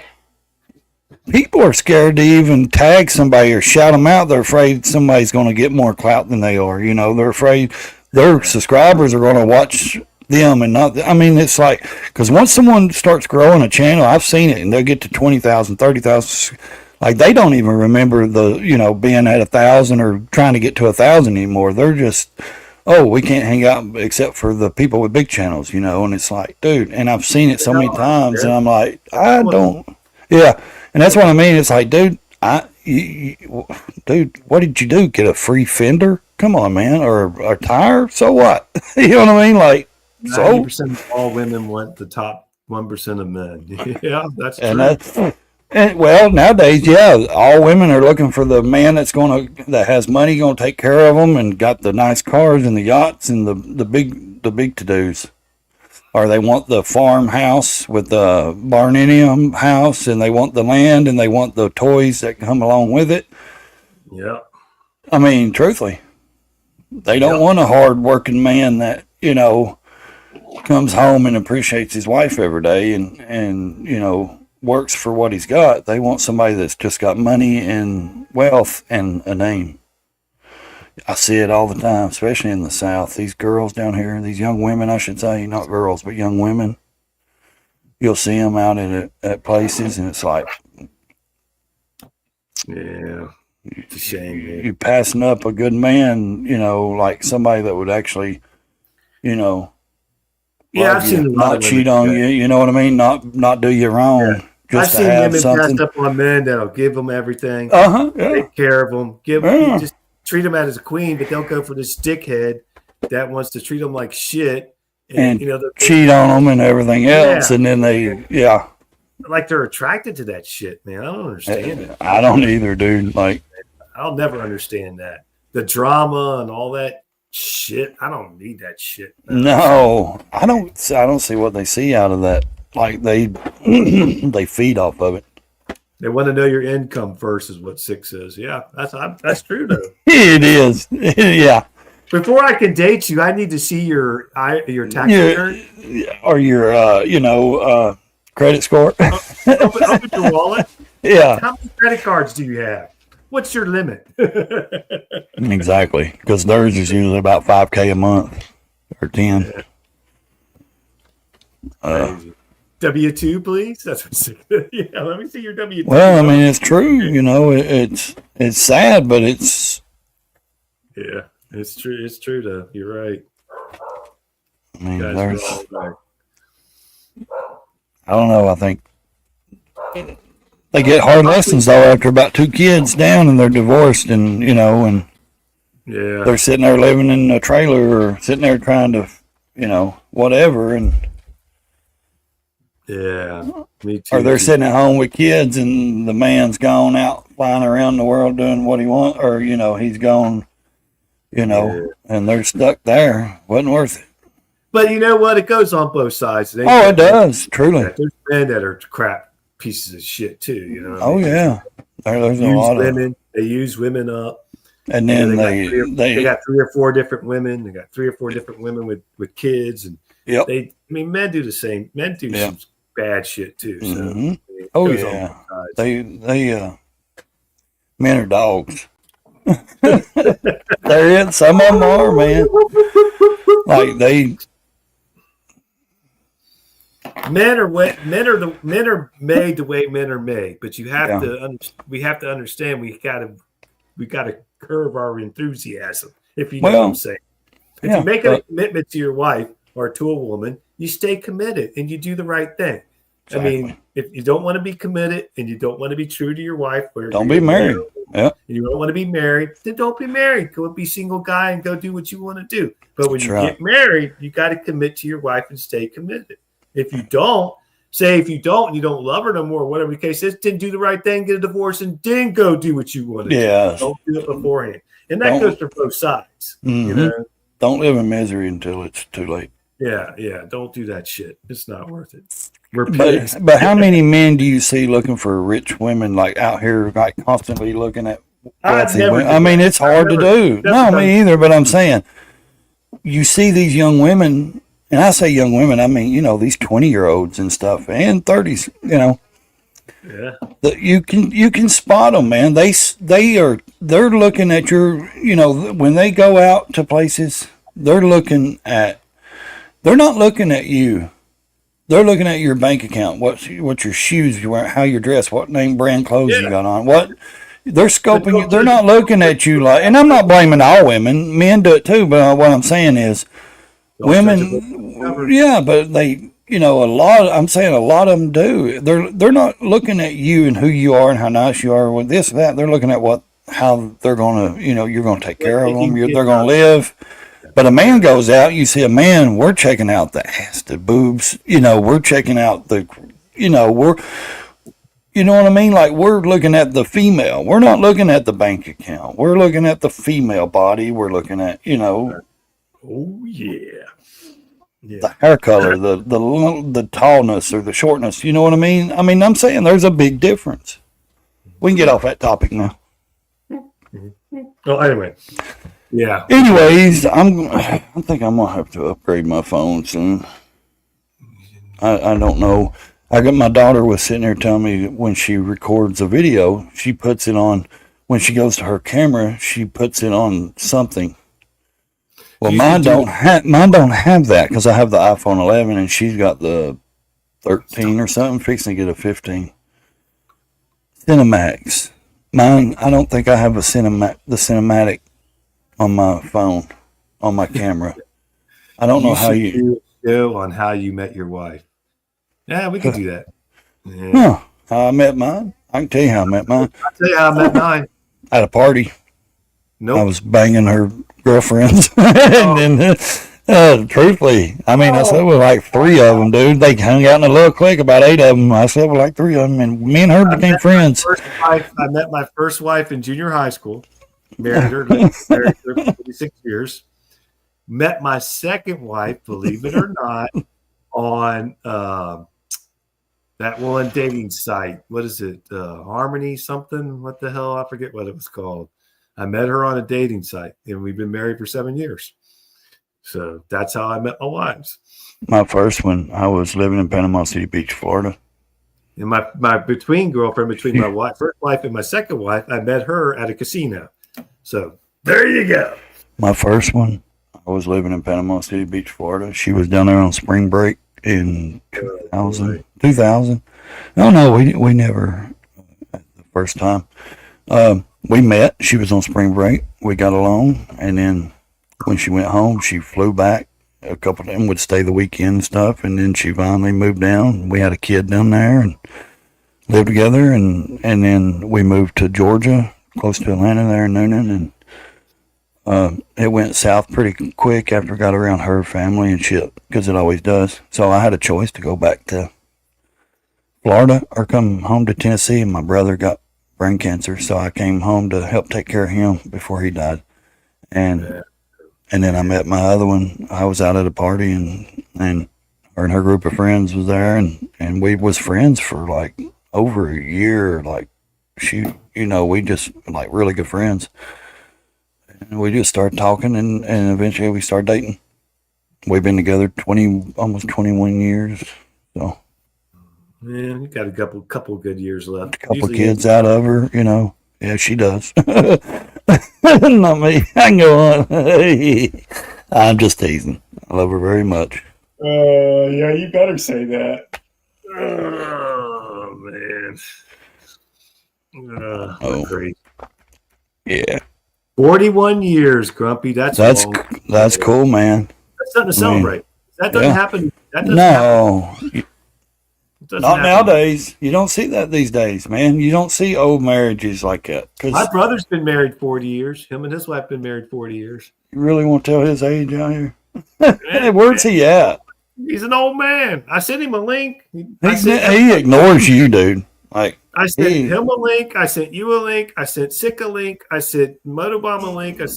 Speaker 2: people are scared to even tag somebody or shout them out. They're afraid somebody's going to get more clout than they are. You know, they're afraid their subscribers are going to watch them and not. I mean, it's like because once someone starts growing a channel, I've seen it, and they'll get to 20,000, 30,000. Like they don't even remember the, you know, being at 1,000 or trying to get to 1,000 anymore. They're just, oh, we can't hang out except for the people with big channels, you know. And it's like, dude, and I've seen it so many times, and I'm like, I don't, yeah. And that's what I mean. It's like, dude, dude, what did you do? Get a free fender? Come on, man, or a tire? So what? You know what I mean? Like,
Speaker 1: 90% of all women want the top 1% of men. Yeah, that's true.
Speaker 2: And that's. And, well, nowadays, yeah, all women are looking for the man that has money, going to take care of them, and got the nice cars and the yachts and the big to dos. Or they want the farmhouse with the barninium house, and they want the land, and they want the toys that come along with it.
Speaker 1: Yeah.
Speaker 2: I mean, truthfully, they don't want a hard-working man that, you know, comes home and appreciates his wife every day, and you know, works for what he's got. They want somebody that's just got money and wealth and a name. I see it all the time, especially in the South. These girls down here, these young women, I should say, not girls, but young women. You'll see them out at places, and it's like,
Speaker 1: yeah, it's a shame. Man.
Speaker 2: You're passing up a good man, you know, like somebody that would actually, you know,
Speaker 1: yeah, I've seen
Speaker 2: not cheat on you. You know what I mean? Not do you wrong. Yeah.
Speaker 1: I've seen women passed up on men that'll give them everything.
Speaker 2: Yeah.
Speaker 1: Take care of them. Just treat them as a queen, but they'll go for this dickhead that wants to treat them like shit
Speaker 2: and you know, cheat on them and everything else. And then
Speaker 1: like they're attracted to that shit, man. I don't understand it.
Speaker 2: I don't either, dude. Like,
Speaker 1: I'll never understand that. The drama and all that shit. I don't need that shit.
Speaker 2: No, I don't see what they see out of that. Like they feed off of it.
Speaker 1: They want to know your income first, is what 6 says. Yeah, that's true though.
Speaker 2: It is. Yeah.
Speaker 1: Before I can date you, I need to see your tax return
Speaker 2: or your credit score.
Speaker 1: Open your wallet.
Speaker 2: Yeah,
Speaker 1: How many credit cards do you have? What's your limit?
Speaker 2: exactly. Because theirs is usually about $5K a month or 10.
Speaker 1: W-2, please. That's what. Yeah, let me see your W-2.
Speaker 2: Well, I mean, it's true. You know, it's sad, but it's.
Speaker 1: Yeah, it's true. It's true. Though you're right.
Speaker 2: I mean,
Speaker 1: You guys
Speaker 2: there's.
Speaker 1: are all right.
Speaker 2: I don't know. I think they get hard lessons though after about 2 kids down, and they're divorced, and you know, and
Speaker 1: Yeah,
Speaker 2: they're sitting there living in a trailer or sitting there trying to, you know, whatever, and
Speaker 1: yeah. Me too.
Speaker 2: or they're sitting at home with kids, and the man's gone out flying around the world doing what he wants, or you know, he's gone, you know, and they're stuck there. Wasn't worth it.
Speaker 1: But you know what? It goes on both sides.
Speaker 2: Oh, it does, truly.
Speaker 1: There's men that are crap pieces of shit too. You know.
Speaker 2: Oh yeah, there's a
Speaker 1: Use
Speaker 2: lot of,
Speaker 1: women. They use women up.
Speaker 2: and
Speaker 1: You know,
Speaker 2: then
Speaker 1: they got 3 or 4 different women. They got 3 or 4 different women with kids, and
Speaker 2: Yep.
Speaker 1: I mean, men do the same. Men do
Speaker 2: Yeah.
Speaker 1: some bad shit too. So
Speaker 2: Mhm.
Speaker 1: it
Speaker 2: Oh,
Speaker 1: goes on
Speaker 2: yeah.
Speaker 1: both sides.
Speaker 2: They men are dogs. They're it. Some of them are, man. Like they,
Speaker 1: Men are made the way men are made, but you have we have to understand we gotta curb our enthusiasm. If you know what I'm saying. If
Speaker 2: yeah,
Speaker 1: you make a commitment to your wife or to a woman, you stay committed and you do the right thing.
Speaker 2: Exactly.
Speaker 1: I mean, if you don't want to be committed and you don't want to be true to your wife, or
Speaker 2: Don't be married. Yeah.
Speaker 1: and you don't want to be married, then don't be married. Go be a single guy and go do what you want to do. But when
Speaker 2: That's
Speaker 1: you
Speaker 2: right.
Speaker 1: get married, you got to commit to your wife and stay committed. If you don't, and you don't love her no more, whatever the case is, then do the right thing, get a divorce, and then go do what you want to
Speaker 2: Yes.
Speaker 1: do. Don't do it beforehand. And that
Speaker 2: Don't-
Speaker 1: goes for both sides. You
Speaker 2: Mhm.
Speaker 1: know?
Speaker 2: Don't live in misery until it's too late.
Speaker 1: Yeah. Don't do that shit. It's not worth it. We're pigs.
Speaker 2: But how many men do you see looking for rich women, like out here, like constantly looking at
Speaker 1: I've
Speaker 2: wealthy
Speaker 1: never
Speaker 2: women?
Speaker 1: done
Speaker 2: I mean,
Speaker 1: that.
Speaker 2: it's hard to do.
Speaker 1: never
Speaker 2: No,
Speaker 1: done
Speaker 2: me either. But I'm saying, you see these young women, and I say young women, I mean, you know, these 20-year-olds and stuff, and 30s, you know,
Speaker 1: Yeah.
Speaker 2: that you can spot them, man. They're looking at your, you know, when they go out to places, they're not looking at you. They're looking at your bank account, what your shoes you wear, how you're dressed, what name brand clothes you got on, what they're scoping you. They're not looking at you like, and I'm not blaming all women, men do it too, but what I'm saying is women, yeah, but they, you know, I'm saying a lot of them do. They're not looking at you and who you are and how nice you are with this and that. They're looking at how they're going to, you know, you're going to take care of them. They're going to live. But a man goes out, you see a man, we're checking out the ass, the boobs, you know, we're checking out you know what I mean? Like we're looking at the female. We're not looking at the bank account. We're looking at the female body. We're looking at, you know,
Speaker 1: Oh yeah.
Speaker 2: the hair color, the tallness or the shortness. You know what I mean? I mean, I'm saying there's a big difference. We can get off that topic now.
Speaker 1: Well, anyway. Yeah.
Speaker 2: Anyways, I think I'm gonna have to upgrade my phone soon. I don't know. My daughter was sitting there telling me when she records a video, she puts it on. When she goes to her camera, she puts it on something. Well, mine don't have that because I have the iPhone 11 and she's got the 13 or something, fixing to get a 15. Cinemax. Mine, I don't think I have the cinematic on my phone, on my camera. I don't know how
Speaker 1: should
Speaker 2: you.
Speaker 1: do a show on how you met your wife. Yeah, we could do that. Yeah.
Speaker 2: Huh, how I met mine? I can tell you how I met mine.
Speaker 1: I'll tell you how I met mine.
Speaker 2: At a party.
Speaker 1: Nope.
Speaker 2: I was banging her girlfriends. And then, truthfully, I mean, I slept with like 3 of them, dude. They hung out in a little clique, about 8 of them. I slept with like 3 of them, and me and her became friends.
Speaker 1: I met my first wife in junior high school. Married her for 46 years. Met my second wife, believe it or not, on that one dating site. What is it? Harmony something? What the hell? I forget what it was called. I met her on a dating site, and we've been married for 7 years. So that's how I met my wives.
Speaker 2: My first one, I was living in Panama City Beach, Florida.
Speaker 1: And my between girlfriend, between my wife, first wife and my second wife, I met her at a casino. So there you go.
Speaker 2: My first one, I was living in Panama City Beach, Florida. She was down there on spring break in 2000. 2000. No, we never, the first time. We met. She was on spring break. We got along. And then when she went home, she flew back a couple of them, would stay the weekend and stuff. And then she finally moved down. We had a kid down there and lived together. And then we moved to Georgia, close to Atlanta there in Noonan. And it went south pretty quick after I got around her family and shit, because it always does. So I had a choice to go back to Florida or come home to Tennessee. And my brother got brain cancer, so I came home to help take care of him before he died. And then I met my other one. I was out at a party, and her and her group of friends was there, and we was friends for like over a year. Like we just like really good friends. And we just started talking, and eventually we started dating. We've been together almost 21 years. So
Speaker 1: yeah, you got a couple good years left.
Speaker 2: A couple kids out of her, Yeah, she does. Not me. I can go on. I'm just teasing. I love her very much.
Speaker 1: Yeah, you better say that. Oh man. Great.
Speaker 2: Yeah.
Speaker 1: 41 years, Grumpy. That's
Speaker 2: cool, man.
Speaker 1: That's something to celebrate. That doesn't happen. That doesn't
Speaker 2: happen. Not nowadays. You don't see that these days, man. You don't see old marriages like that.
Speaker 1: My brother's been married 40 years. Him and his wife been married 40 years.
Speaker 2: You really want to tell his age out here? Where's he at?
Speaker 1: He's an old man. I sent him a link.
Speaker 2: He ignores you, dude. Like
Speaker 1: I sent him a link. I sent you a link. I sent Sick a link. I sent Motobomb a link. I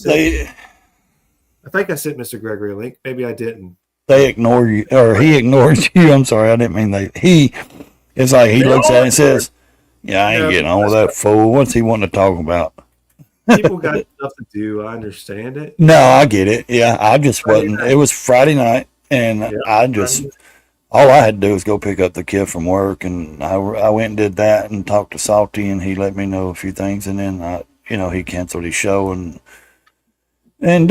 Speaker 1: think I sent Mr. Gregory a link. Maybe I didn't.
Speaker 2: They ignore you, or he ignores you. I'm sorry, I didn't mean they. It's like he looks at it and says, "Yeah, I ain't getting on with that fool. What's he wanting to talk about?"
Speaker 1: People got stuff to do. I understand it.
Speaker 2: No, I get it. Yeah, I just wasn't. It was Friday night, and all I had to do was go pick up the kid from work, and I went and did that and talked to Salty, and he let me know a few things, and then he canceled his show, and then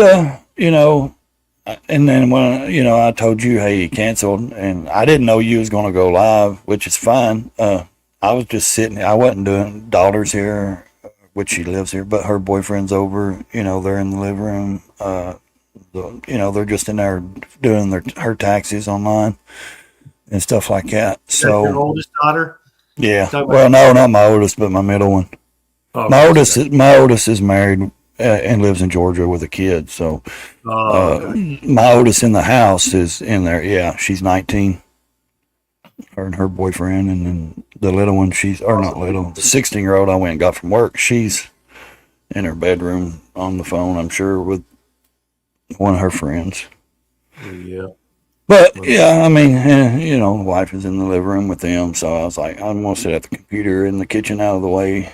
Speaker 2: when I told you, hey, he canceled, and I didn't know you was going to go live, which is fine. I was just sitting. I wasn't doing Daughter's here, which she lives here, but her boyfriend's over. They're in the living room. They're just in there doing her taxes online and stuff like that. So
Speaker 1: your oldest daughter?
Speaker 2: Yeah. Well, no, not my oldest, but my middle one. Oh, my oldest is married and lives in Georgia with a kid. So my oldest in the house is in there. Yeah, she's 19. Her and her boyfriend, and then the little one, not little, the 16-year-old I went and got from work. She's in her bedroom on the phone, I'm sure, with one of her friends.
Speaker 1: Yeah.
Speaker 2: But yeah, I mean, the wife is in the living room with them, so I was like, I'm gonna sit at the computer in the kitchen out of the way,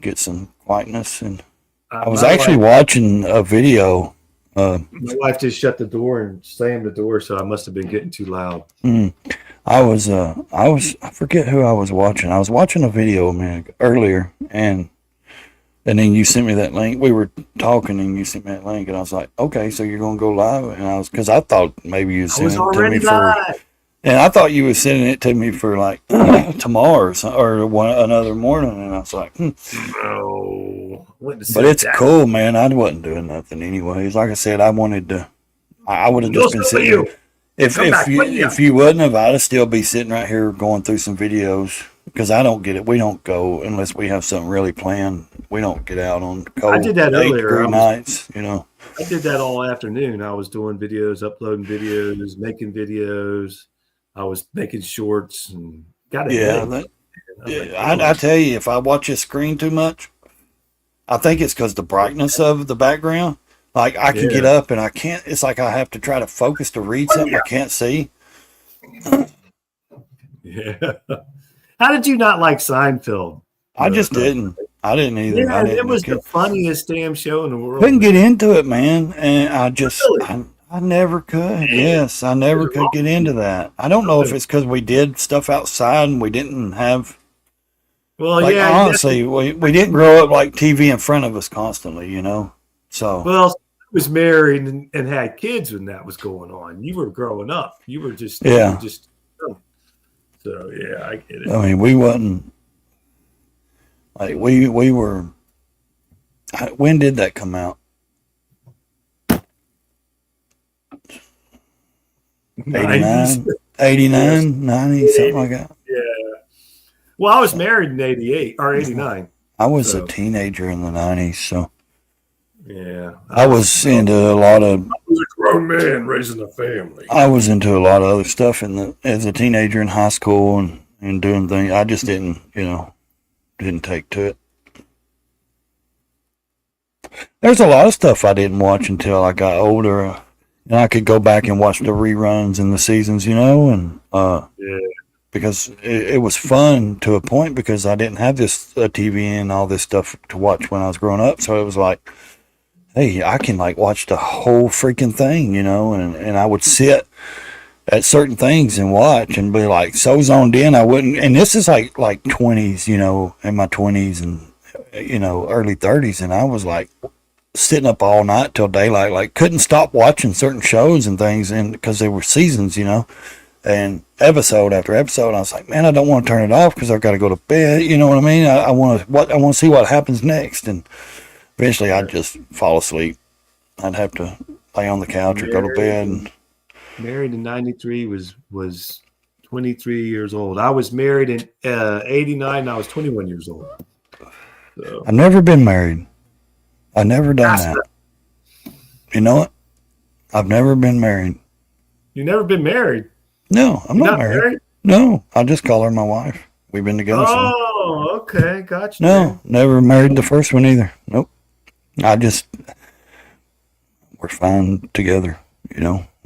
Speaker 2: get some quietness. And I was actually watching a video.
Speaker 1: My wife just shut the door and slammed the door, so I must have been getting too loud.
Speaker 2: I forget who I was watching. I was watching a video, man, earlier, and then you sent me that link. We were talking, and you sent me that link, and I was like, okay, so you're gonna go live? And because I thought maybe you sent it to me and I thought you were sending it to me for like tomorrow or another morning, and I was like,
Speaker 1: No.
Speaker 2: But it's cool, man. I wasn't doing nothing anyways. Like I said, I wanted to. I would have just been sitting here. If you wouldn't have, I'd still be sitting right here going through some videos, because I don't get it. We don't go unless we have something really planned. We don't get out on cold,
Speaker 1: I did that earlier.
Speaker 2: Nights,
Speaker 1: I did that all afternoon. I was doing videos, uploading videos, making videos. I was making shorts and got it.
Speaker 2: Yeah, I tell you, if I watch a screen too much, I think it's because the brightness of the background. Like I can get up and I can't. It's like I have to try to focus to read something I can't see.
Speaker 1: Yeah. How did you not like Seinfeld?
Speaker 2: I just didn't. I didn't either.
Speaker 1: Yeah, it was the funniest damn show in the world.
Speaker 2: Couldn't get into it, man. And I just, I never could. Yes, I never could get into that. I don't know if it's because we did stuff outside and we didn't have,
Speaker 1: Well,
Speaker 2: like,
Speaker 1: yeah.
Speaker 2: honestly, we didn't grow up like TV in front of us constantly, you know? So,
Speaker 1: Well, I was married and had kids when that was going on. You were growing up. You were just,
Speaker 2: Yeah.
Speaker 1: So yeah, I get it.
Speaker 2: I mean, we wasn't, like, we were, when did that come out? 89, 89, 90, something like that.
Speaker 1: Yeah. Well, I was married in 88 or 89.
Speaker 2: I was
Speaker 1: So.
Speaker 2: a teenager in the 90s, so
Speaker 1: Yeah.
Speaker 2: I was into a lot of,
Speaker 1: I was a grown man raising a family.
Speaker 2: I was into a lot of other stuff as a teenager in high school and doing things. I just didn't, didn't take to it. There's a lot of stuff I didn't watch until I got older. And I could go back and watch the reruns and the seasons, and
Speaker 1: Yeah.
Speaker 2: because it was fun to a point because I didn't have this TV and all this stuff to watch when I was growing up. So it was like, hey, I can like watch the whole freaking thing, and I would sit at certain things and watch and be like so zoned in. I wouldn't, and this is like 20s, in my 20s and, early 30s. And I was like sitting up all night till daylight, like couldn't stop watching certain shows and things, and because they were seasons, and episode after episode. I was like, man, I don't want to turn it off because I've got to go to bed. You know what I mean? I want to see what happens next, and eventually I'd just fall asleep. I'd have to lay on the couch or go to bed. And,
Speaker 1: Married in 93 was 23 years old. I was married in 89. And I was 21 years old. So.
Speaker 2: I've never been married. I've never done that. You know what? I've never been married.
Speaker 1: You've never been married?
Speaker 2: No, I'm
Speaker 1: You're
Speaker 2: not married. No, I just call her my wife. We've been together.
Speaker 1: Oh, okay. Gotcha.
Speaker 2: No, never married the first one either. Nope. We're fine together.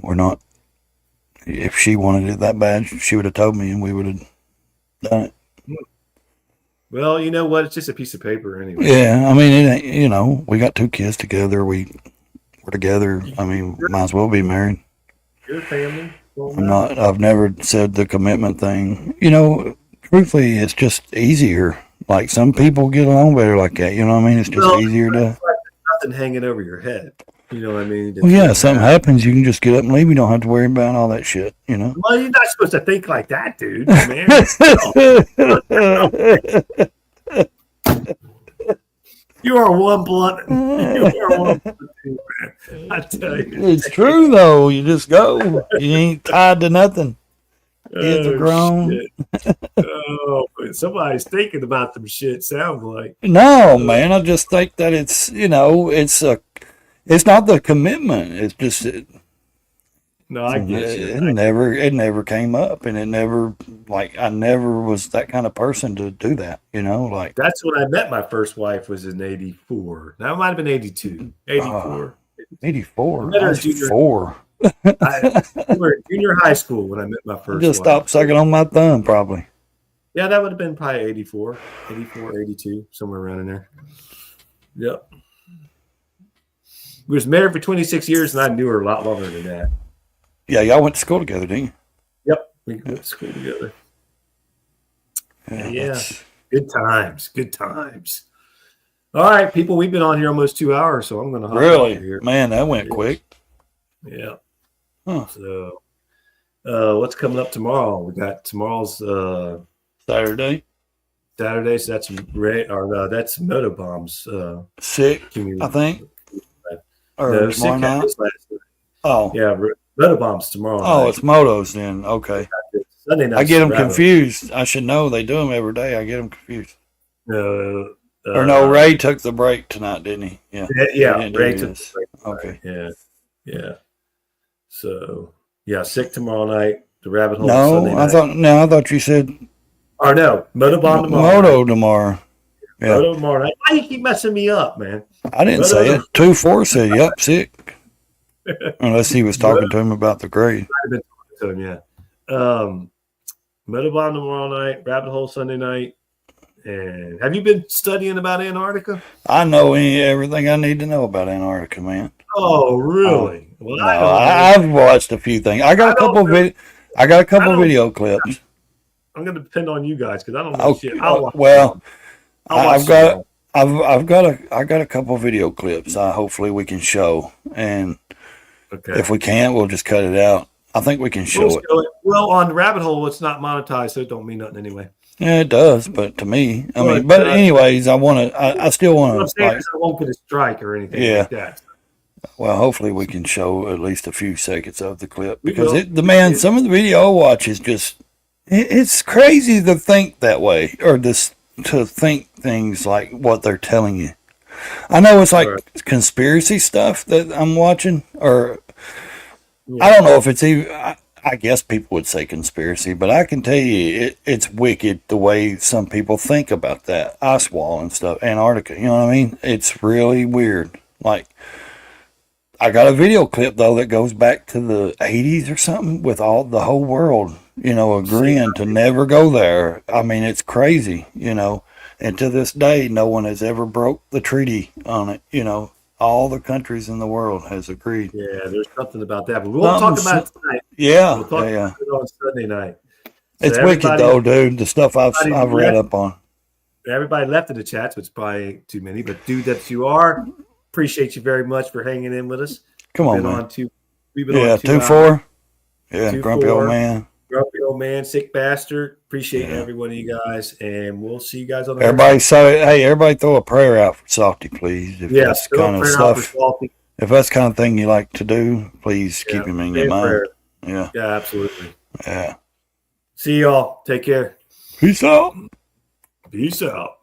Speaker 2: We're not. If she wanted it that bad, she would have told me and we would have done it.
Speaker 1: Well, you know what? It's just a piece of paper anyway.
Speaker 2: Yeah, I mean, it ain't, we got 2 kids together. We're together. I mean, might as well be married.
Speaker 1: Your family.
Speaker 2: I've never said the commitment thing. Truthfully, it's just easier. Like some people get along better like that. You know what I mean? It's just easier to.
Speaker 1: Nothing hanging over your head. You know what I mean?
Speaker 2: Well, yeah, if something happens, you can just get up and leave. You don't have to worry about all that shit,
Speaker 1: Well, you're not supposed to think like that, dude. Man. You are one blunt. You are one blunt, man. I tell you.
Speaker 2: It's true, though. You just go. You ain't tied to nothing. Kids are grown.
Speaker 1: Oh, but somebody's thinking about them shit, sounds like.
Speaker 2: No, man. I just think that it's, it's not the commitment. It's just
Speaker 1: No, I get you.
Speaker 2: It never came up, and it never I never was that kind of person to do that.
Speaker 1: That's when I met my first wife was in 84. That might have been 82, 84.
Speaker 2: 84.
Speaker 1: I met her
Speaker 2: I was
Speaker 1: junior-
Speaker 2: 4.
Speaker 1: We were in junior high school when I met my first
Speaker 2: Just
Speaker 1: wife.
Speaker 2: stopped sucking on my thumb, probably.
Speaker 1: Yeah, that would have been probably 84, 82, somewhere around in there. Yep. We was married for 26 years, and I knew her a lot longer than that.
Speaker 2: Yeah, y'all went to school together, didn't you?
Speaker 1: Yep, we went to school together. Yeah.
Speaker 2: that's-
Speaker 1: Good times, good times. All right, people, we've been on here almost 2 hours, so I'm going to hop off
Speaker 2: Really?
Speaker 1: here.
Speaker 2: Man, that went quick.
Speaker 1: Yeah.
Speaker 2: Huh.
Speaker 1: So, what's coming up tomorrow? We got tomorrow's
Speaker 2: Saturday.
Speaker 1: Saturday, so that's that's Motobomb's
Speaker 2: Sick,
Speaker 1: community.
Speaker 2: I think. Or
Speaker 1: No, Sick
Speaker 2: tomorrow night?
Speaker 1: happened last night.
Speaker 2: Oh.
Speaker 1: Yeah, Motobomb's tomorrow.
Speaker 2: Oh,
Speaker 1: night.
Speaker 2: it's motos then. Okay.
Speaker 1: Sunday night.
Speaker 2: I get them confused. I should know. They do them every day. I get them confused. Or no, Ray took the break tonight, didn't he? Yeah.
Speaker 1: Yeah,
Speaker 2: He didn't do
Speaker 1: Ray took
Speaker 2: this.
Speaker 1: the break.
Speaker 2: Okay.
Speaker 1: Yeah. So, yeah, Sick tomorrow night. The Rabbit Hole
Speaker 2: No,
Speaker 1: Sunday night.
Speaker 2: I thought you said
Speaker 1: Or no, Motobomb tomorrow.
Speaker 2: moto tomorrow. Yeah.
Speaker 1: Moto tomorrow night. Why you keep messing me up, man?
Speaker 2: I didn't say it. 2-4 said, yep, Sick. Unless he was talking to him about the grade.
Speaker 1: I've been talking to him, yeah. Motobomb tomorrow night, Rabbit Hole Sunday night. And have you been studying about Antarctica?
Speaker 2: I know everything I need to know about Antarctica, man.
Speaker 1: Oh, really? Well,
Speaker 2: No,
Speaker 1: I don't know.
Speaker 2: I've watched a few things. I got a
Speaker 1: I don't
Speaker 2: couple
Speaker 1: know.
Speaker 2: I got a couple
Speaker 1: I don't-
Speaker 2: video clips.
Speaker 1: I'm going to depend on you guys because I don't know
Speaker 2: Oh,
Speaker 1: shit. I'll watch
Speaker 2: well,
Speaker 1: some. I'll watch
Speaker 2: I've got
Speaker 1: some.
Speaker 2: I got a couple video clips. Hopefully we can show, and
Speaker 1: Okay.
Speaker 2: if we can't, we'll just cut it out. I think we can show
Speaker 1: We'll
Speaker 2: it.
Speaker 1: show it. Well, on the rabbit hole, it's not monetized, so it don't mean nothing anyway.
Speaker 2: Yeah, it does, but to me, I mean,
Speaker 1: But,
Speaker 2: but anyways, I still
Speaker 1: What I'm
Speaker 2: want to
Speaker 1: saying
Speaker 2: like.
Speaker 1: is I won't get a strike or anything
Speaker 2: Yeah.
Speaker 1: like that.
Speaker 2: Well, hopefully we can show at least a few seconds of the clip
Speaker 1: We
Speaker 2: because
Speaker 1: will.
Speaker 2: some of the video I watch is just, it's crazy to think that way or this to think things like what they're telling you. I know it's like
Speaker 1: Right.
Speaker 2: conspiracy stuff that I'm watching, or
Speaker 1: Yeah.
Speaker 2: I don't know if it's even. I guess people would say conspiracy, but I can tell you it's wicked the way some people think about that ice wall and stuff, Antarctica. You know what I mean? It's really weird. Like, I got a video clip though that goes back to the 80s or something with the whole world, agreeing to never go there. I mean, it's crazy, and to this day, no one has ever broke the treaty on it. All the countries in the world has agreed.
Speaker 1: Yeah, there's something about that, but we won't talk about it tonight.
Speaker 2: Yeah,
Speaker 1: We'll talk
Speaker 2: yeah.
Speaker 1: about it on Sunday night. So
Speaker 2: It's wicked
Speaker 1: everybody-
Speaker 2: though, dude. The stuff I've
Speaker 1: everybody
Speaker 2: read
Speaker 1: left-
Speaker 2: up on.
Speaker 1: Everybody left in the chats, which probably ain't too many, but dude, that you are. Appreciate you very much for hanging in with us.
Speaker 2: Come on,
Speaker 1: Been
Speaker 2: man.
Speaker 1: on two. We've been
Speaker 2: Yeah,
Speaker 1: on
Speaker 2: 2-4. Yeah,
Speaker 1: 2-4.
Speaker 2: grumpy old man.
Speaker 1: Grumpy old man, sick bastard. Appreciate
Speaker 2: Yeah.
Speaker 1: every one of you guys, and we'll see you guys on the
Speaker 2: Everybody throw a prayer out for Salty, please. If
Speaker 1: Yeah,
Speaker 2: that's
Speaker 1: still
Speaker 2: kind of
Speaker 1: prayer out for
Speaker 2: stuff.
Speaker 1: Salty.
Speaker 2: If that's the kind of thing you like to do, please keep
Speaker 1: Yeah,
Speaker 2: him in
Speaker 1: say
Speaker 2: your
Speaker 1: a
Speaker 2: mind.
Speaker 1: prayer.
Speaker 2: Yeah,
Speaker 1: Yeah, absolutely.
Speaker 2: yeah.
Speaker 1: See y'all. Take care.
Speaker 2: Peace out.
Speaker 1: Peace out.